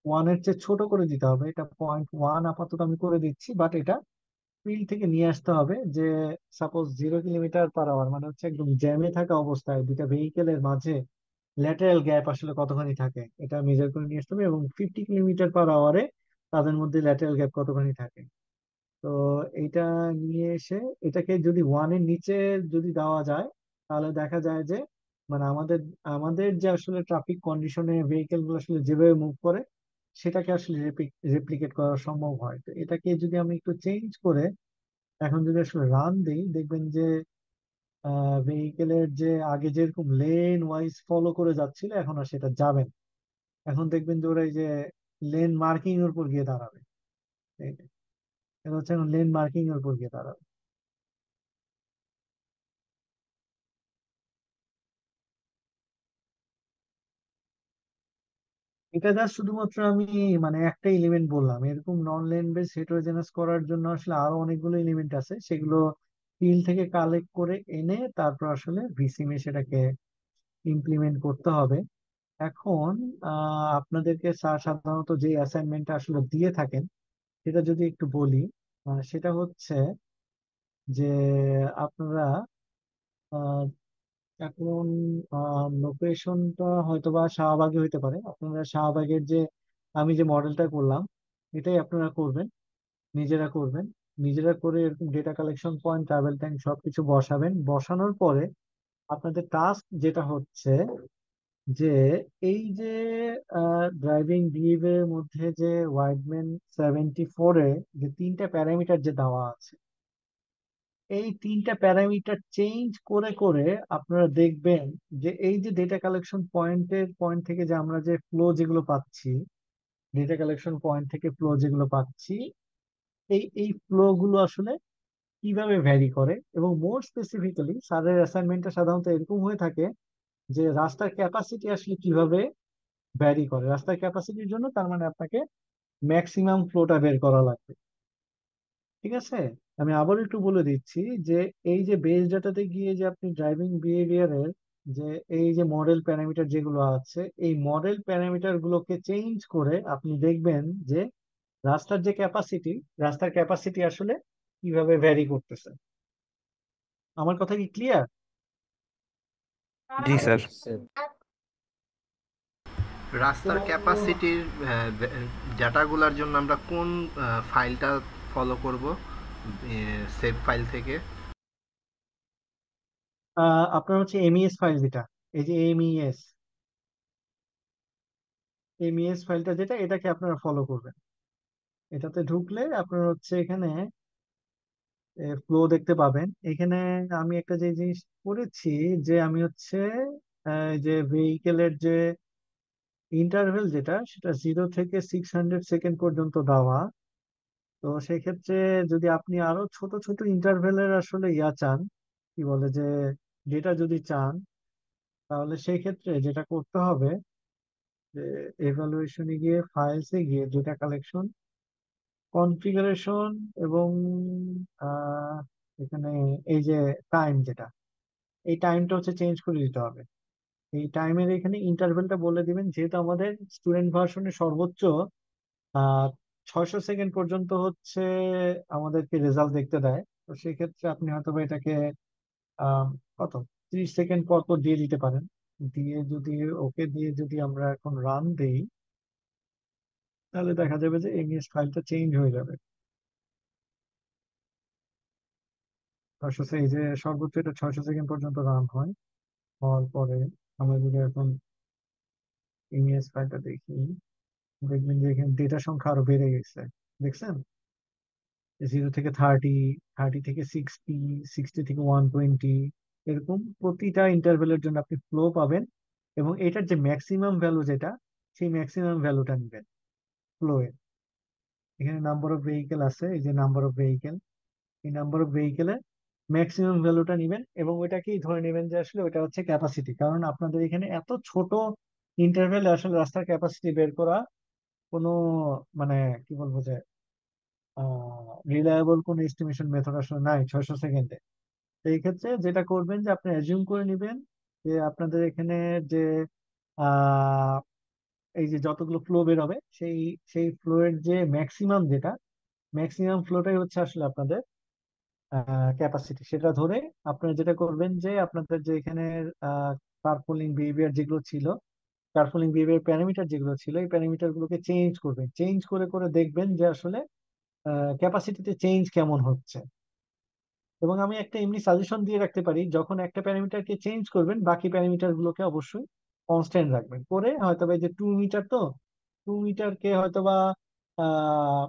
1 এর চেয়ে ছোট করে দিতে হবে। এটা 0.1 আপাতত আমি করে দিচ্ছি, বাট এটা ফিল্ড থেকে নিয়ে আসতে হবে যে সাপোজ 0 কিলোমিটার পার আওয়ার মানে হচ্ছে একদম জ্যামে থাকা অবস্থায় দুইটা ভেহিকেলের মাঝে ল্যাটারাল গ্যাপ আসলে কতখানি থাকে এটা মেজার করে নিয়ে আসতে হবে, এবং 50 কিলোমিটার পার আওয়ারে তাদের মধ্যে ল্যাটারাল গ্যাপ কতখানি থাকে। তো এইটা নিয়ে এসে এটাকে যদি 1 এর নিচে যদি দেওয়া যায় তাহলে দেখা যায় যে মানে আমাদের আমাদের যে আসলে ট্রাফিক কন্ডিশনে ভেহিকেল গুলো আসলে যেভাবে মুভ করে সেটাকে আসলে রেপ্লিকেট করা সম্ভব হয়। তো এটাকে যদি আমি একটু চেঞ্জ করে এখন যদি আসলে রান দিই দেখবেন যে ভেহিকেলের যে আগে যেরকম লেন ওয়াইজ ফলো করে যাচ্ছিল এখন আর সেটা যাবে না। এখন দেখবেন যে ওরা এই যে লেন মার্কিং এর উপর গিয়ে দাঁড়াবে। এটা হচ্ছে এখন লেন মার্কিং এর উপর গিয়ে দাঁড়াবে। এটা জাস্ট শুধুমাত্র আমি মানে একটা এলিমেন্ট বললাম, এরকম নন লেন বেস হেটেরোজেনাস করার জন্য আসলে আরো অনেকগুলো এলিমেন্ট আছে, সেগুলো ফিল্ড থেকে কালেক্ট করে এনে তারপর আসলে ভিসিমে সেটাকে ইমপ্লিমেন্ট করতে হবে। এখন আপনাদেরকে স্যার সাধারণত যে অ্যাসাইনমেন্টটা আসলে দিয়ে থাকেন সেটা যদি একটু বলি, সেটা হচ্ছে যে আপনারা আহ, এখন লোকেশনটা হয়তোবা শাহবাগে হইতে পারে। আপনারা শাহবাগের যে আমি যে মডেলটা করলাম এটাই আপনারা করবেন, নিজেরা করবেন। নিজেরা করে এরকম data collection point, travel time সবকিছু বসাবেন। বসানোর পরে আপনাদের টাস্ক যেটা হচ্ছে যে এই যে ড্রাইভিং বিহেভিয়ারের মধ্যে যে ওয়াইডম্যান 74-এ যে তিনটা প্যারামিটার যে দেওয়া আছে, এই তিনটা প্যারামিটার চেঞ্জ করে করে আপনারা দেখবেন যে এই যে ডেটা কালেকশন পয়েন্ট থেকে যে আমরা যে ফ্লো যেগুলো পাচ্ছি, ডেটা কালেকশন পয়েন্ট থেকে ফ্লো যেগুলো পাচ্ছি, এই ফ্লো গুলো আসলে কিভাবে ভ্যারি করে। এবং মোর স্পেসিফিক্যালি স্যারের অ্যাসাইনমেন্টটা সাধারণত এরকম হয়ে থাকে যে রাস্তার ক্যাপাসিটি আসলে কিভাবে ভ্যারি করে। রাস্তার ক্যাপাসিটির জন্য তার মানে আপনাকে ম্যাক্সিমাম ফ্লোটা বের করা লাগবে। ঠিক আছে, আমি আবার একটু বলে দিচ্ছি যে এই যে বেস ডাটাতে গিয়ে যে আপনি ড্রাইভিং বিহেভিয়ারের যে এই যে মডেল প্যারামিটার যেগুলো আছে, এই মডেল প্যারামিটার গুলোকে চেঞ্জ করে আপনি দেখবেন যে রাস্তার যে ক্যাপাসিটি, রাস্তার ক্যাপাসিটি আসলে কিভাবে ভ্যারি করতেছে। আমার কথা কি ক্লিয়ার? জি স্যার। রাস্তার ক্যাপাসিটির ডাটাগুলোর জন্য আমরা কোন ফাইলটা ফলো করব সেভ ফাইল থেকে? আপনার হচ্ছে এমইএস ফাইল যেটা, এই যে এমইএস, এমইএস ফাইলটা যেটা, এটাকে আপনারা ফলো করবেন। এটাতে ঢুকলে আপনার হচ্ছে এখানে ফ্লো দেখতে পাবেন। এখানে আমি একটা যে জিনিস করেছি যে আমি হচ্ছে যে ভেহিকেলের যে ইন্টারভেল যেটা, সেটা 0 থেকে 600 সেকেন্ড পর্যন্ত দেওয়া। তো সেই ক্ষেত্রে যদি আপনি আরো ছোট ছোট ইন্টারভেলের আসলে চান, কি বলে যে ডেটা যদি চান, তাহলে সেই ক্ষেত্রে যেটা করতে হবে যে এভালুয়েশনে গিয়ে, ফাইলসে গিয়ে, ডেটা কালেকশন, কনফিগারেশন, এবং আহ, এখানে এই যে টাইম যেটা, এই টাইমটা হচ্ছে চেঞ্জ করে দিতে হবে। এই টাইমের এখানে ইন্টারভেলটা বলে দিবেন। যেহেতু আমাদের স্টুডেন্ট ভার্সনে সর্বোচ্চ আহ 600 সেকেন্ড পর্যন্ত হচ্ছে আমাদেরকে রেজাল্ট দেখতে দেয়, তো সেক্ষেত্রে আপনি হয়তো বা এটাকে আহ কত 30 সেকেন্ড পর পর দিয়ে দিতে পারেন। দিয়ে যদি ওকে দিয়ে যদি আমরা এখন রান দেই, তাহলে দেখা যাবে যে এমএস ফাইলটা চেঞ্জ হয়ে যাবে। 600 এই যে সর্বোচ্চ এটা 600 সেকেন্ড পর্যন্ত রান হয়। হওয়ার পরে আমরা যদি এখন এমএস ফাইলটা দেখি, দেখবেন যে এখানে ডেটা সংখ্যা আরো বেড়ে গেছে। দেখছেন, 0 থেকে 30, 30 থেকে 60, 60 থেকে 120, এরকম প্রতিটা ইন্টারভেলের জন্য আপনি ফ্লো পাবেন। এবং এটার যে ম্যাক্সিমাম ভ্যালু যেটা, সেই ম্যাক্সিমাম ভ্যালুটা নেবেন ফ্লো এর। এখানে নাম্বার অফ ভেহিকেল আছে, এই যে নাম্বার অফ ভেহিকেল, এই নাম্বার অফ ভেহিকেলের ম্যাক্সিমাম ভ্যালুটা নেবেন এবং ওইটাকেই ধরে নেবেন যে আসলে ওটা হচ্ছে ক্যাপাসিটি। কারণ আপনাদের এখানে এত ছোট ইন্টারভেলে আসলে রাস্তার ক্যাপাসিটি বের করা কোনো মানে কি বলবো যে রিলায়েবল কোনো এস্টিমেশন মেথড আসলে নাই 600 সেকেন্ডে। তো এই ক্ষেত্রে যেটা করবেন যে আপনি অ্যাজিউম করে নেবেন যে আপনাদের এখানে যে আহ এই যে যতগুলো ফ্লো বের হবে, সেই সেই ফ্লো এর যে ম্যাক্সিমাম যেটা, ম্যাক্সিমাম ফ্লোটাই হচ্ছে আসলে আপনাদের ক্যাপাসিটি। সেটা ধরে আপনারা যেটা করবেন যে আপনাদের যে এখানে কার্পুলিং বিহেভিয়ার যেগুলো ছিল, কার্পুলিং বিহেভিয়ার প্যারামিটার যেগুলো ছিল, এই প্যারামিটার গুলোকে চেঞ্জ করবেন। চেঞ্জ করে করে দেখবেন যে আসলে ক্যাপাসিটিতে চেঞ্জ কেমন হচ্ছে। এবং আমি একটা এমনি সাজেশন দিয়ে রাখতে পারি, যখন একটা প্যারামিটারকে চেঞ্জ করবেন বাকি প্যারামিটার গুলোকে অবশ্যই কনস্ট্যান্ট রাখবেন। করে হয়তো বা এই যে 2 মিটার, তো 2 মিটারকে হয়তোবা আহ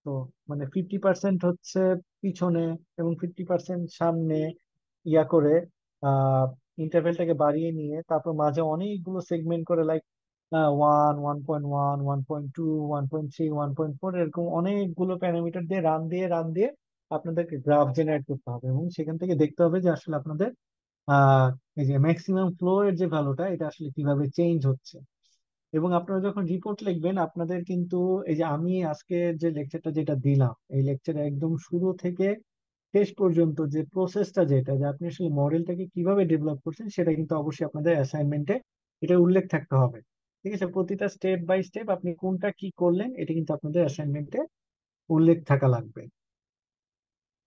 তো মানে 50% হচ্ছে পিছনে এবং 50% সামনে করে আহ ইন্টারভেলটাকে বাড়িয়ে নিয়ে তারপর মাঝে অনেকগুলো সেগমেন্ট করে, লাইক 1, 1.1, 1.2, 1.3, 1.4, এরকম অনেকগুলো প্যারামিটার দিয়ে রান দিয়ে আপনাদেরকে গ্রাফ জেনারেট করতে হবে এবং সেখান থেকে দেখতে হবে যে আসলে আপনাদের আহ এই যে ম্যাক্সিমাম ফ্লো এর যে ভ্যালুটা, এটা আসলে কিভাবে চেঞ্জ হচ্ছে। এবং আপনারা যখন রিপোর্ট লিখবেন আপনাদের কিন্তু এই যে আমি আজকে যে লেকচারটা যেটা দিলাম, এই লেকচারে একদম শুরু থেকে শেষ পর্যন্ত যে প্রসেসটা, যেটা যে আপনি আসলে মডেলটাকে কিভাবে ডেভেলপ করছেন, সেটা কিন্তু অবশ্যই আপনাদের অ্যাসাইনমেন্টে এটা উল্লেখ থাকতে হবে। ঠিক আছে, প্রতিটা স্টেপ বাই স্টেপ আপনি কোনটা কি করলেন এটা কিন্তু আপনাদের অ্যাসাইনমেন্টে উল্লেখ থাকা লাগবে।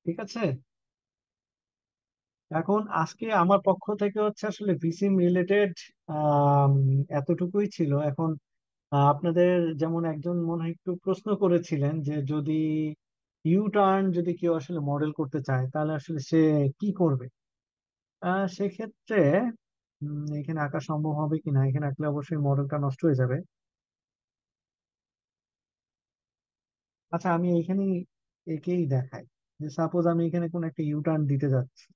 ঠিক আছে, এখন আজকে আমার পক্ষ থেকে হচ্ছে আসলে ভিসিম রিলেটেড এতটুকুই ছিল। এখন আপনাদের যেমন একজন মনে হয় একটু প্রশ্ন করেছিলেন যে যদি ইউ টার্ন যদি কেউ আসলে মডেল করতে চায় তাহলে আসলে সে কি করবে। সেক্ষেত্রে এখানে আঁকা সম্ভব হবে কিনা, এখানে আঁকলে অবশ্যই মডেলটা নষ্ট হয়ে যাবে। আচ্ছা, আমি এখানে একেই দেখাই যে সাপোজ আমি এখানে কোন একটা ইউ টার্ন দিতে যাচ্ছি,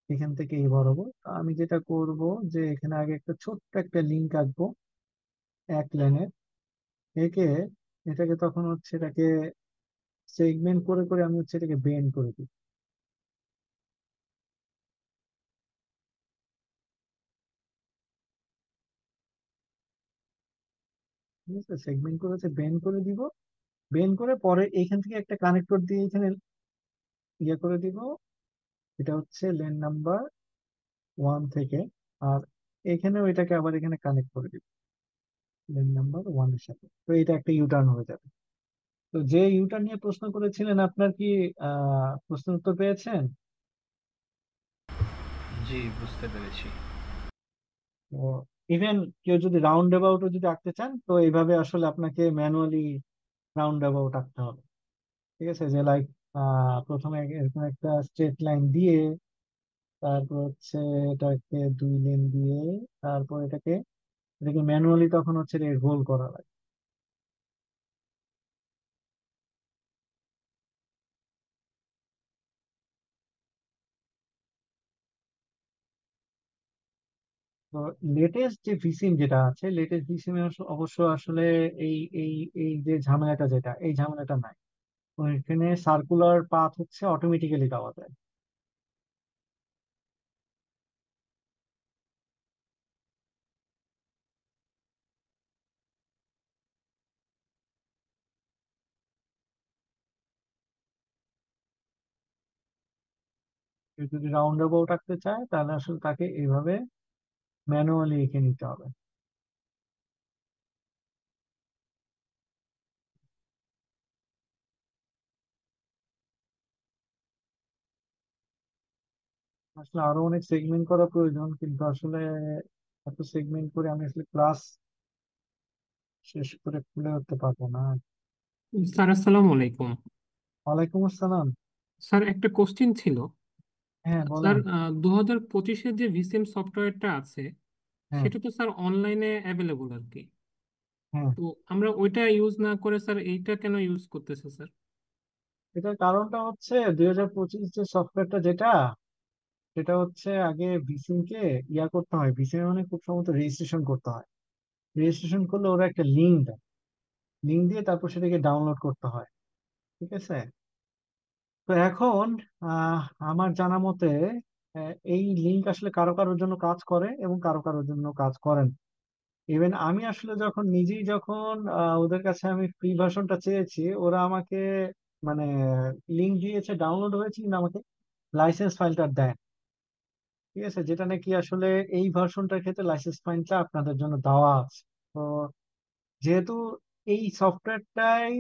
এখান থেকে এই বরাবর। তো আমি যেটা করব যে এখানে আগে একটা ছোট্ট একটা লিঙ্ক আঁকবো 1 লাইনের, এঁকে এটাকে তখন হচ্ছে এটাকে সেগমেন্ট করে করে আমি হচ্ছে এটাকে বেন্ড করে দিই। ঠিক আছে, সেগমেন্ট করে হচ্ছে বেন্ড করে দিব। বেন্ড করে পরে এইখান থেকে একটা কানেক্টর দিয়ে এখানে ইয়ে করে দিব, এটা হচ্ছে লেন নাম্বার 1 থেকে। আর এখানেও এটাকে আবার এখানে কানেক্ট করে দিব লেন নাম্বার 1 এর সাথে। তো এটা একটা ইউটার্ন হয়ে যাবে। তো যে ইউটার্ন নিয়ে প্রশ্ন করেছিলেন, আপনার কি প্রশ্নের উত্তর পেয়েছেন? জি, বুঝতে পেরেছি। তো ইভেন কেউ যদি রাউন্ড অ্যাবাউটও যদি আঁকতে চান, তো এইভাবে আসলে আপনাকে ম্যানুয়ালি রাউন্ড অ্যাবাউট আঁকতে হবে। ঠিক আছে, যে লাইক প্রথমে এরকম একটা স্ট্রেট লাইন দিয়ে, তারপর হচ্ছে এটাকে 2 লেন দিয়ে, তারপর এটাকে এটাকে ম্যানুয়ালি তখন হচ্ছে গোল করা লাগে। তো লেটেস্ট যে ভিসিম যেটা আছে, লেটেস্ট ভিসিম অবশ্য আসলে এই এই এই যে ঝামেলাটা, যেটা এই ঝামেলাটা নাই। ওইখানে সার্কুলার পাথ হচ্ছে অটোমেটিক্যালি দেওয়া যায়। কেউ যদি রাউন্ড অ্যাবাউট আঁকতে চায় তাহলে আসলে তাকে এইভাবে ম্যানুয়ালি এঁকে নিতে হবে। আসলে আরো অনেক সেগমেন্ট করা প্রয়োজন, কিন্তু আসলে এত সেগমেন্ট করে আমি আসলে ক্লাস শেষ করে খুলে উঠতে পারবো না। স্যার আসসালামু আলাইকুম। ওয়ালাইকুম আসসালাম। স্যার একটা কোশ্চিন ছিল। হ্যাঁ, স্যার বলেন। 2025-এর যে ভিসিএম সফটওয়্যারটা আছে হ্যাঁ। সেটা তো স্যার অনলাইনে অ্যাভেলেবল আর কি। হ্যাঁ, তো আমরা ওইটা ইউজ না করে স্যার এইটা কেন ইউজ করতেছে স্যার? এটার কারণটা হচ্ছে 2025 যে সফটওয়্যারটা যেটা, সেটা হচ্ছে আগে ভিসিম কে ইয়া করতে হয়, ভিসিম মানে খুব সম্ভবত রেজিস্ট্রেশন করতে হয়। রেজিস্ট্রেশন করলে ওরা একটা লিঙ্ক দেয়, লিঙ্ক দিয়ে তারপর সেটাকে ডাউনলোড করতে হয়। ঠিক আছে, তো এখন আহ, আমার জানা মতে এই লিঙ্ক আসলে কারো কারোর জন্য কাজ করে এবং কারো কারোর জন্য কাজ করে না। ইভেন আমি আসলে যখন নিজেই যখন ওদের কাছে আমি ফ্রি ভার্সনটা চেয়েছি, ওরা আমাকে মানে লিঙ্ক দিয়েছে, ডাউনলোড হয়েছে, কিন্তু আমাকে লাইসেন্স ফাইলটা দেয়। ঠিক আছে, যেটা নাকি আসলে এই ভার্সনটার ক্ষেত্রে লাইসেন্স ফাইলটা আপনাদের জন্য দেওয়া আছে। তো যেহেতু এই সফটওয়্যারটাই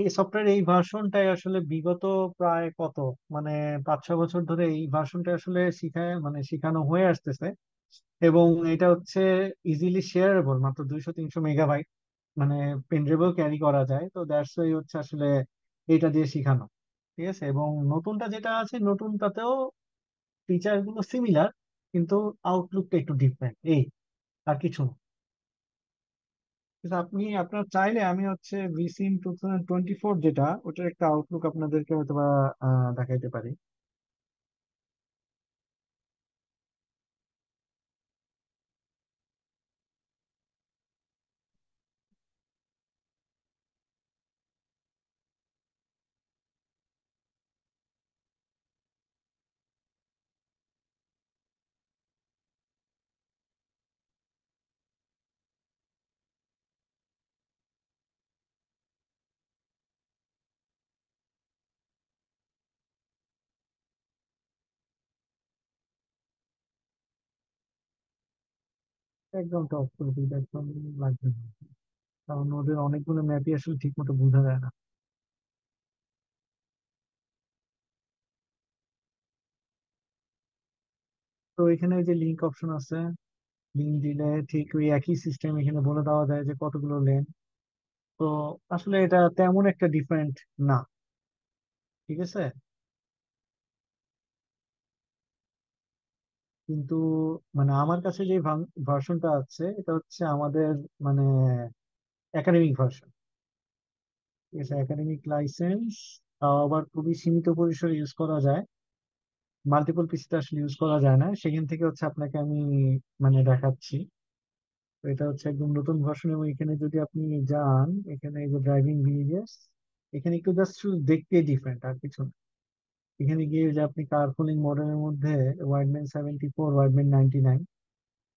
এই সফটওয়্যার এই ভার্সনটাই আসলে বিগত প্রায় কত মানে 5-6 বছর ধরে এই ভার্সনটা আসলে শিখায় মানে শেখানো হয়ে আসতেছে, এবং এটা হচ্ছে ইজিলি শেয়ারেবল, মাত্র 200-300 মেগাবাইট মানে পেনড্রাইভেও ক্যারি করা যায়। তো দ্যাটস ওয়াই হচ্ছে আসলে এটা দিয়ে শেখানো। ঠিক আছে, এবং নতুনটা যেটা আছে নতুনটাতেও ফিচার গুলো সিমিলার, কিন্তু আউটলুকটা একটু ডিফারেন্ট, এই আর কিছু না। কিন্তু আপনি আপনার চাইলে আমি হচ্ছে ভিসিম 2024 যেটা, ওটার একটা আউটলুক আপনাদেরকে হয়তো বা দেখাইতে পারি। একদম টপ করে দিবে, একদম লাগবে না। কারণ ওদের অনেকগুলো ম্যাপই আসলে ঠিক মতো বোঝা যায় না। তো এখানে যে লিঙ্ক অপশন আছে, লিঙ্ক দিলে ঠিক ওই একই সিস্টেম এখানে বলে দেওয়া যায় যে কতগুলো লেন। তো আসলে এটা তেমন একটা ডিফারেন্ট না, ঠিক আছে। কিন্তু মানে আমার কাছে যে ভার্সনটা আছে এটা হচ্ছে আমাদের মানে একাডেমিক ভার্সন, ঠিক আছে। একাডেমিক লাইসেন্স, তাও আবার খুবই সীমিত পরিসরে ইউজ করা যায়, মাল্টিপল পিসিতে আসলে ইউজ করা যায় না। সেখান থেকে হচ্ছে আপনাকে আমি মানে দেখাচ্ছি। তো এটা হচ্ছে একদম নতুন ভার্সন, এবং এখানে যদি আপনি যান, এখানে এই যে ড্রাইভিং বিহেভিয়ার্স, এখানে একটু জাস্ট শুধু দেখতে ডিফারেন্ট আর কিছু না। এখানে গিয়ে যে আপনি কার্পুলিং মডেলের মধ্যে ওয়াইডম্যান 74, ওয়াইডম্যান 99,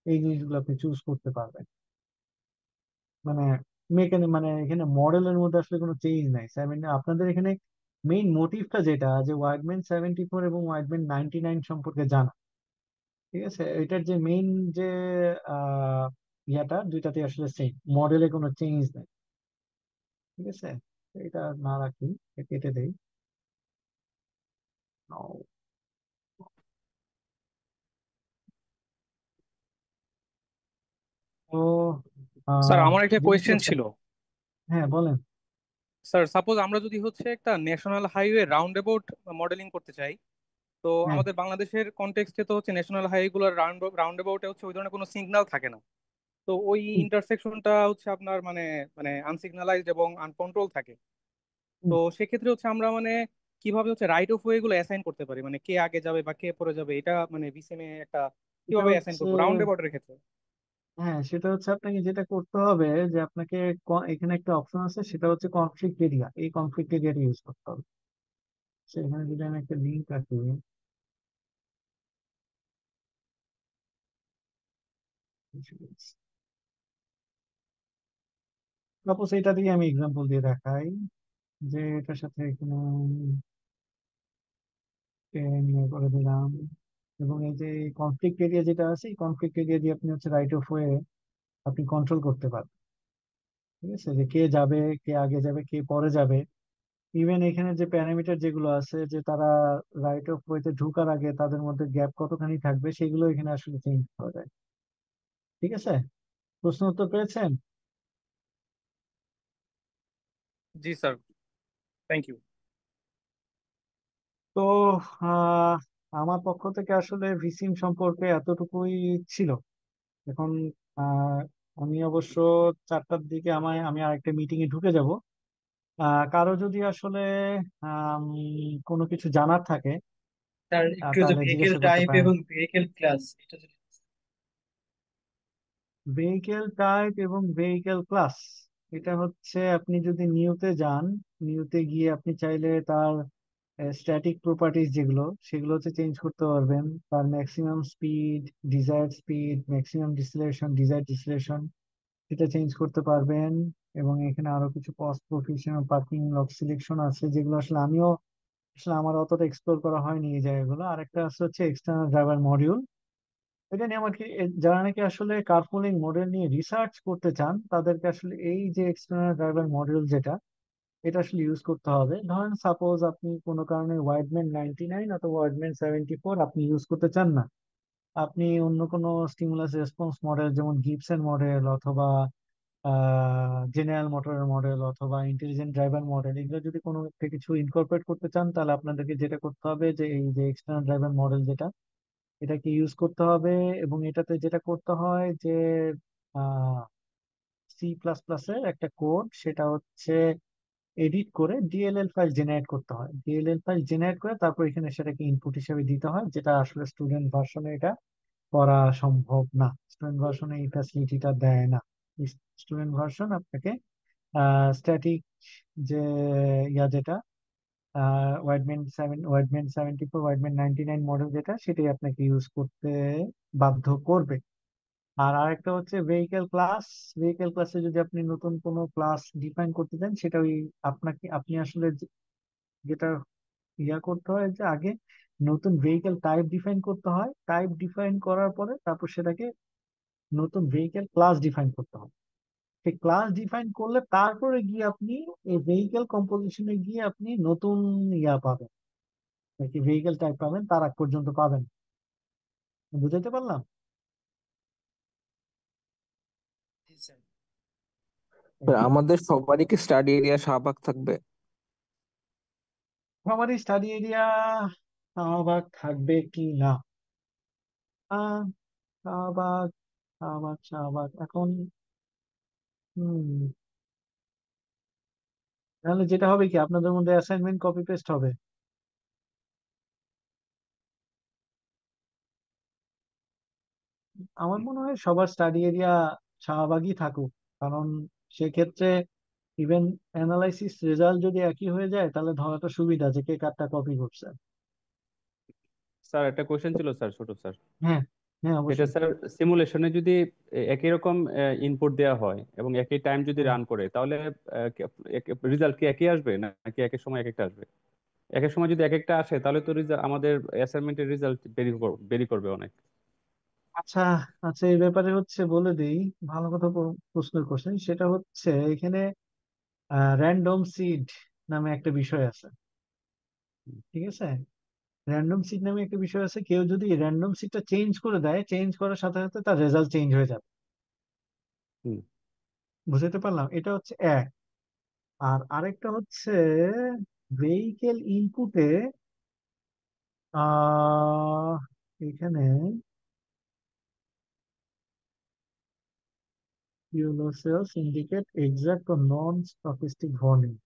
এই জিনিসগুলো আপনি চুজ করতে পারবেন। মানে মানে এখানে মডেলের মধ্যে আসলে কোনো চেঞ্জ নাই। আপনাদের এখানে মেইন মোটিভটা যেটা, যে ওয়াইডম্যান 74 এবং ওয়াইডম্যান 99 সম্পর্কে জানা, ঠিক আছে। এটার যে মেইন যে আহ ইয়াটা, দুইটাতে আসলে সেম, মডেলে কোনো চেঞ্জ নেই, ঠিক আছে। এটা না রাখি, এটা কেটে দেই। No. তো স্যার আহ আমার একটা জিনিসটা কোয়েশ্চেন হচ্ছে, ছিল। হ্যাঁ বলেন। স্যার সাপোজ আমরা যদি হচ্ছে একটা national highway round about modelling করতে চাই, তো হ্যাঁ, আমাদের বাংলাদেশের কনটেক্সটে তো হচ্ছে ন্যাশনাল হাইওয়ে গুলোর রাউন্ড অ্যাবাউটে হচ্ছে ওই ধরনের কোনো সিগন্যাল থাকে না। তো ওই হুম, ইন্টারসেকশনটা হচ্ছে আপনার মানে মানে আনসিগনালাইজড এবং আনকন্ট্রোল থাকে। তো হুম। সেক্ষেত্রে হচ্ছে আমরা মানে কিভাবে হচ্ছে রাইট অফ ওয়ে গুলো অ্যাসাইন করতে পারি, মানে কে আগে যাবে বা কে পরে যাবে, এটা মানে বিসিএম এ একটা এটা কিভাবে অ্যাসাইন হচ্ছে, করবো রাউন্ড অ্যাবাউটের ক্ষেত্রে? হ্যাঁ সেটা হচ্ছে আপনাকে যেটা করতে হবে, যে আপনাকে এখানে একটা অপশন আছে, সেটা হচ্ছে কনফ্লিক্ট এরিয়া। এই কনফ্লিক্ট এরিয়াটা ইউজ করতে হবে। সেখানে যদি আমি একটা লিঙ্ক রাখি, সাপোজ এটা দিয়ে আমি এক্সাম্পল দিয়ে দেখাই, যে এটার সাথে এখানে নিয়ে করে দিলাম। এবং এই যে কনফ্লিক্ট এরিয়া যেটা আছে, এই কনফ্লিক্ট এরিয়া দিয়ে আপনি হচ্ছে রাইট অফ ওয়ে আপনি কন্ট্রোল করতে পারবেন, ঠিক আছে। যে কে যাবে, কে আগে যাবে, কে পরে যাবে। ইভেন এখানে যে প্যারামিটার যেগুলো আছে, যে তারা রাইট অফ ওয়েতে ঢোকার আগে তাদের মধ্যে গ্যাপ কতখানি থাকবে, সেগুলো এখানে আসলে চেঞ্জ করা যায়, ঠিক আছে। প্রশ্ন উত্তর পেয়েছেন? জি স্যার, থ্যাংক ইউ। তো আহ আমার পক্ষ থেকে আসলে ভিসিম সম্পর্কে এতটুকুই ছিল। এখন আহ আমি অবশ্য 4টার দিকে আমি আরেকটা মিটিং এ ঢুকে যাব। কারো যদি আসলে আম, কোনো কিছু জানার থাকে, স্যার একটু যে তাহলে ভেহিকেল জিজ্ঞাসা করতে টাইপ পারেন। এবং ভেহিকেল ক্লাস এটা যদি। ভেহিকেল টাইপ এবং ভেহিকেল ক্লাস, এটা হচ্ছে আপনি যদি নিউতে যান, নিউতে গিয়ে আপনি চাইলে তার স্ট্যাটিক প্রপার্টিজ যেগুলো, সেগুলো হচ্ছে চেঞ্জ করতে পারবেন। তার maximum speed, desired speed, maximum deceleration, desired deceleration, এটা চেঞ্জ করতে পারবেন। এবং এখানে আরো কিছু cost function, parking lot selection আছে, যেগুলো আসলে আমিও আসলে আমার অতটা এক্সপ্লোর করা হয়নি এই জায়গাগুলো। আরেকটা আছে হচ্ছে এক্সটার্নাল ড্রাইভার মডিউল। এটা নিয়ে আমার কি যারা নাকি আসলে কার্পুলিং মডেল নিয়ে রিসার্চ করতে চান, তাদেরকে আসলে এই যে এক্সটার্নাল ড্রাইভার মডিউল যেটা, এটা আসলে ইউজ করতে হবে। ধরেন সাপোজ আপনি কোনো কারণে ওয়াইডম্যান 99 অথবা ওয়াইডম্যান 74 আপনি ইউজ করতে চান না, আপনি অন্য কোনো স্টিমুলাস রেসপন্স মডেল, যেমন গিবসন মডেল অথবা জেনারেল মোটরের মডেল অথবা ইন্টেলিজেন্ট ড্রাইভার মডেল, এগুলো যদি কোনো একটা কিছু ইনকর্পোরেট করতে চান, তাহলে আপনাদেরকে যেটা করতে হবে, যে এই যে এক্সটার্নাল ড্রাইভার মডেল যেটা, এটাকে ইউজ করতে হবে। এবং এটাতে যেটা করতে হয় যে সি প্লাস প্লাসের একটা কোড, সেটা হচ্ছে এডিট করে ডিএলএল ফাইল জেনারেট করতে হয়। ডিএলএল ফাইল জেনারেট করে তারপর এখানে সেটাকে ইনপুট হিসেবে দিতে হয়, যেটা আসলে স্টুডেন্ট ভার্সনে এটা করা সম্ভব না। স্টুডেন্ট ভার্সনে এই ফ্যাসিলিটিটা দেয় না। স্টুডেন্ট ভার্সন আপনাকে স্ট্যাটিক যে ইয়া যেটা ওয়াইডম্যান 74, ওয়াইডম্যান 99 মডেল যেটা, সেটাই আপনাকে ইউজ করতে বাধ্য করবে। আর আরেকটা হচ্ছে ভেহিকেল ক্লাস। ভেহিকেল ক্লাসে যদি আপনি নতুন কোনো ক্লাস ডিফাইন করতে চান, সেটা ওই আপনি আসলে যেটা ইয়া করতে হয়, যে আগে নতুন ভেহিকেল টাইপ ডিফাইন করতে হয়। টাইপ ডিফাইন করার পরে তারপর সেটাকে নতুন ভেহিকেল ক্লাস ডিফাইন করতে হবে। সেই ক্লাস ডিফাইন করলে তারপরে গিয়ে আপনি এই ভেহিকেল কম্পোজিশনে গিয়ে আপনি নতুন ইয়া পাবেন, নাকি ভেহিকেল টাইপ পাবেন, তার আগ পর্যন্ত পাবেন না। বুঝাইতে পারলাম? জি স্যার। স্যার আমাদের সবারই কি স্টাডি এরিয়া শাহবাগ থাকবে? আমারই স্টাডি এরিয়া শাহবাগ থাকবে কি না? আহ শাহবাগ, শাহবাগ এখন হম তাহলে যেটা হবে কি, আপনাদের মধ্যে অ্যাসাইনমেন্ট কপি পেস্ট হবে। আমার মনে হয় সবার স্টাডি এরিয়া শাহবাগই থাকুক, কারণ সেক্ষেত্রে ইভেন অ্যানালাইসিস রেজাল্ট যদি একই হয়ে যায় তাহলে ধরাটা সুবিধা যে কে কারটা কপি করছে। স্যার একটা কোশ্চেন ছিল স্যার, ছোট স্যার। হ্যাঁ, হ্যাঁ, এটা অবশ্যই। স্যার, সিমুলেশনে যদি একই রকম ইনপুট দেওয়া হয় এবং একই টাইম যদি হ্যাঁ। রান করে, তাহলে রেজাল্ট কি একই আসবে নাকি এক এক সময় এক একটা আসবে? এক এক সময় যদি এক একটা আসে তাহলে তো আমাদের অ্যাসাইনমেন্টের রেজাল্ট বেরি করবে অনেক। আচ্ছা, আচ্ছা, এই ব্যাপারে হচ্ছে বলে দিই। ভালো কথা প্রশ্ন করছেন। সেটা হচ্ছে এখানে র্যান্ডম সিড নামে একটা বিষয় আছে। ঠিক আছে, র্যান্ডম সিড নামে একটা বিষয় আছে। কেউ যদি র্যান্ডম সিডটা চেঞ্জ করে দেয়, চেঞ্জ করার সাথে সাথে তার রেজাল্ট চেঞ্জ হয়ে যাবে। হুম। বুঝতে পারলাম? এটা হচ্ছে এক। আর আরেকটা হচ্ছে ভেহিকেল ইনপুটে আহ এখানে fuel cells indicate exact or non-stochastic volume.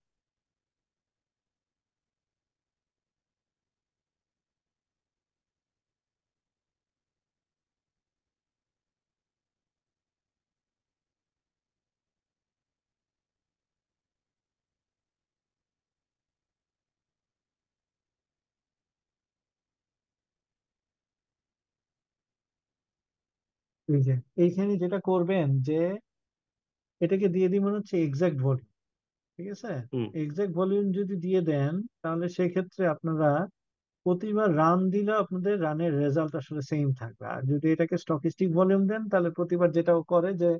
এই যে এইখানে যেটা করবেন যে এটাকে দিয়ে দিবেন হচ্ছে এক্সাক্ট ভলিউম। ঠিক আছে, হুম। এক্সাক্ট ভলিউম যদি দিয়ে দেন তাহলে সেক্ষেত্রে আপনারা প্রতিবার রান দিলে আপনাদের রানের রেজাল্ট আসলে সেম থাকবে। আর যদি এটাকে স্টকিস্টিক ভলিউম দেন তাহলে প্রতিবার যেটা ও করে যে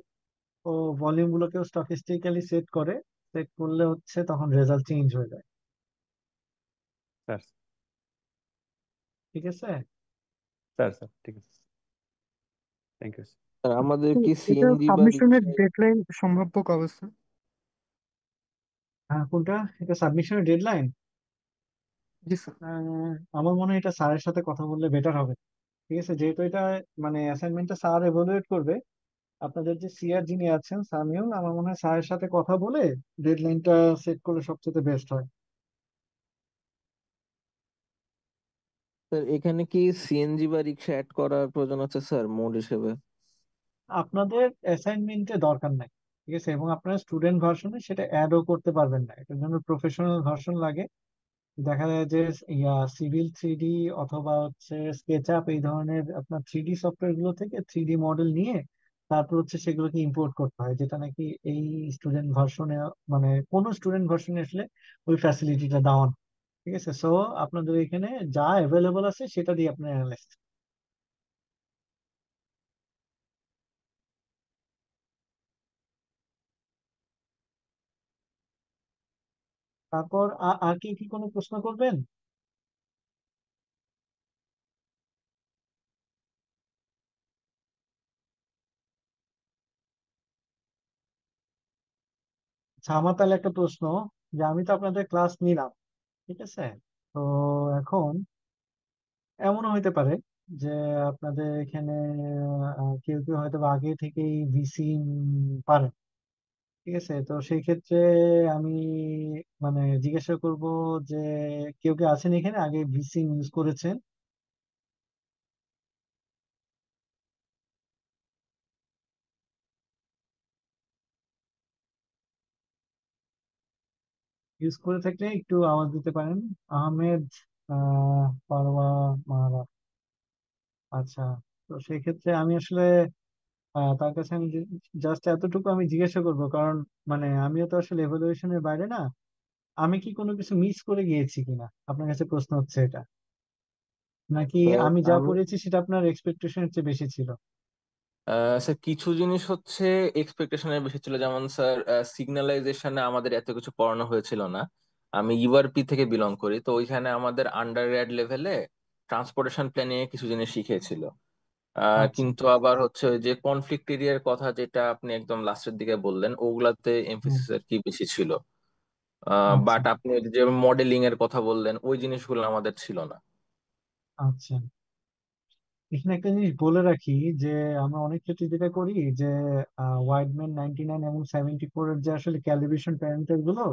ও ভলিউম গুলোকেও স্টকিস্টিক্যালি সেট করে, সেট করলে হচ্ছে তখন রেজাল্ট চেঞ্জ হয়ে যায়। স্যার, ঠিক আছে। স্যার, স্যার, ঠিক আছে। Thank you. স্যার আমাদের তো কি এটা সিএনজি বা সাবমিশনের রিক্সায়? ডেডলাইন সম্ভাব্য কবে স্যার? হ্যাঁ, কোনটা? এটা সাবমিশনের ডেডলাইন? জি স্যার। আমার মনে হয় এটা স্যারের সাথে কথা বললে বেটার হবে। ঠিক আছে, যেহেতু এটা মানে অ্যাসাইনমেন্টটা স্যার এভালুয়েট করবে, আপনাদের যে সিআর যিনি আছেন সামিউল, আমার মনে হয় স্যারের সাথে কথা বলে ডেডলাইনটা সেট করলে সবচেয়ে বেস্ট হয়। স্যার এখানে কি সিএনজি বা রিক্সা অ্যাড করার প্রয়োজন আছে স্যার মোড হিসেবে? আপনাদের অ্যাসাইনমেন্টে দরকার নাই। ঠিক আছে, এবং আপনার স্টুডেন্ট ভার্সনে সেটা অ্যাডও করতে পারবেন না, এটার জন্য প্রফেশনাল ভার্সন লাগে। দেখা যায় যে সিভিল থ্রিডি অথবা হচ্ছে স্কেচআপ এই ধরনের আপনার থ্রিডি সফটওয়্যার গুলো থেকে থ্রিডি মডেল নিয়ে তারপর হচ্ছে সেগুলোকে ইম্পোর্ট করতে হয়, যেটা নাকি এই স্টুডেন্ট ভার্সনে মানে কোনো স্টুডেন্ট ভার্সনে আসলে ওই ফ্যাসিলিটিটা দেওয়া না। ঠিক আছে, সো আপনাদের এখানে যা অ্যাভেলেবল আছে সেটা দিয়ে আপনি অ্যানালাইজ। তারপর আর কি কি কোনো প্রশ্ন করবেন? আচ্ছা, আমার তাহলে একটা প্রশ্ন, যে আমি তো আপনাদের ক্লাস নিলাম, ঠিক আছে, তো এখন এমনও হইতে পারে যে আপনাদের এখানে কেউ কেউ হয়তো বা আগে থেকেই ভিসি পারেন। ঠিক আছে, তো সেই ক্ষেত্রে আমি মানে জিজ্ঞাসা করব যে কেউ কেউ আছেন এখানে আগে ভিসি ইউজ করেছেন? ইউজ করে থাকলে একটু আওয়াজ দিতে পারেন। আহমেদ, পারওয়া, মাহারা। আচ্ছা, তো সেই ক্ষেত্রে আমি আসলে তার কাছে আমি জাস্ট এতটুকু আমি জিজ্ঞাসা করব, কারণ মানে আমিও তো আসলে এভালুয়েশনের বাইরে না। আমি কি কোনো কিছু মিস করে গিয়েছি কিনা আপনার কাছে প্রশ্ন হচ্ছে এটা, নাকি স্যার আমি যা আমি করেছি সেটা আপনার এক্সপেকটেশনের চেয়ে বেশি ছিল? স্যার কিছু জিনিস হচ্ছে এক্সপেকটেশনের বেশি ছিল, যেমন স্যার সিগন্যালাইজেশনে আমাদের এত কিছু পড়ানো হয়েছিল না। আমি ইউআরপি থেকে বিলং করি, তো ওইখানে আমাদের আন্ডার গ্র্যাড লেভেলে ট্রান্সপোর্টেশন প্ল্যানিং এ কিছু জিনিস শিখেছিল। আচ্ছা। কিন্তু আবার হচ্ছে ওই যে কনফ্লিক্ট এরিয়ার কথা যেটা আপনি একদম লাস্টের দিকে বললেন, ওগুলাতে হুম। এমফেসিস আর কি বেশি ছিল। আচ্ছা। বাট আপনি যে মডেলিং এর কথা বললেন, ওই জিনিসগুলো আমাদের ছিল না। আচ্ছা, এখানে একটা জিনিস বলে রাখি যে আমরা অনেক ক্ষেত্রে যেটা করি যে ওয়াইডম্যান 99 এবং 74 এর যে আসলে ক্যালিব্রেশন প্যারামিটার গুলো,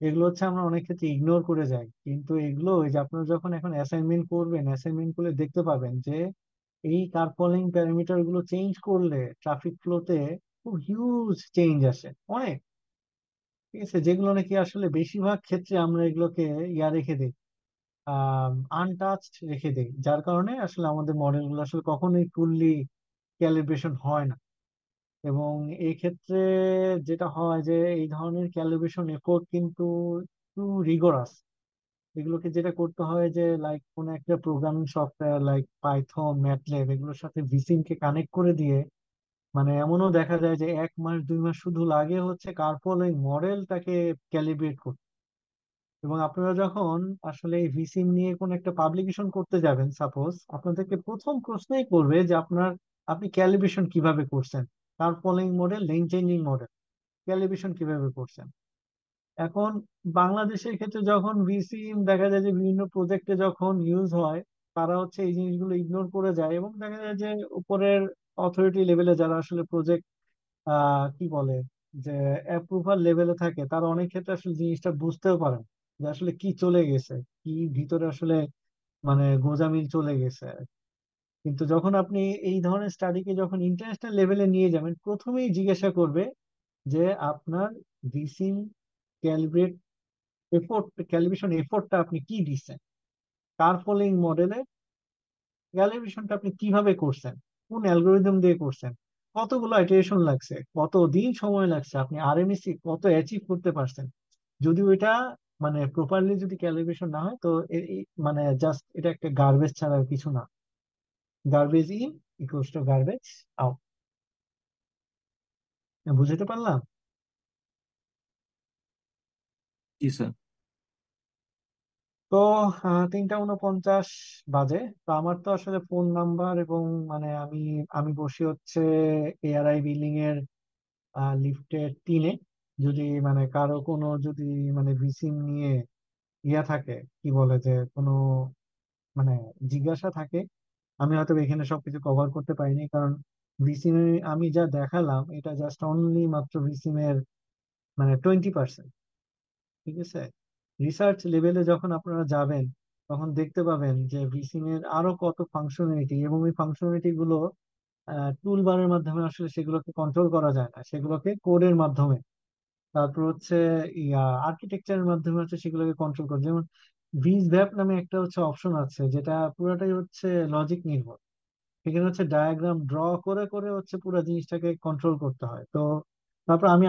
এগুলো হচ্ছে আমরা অনেক ক্ষেত্রে ইগনোর করে যাই। কিন্তু এগুলো ওই যে আপনারা যখন এখন অ্যাসাইনমেন্ট করবেন, অ্যাসাইনমেন্ট করলে দেখতে পাবেন যে এই কার্পলিং প্যারামিটার গুলো চেঞ্জ করলে ট্রাফিক ফ্লোতে খুব হিউজ চেঞ্জ আসে অনেক। ঠিক আছে, যেগুলো নাকি আসলে বেশিরভাগ ক্ষেত্রে আমরা এগুলোকে ইয়া রেখে দিই, আনটাচড রেখে দেই, যার কারণে আসলে আমাদের মডেলগুলো আসলে কখনোই ফুললি ক্যালিব্রেশন হয় না। এবং এই ক্ষেত্রে যেটা হয় যে এই ধরনের ক্যালিব্রেশন এফোর্ট কিন্তু একটু রিগোরাস। এগুলোকে যেটা করতে হয় যে লাইক কোন একটা programming software like Python, MATLAB এগুলোর সাথে ভিসিম কে কানেক্ট করে দিয়ে, মানে এমনও দেখা যায় যে 1 মাস 2 মাস শুধু লাগে হচ্ছে কার্পল এই মডেলটাকে ক্যালিব্রেট করতে। এবং আপনারা যখন আসলে এই ভিসিম নিয়ে কোন একটা পাবলিকেশন করতে যাবেন, সাপোজ আপনাদেরকে প্রথম প্রশ্নই করবে যে আপনি ক্যালিব্রেশন কিভাবে করছেন, car following model, lane changing model, calibration কিভাবে করছেন। এখন বাংলাদেশের ক্ষেত্রে যখন ভিসিম দেখা যায় যে বিভিন্ন প্রজেক্টে যখন ইউজ হয়, তারা হচ্ছে এই জিনিসগুলো ইগনোর করে যায় এবং দেখা যায় যে উপরের অথরিটি লেভেলে যারা আসলে প্রজেক্ট কি বলে যে অ্যাপ্রুভাল লেভেলে থাকে, তারা অনেক ক্ষেত্রে আসলে জিনিসটা বুঝতেও পারে না যে আসলে কি চলে গেছে, কি ভিতরে আসলে মানে গোঁজামিল চলে গেছে। কিন্তু যখন আপনি এই ধরনের স্টাডিকে যখন ইন্টারন্যাশনাল লেভেলে নিয়ে যাবেন, প্রথমেই জিজ্ঞাসা করবে যে আপনার ভিসিম ক্যালিব্রেট এফোর্ট, ক্যালিব্রেশন এফোর্টটা আপনি কি দিচ্ছেন, কার্পলিং মডেলের ক্যালিব্রেশনটা আপনি কিভাবে করছেন, কোন অ্যালগোরিদম দিয়ে করছেন, কতগুলো ইটারেশন লাগছে, কত দিন সময় লাগছে, আপনি আরএমএসি কত অ্যাচিভ করতে পারছেন। যদি ওইটা মানে প্রপারলি যদি ক্যালিব্রেশন না হয়, তো মানে জাস্ট এটা একটা গার্বেজ ছাড়া আর কিছু না। Garbage in equals to garbage out. বুঝতে পারলাম? জি স্যার। তো 3টা 49 বাজে। তো আমার তো আসলে ফোন নাম্বার এবং মানে আমি বসি হচ্ছে এআরআই বিল্ডিং এর লিফটের 3-এ। যদি মানে কারো কোনো যদি মানে ভিসিম নিয়ে ইয়া থাকে, কি বলে যে কোনো মানে জিজ্ঞাসা থাকে, আমি হয়তো এখানে সবকিছু কভার করতে পারিনি কারণ ভিসিম আমি যা দেখালাম এটা জাস্ট অনলি মাত্র ভিসিম এর মানে 20%। ঠিক আছে, রিসার্চ লেভেলে যখন আপনারা যাবেন তখন দেখতে পাবেন যে ভিসিম এর আরো কত ফাংশনালিটি, এবং এই ফাংশনালিটি গুলো টুল বারের মাধ্যমে আসলে সেগুলোকে কন্ট্রোল করা যায় না, সেগুলোকে কোডের মাধ্যমে, তারপর হচ্ছে ইয়া আর্কিটেকচারের মাধ্যমে হচ্ছে সেগুলোকে কন্ট্রোল করে। যেমন ভিজ ভ্যাপ নামে একটা হচ্ছে অপশন আছে যেটা পুরোটাই হচ্ছে লজিক নির্ভর। এখানে হচ্ছে ডায়াগ্রাম ড্র করে করে হচ্ছে পুরো জিনিসটাকে কন্ট্রোল করতে হয়। তো তারপর আমি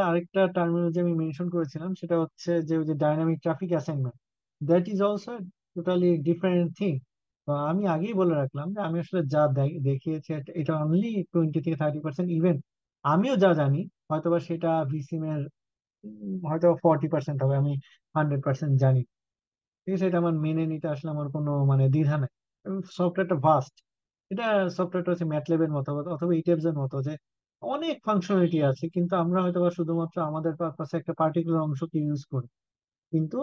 আরেকটা টার্মিনোলজি আমি মেনশন করেছিলাম, সেটা হচ্ছে যে ওই যে dynamic traffic assignment, that is also totally different thing. তো আমি আগেই বলে রাখলাম যে আমি আসলে যা দেখিয়েছি এটা অনলি 20 থেকে 30%। ইভেন আমিও যা জানি হয়তোবা সেটা ভিসিম এর হয়তো 40% হবে, আমি 100% জানি। ঠিক আছে, এটা আমার মেনে নিতে আসলে আমার কোনো মানে দ্বিধা নাই। সফটওয়্যারটা ভাস্ট, এটা সফটওয়্যারটা হচ্ছে ম্যাটল্যাবের মতো অথবা ইটেবস এর মতো যে অনেক ফাংশনালিটি আছে, কিন্তু আমরা হয়তো বা শুধুমাত্র আমাদের পারপাসে একটা পার্টিকুলার অংশকে ইউজ করি। কিন্তু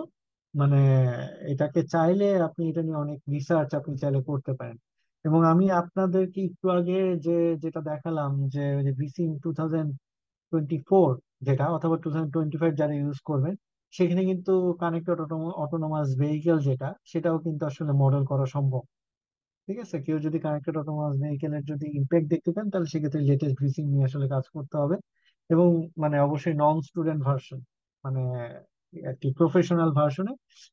মানে এটাকে চাইলে আপনি এটা নিয়ে অনেক রিসার্চ আপনি চাইলে করতে পারেন। এবং আমি আপনাদেরকে একটু আগে যে যেটা দেখালাম যে ভিসি 2024 যেটা, অথবা 2025 যারা ইউজ করবেন, সেখানে কিন্তু কানেক্টেড অটোনোমাস ভেহিকেল যেটা, সেটাও কিন্তু আসলে মডেল করা সম্ভব। ঠিক আছে, কেউ যদি কানেক্টেড অটোনোমাস ভেহিকেলের যদি ইম্প্যাক্ট দেখতে চান তাহলে সেক্ষেত্রে লেটেস্ট ভিসিং নিয়ে আসলে কাজ করতে হবে। এবং মানে অবশ্যই নন স্টুডেন্ট ভার্সন, মানে একটি প্রফেশনাল ভার্সনে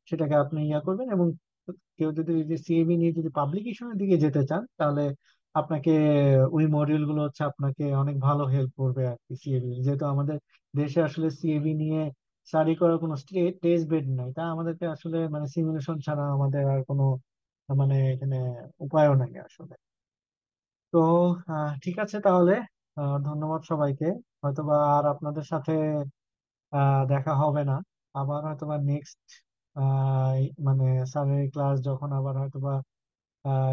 সেটাকে আপনি ইয়া করবেন। এবং কেউ যদি এই যে সিএবি নিয়ে যদি পাবলিকেশনের দিকে যেতে চান, তাহলে আপনাকে ওই মডিউল গুলো হচ্ছে আপনাকে অনেক ভালো হেল্প করবে আর কি। সিএবি যেহেতু আমাদের দেশে আসলে সিএবি নিয়ে স্টাডি করার কোনো টেস্ট বেড নাই, তা আমাদেরকে আসলে মানে সিমুলেশন ছাড়া আমাদের আর কোনো মানে এখানে উপায়ও নাই আসলে। তো ঠিক আছে তাহলে, ধন্যবাদ সবাইকে। হয়তোবা আর আপনাদের সাথে দেখা হবে না। আবার হয়তোবা নেক্সট মানে স্যালারি ক্লাস যখন আবার হয়তোবা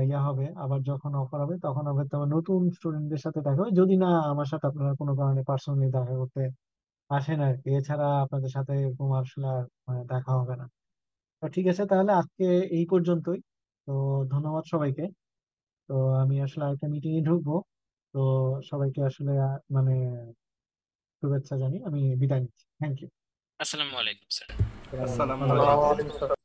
ইয়া হবে, আবার যখন অফার হবে তখন হবে, তবে নতুন স্টুডেন্টদের সাথে দেখা হবে, যদি না আমার সাথে আপনারা কোনো কারণে পার্সোনালি দেখা করতে আসেন আর কি। এছাড়া আপনাদের সাথে এরকম আসলে আর দেখা হবে না। তো ঠিক আছে তাহলে আজকে এই পর্যন্তই। তো ধন্যবাদ সবাইকে। তো আমি আসলে আরেকটা মিটিং এ ঢুকবো। তো সবাইকে আসলে মানে শুভেচ্ছা জানিয়ে আমি বিদায় নিচ্ছি। Thank you. আসসালামু আলাইকুম স্যার। আসসালামু ওয়ালাইকুম আলাইকুম। আসসালাম।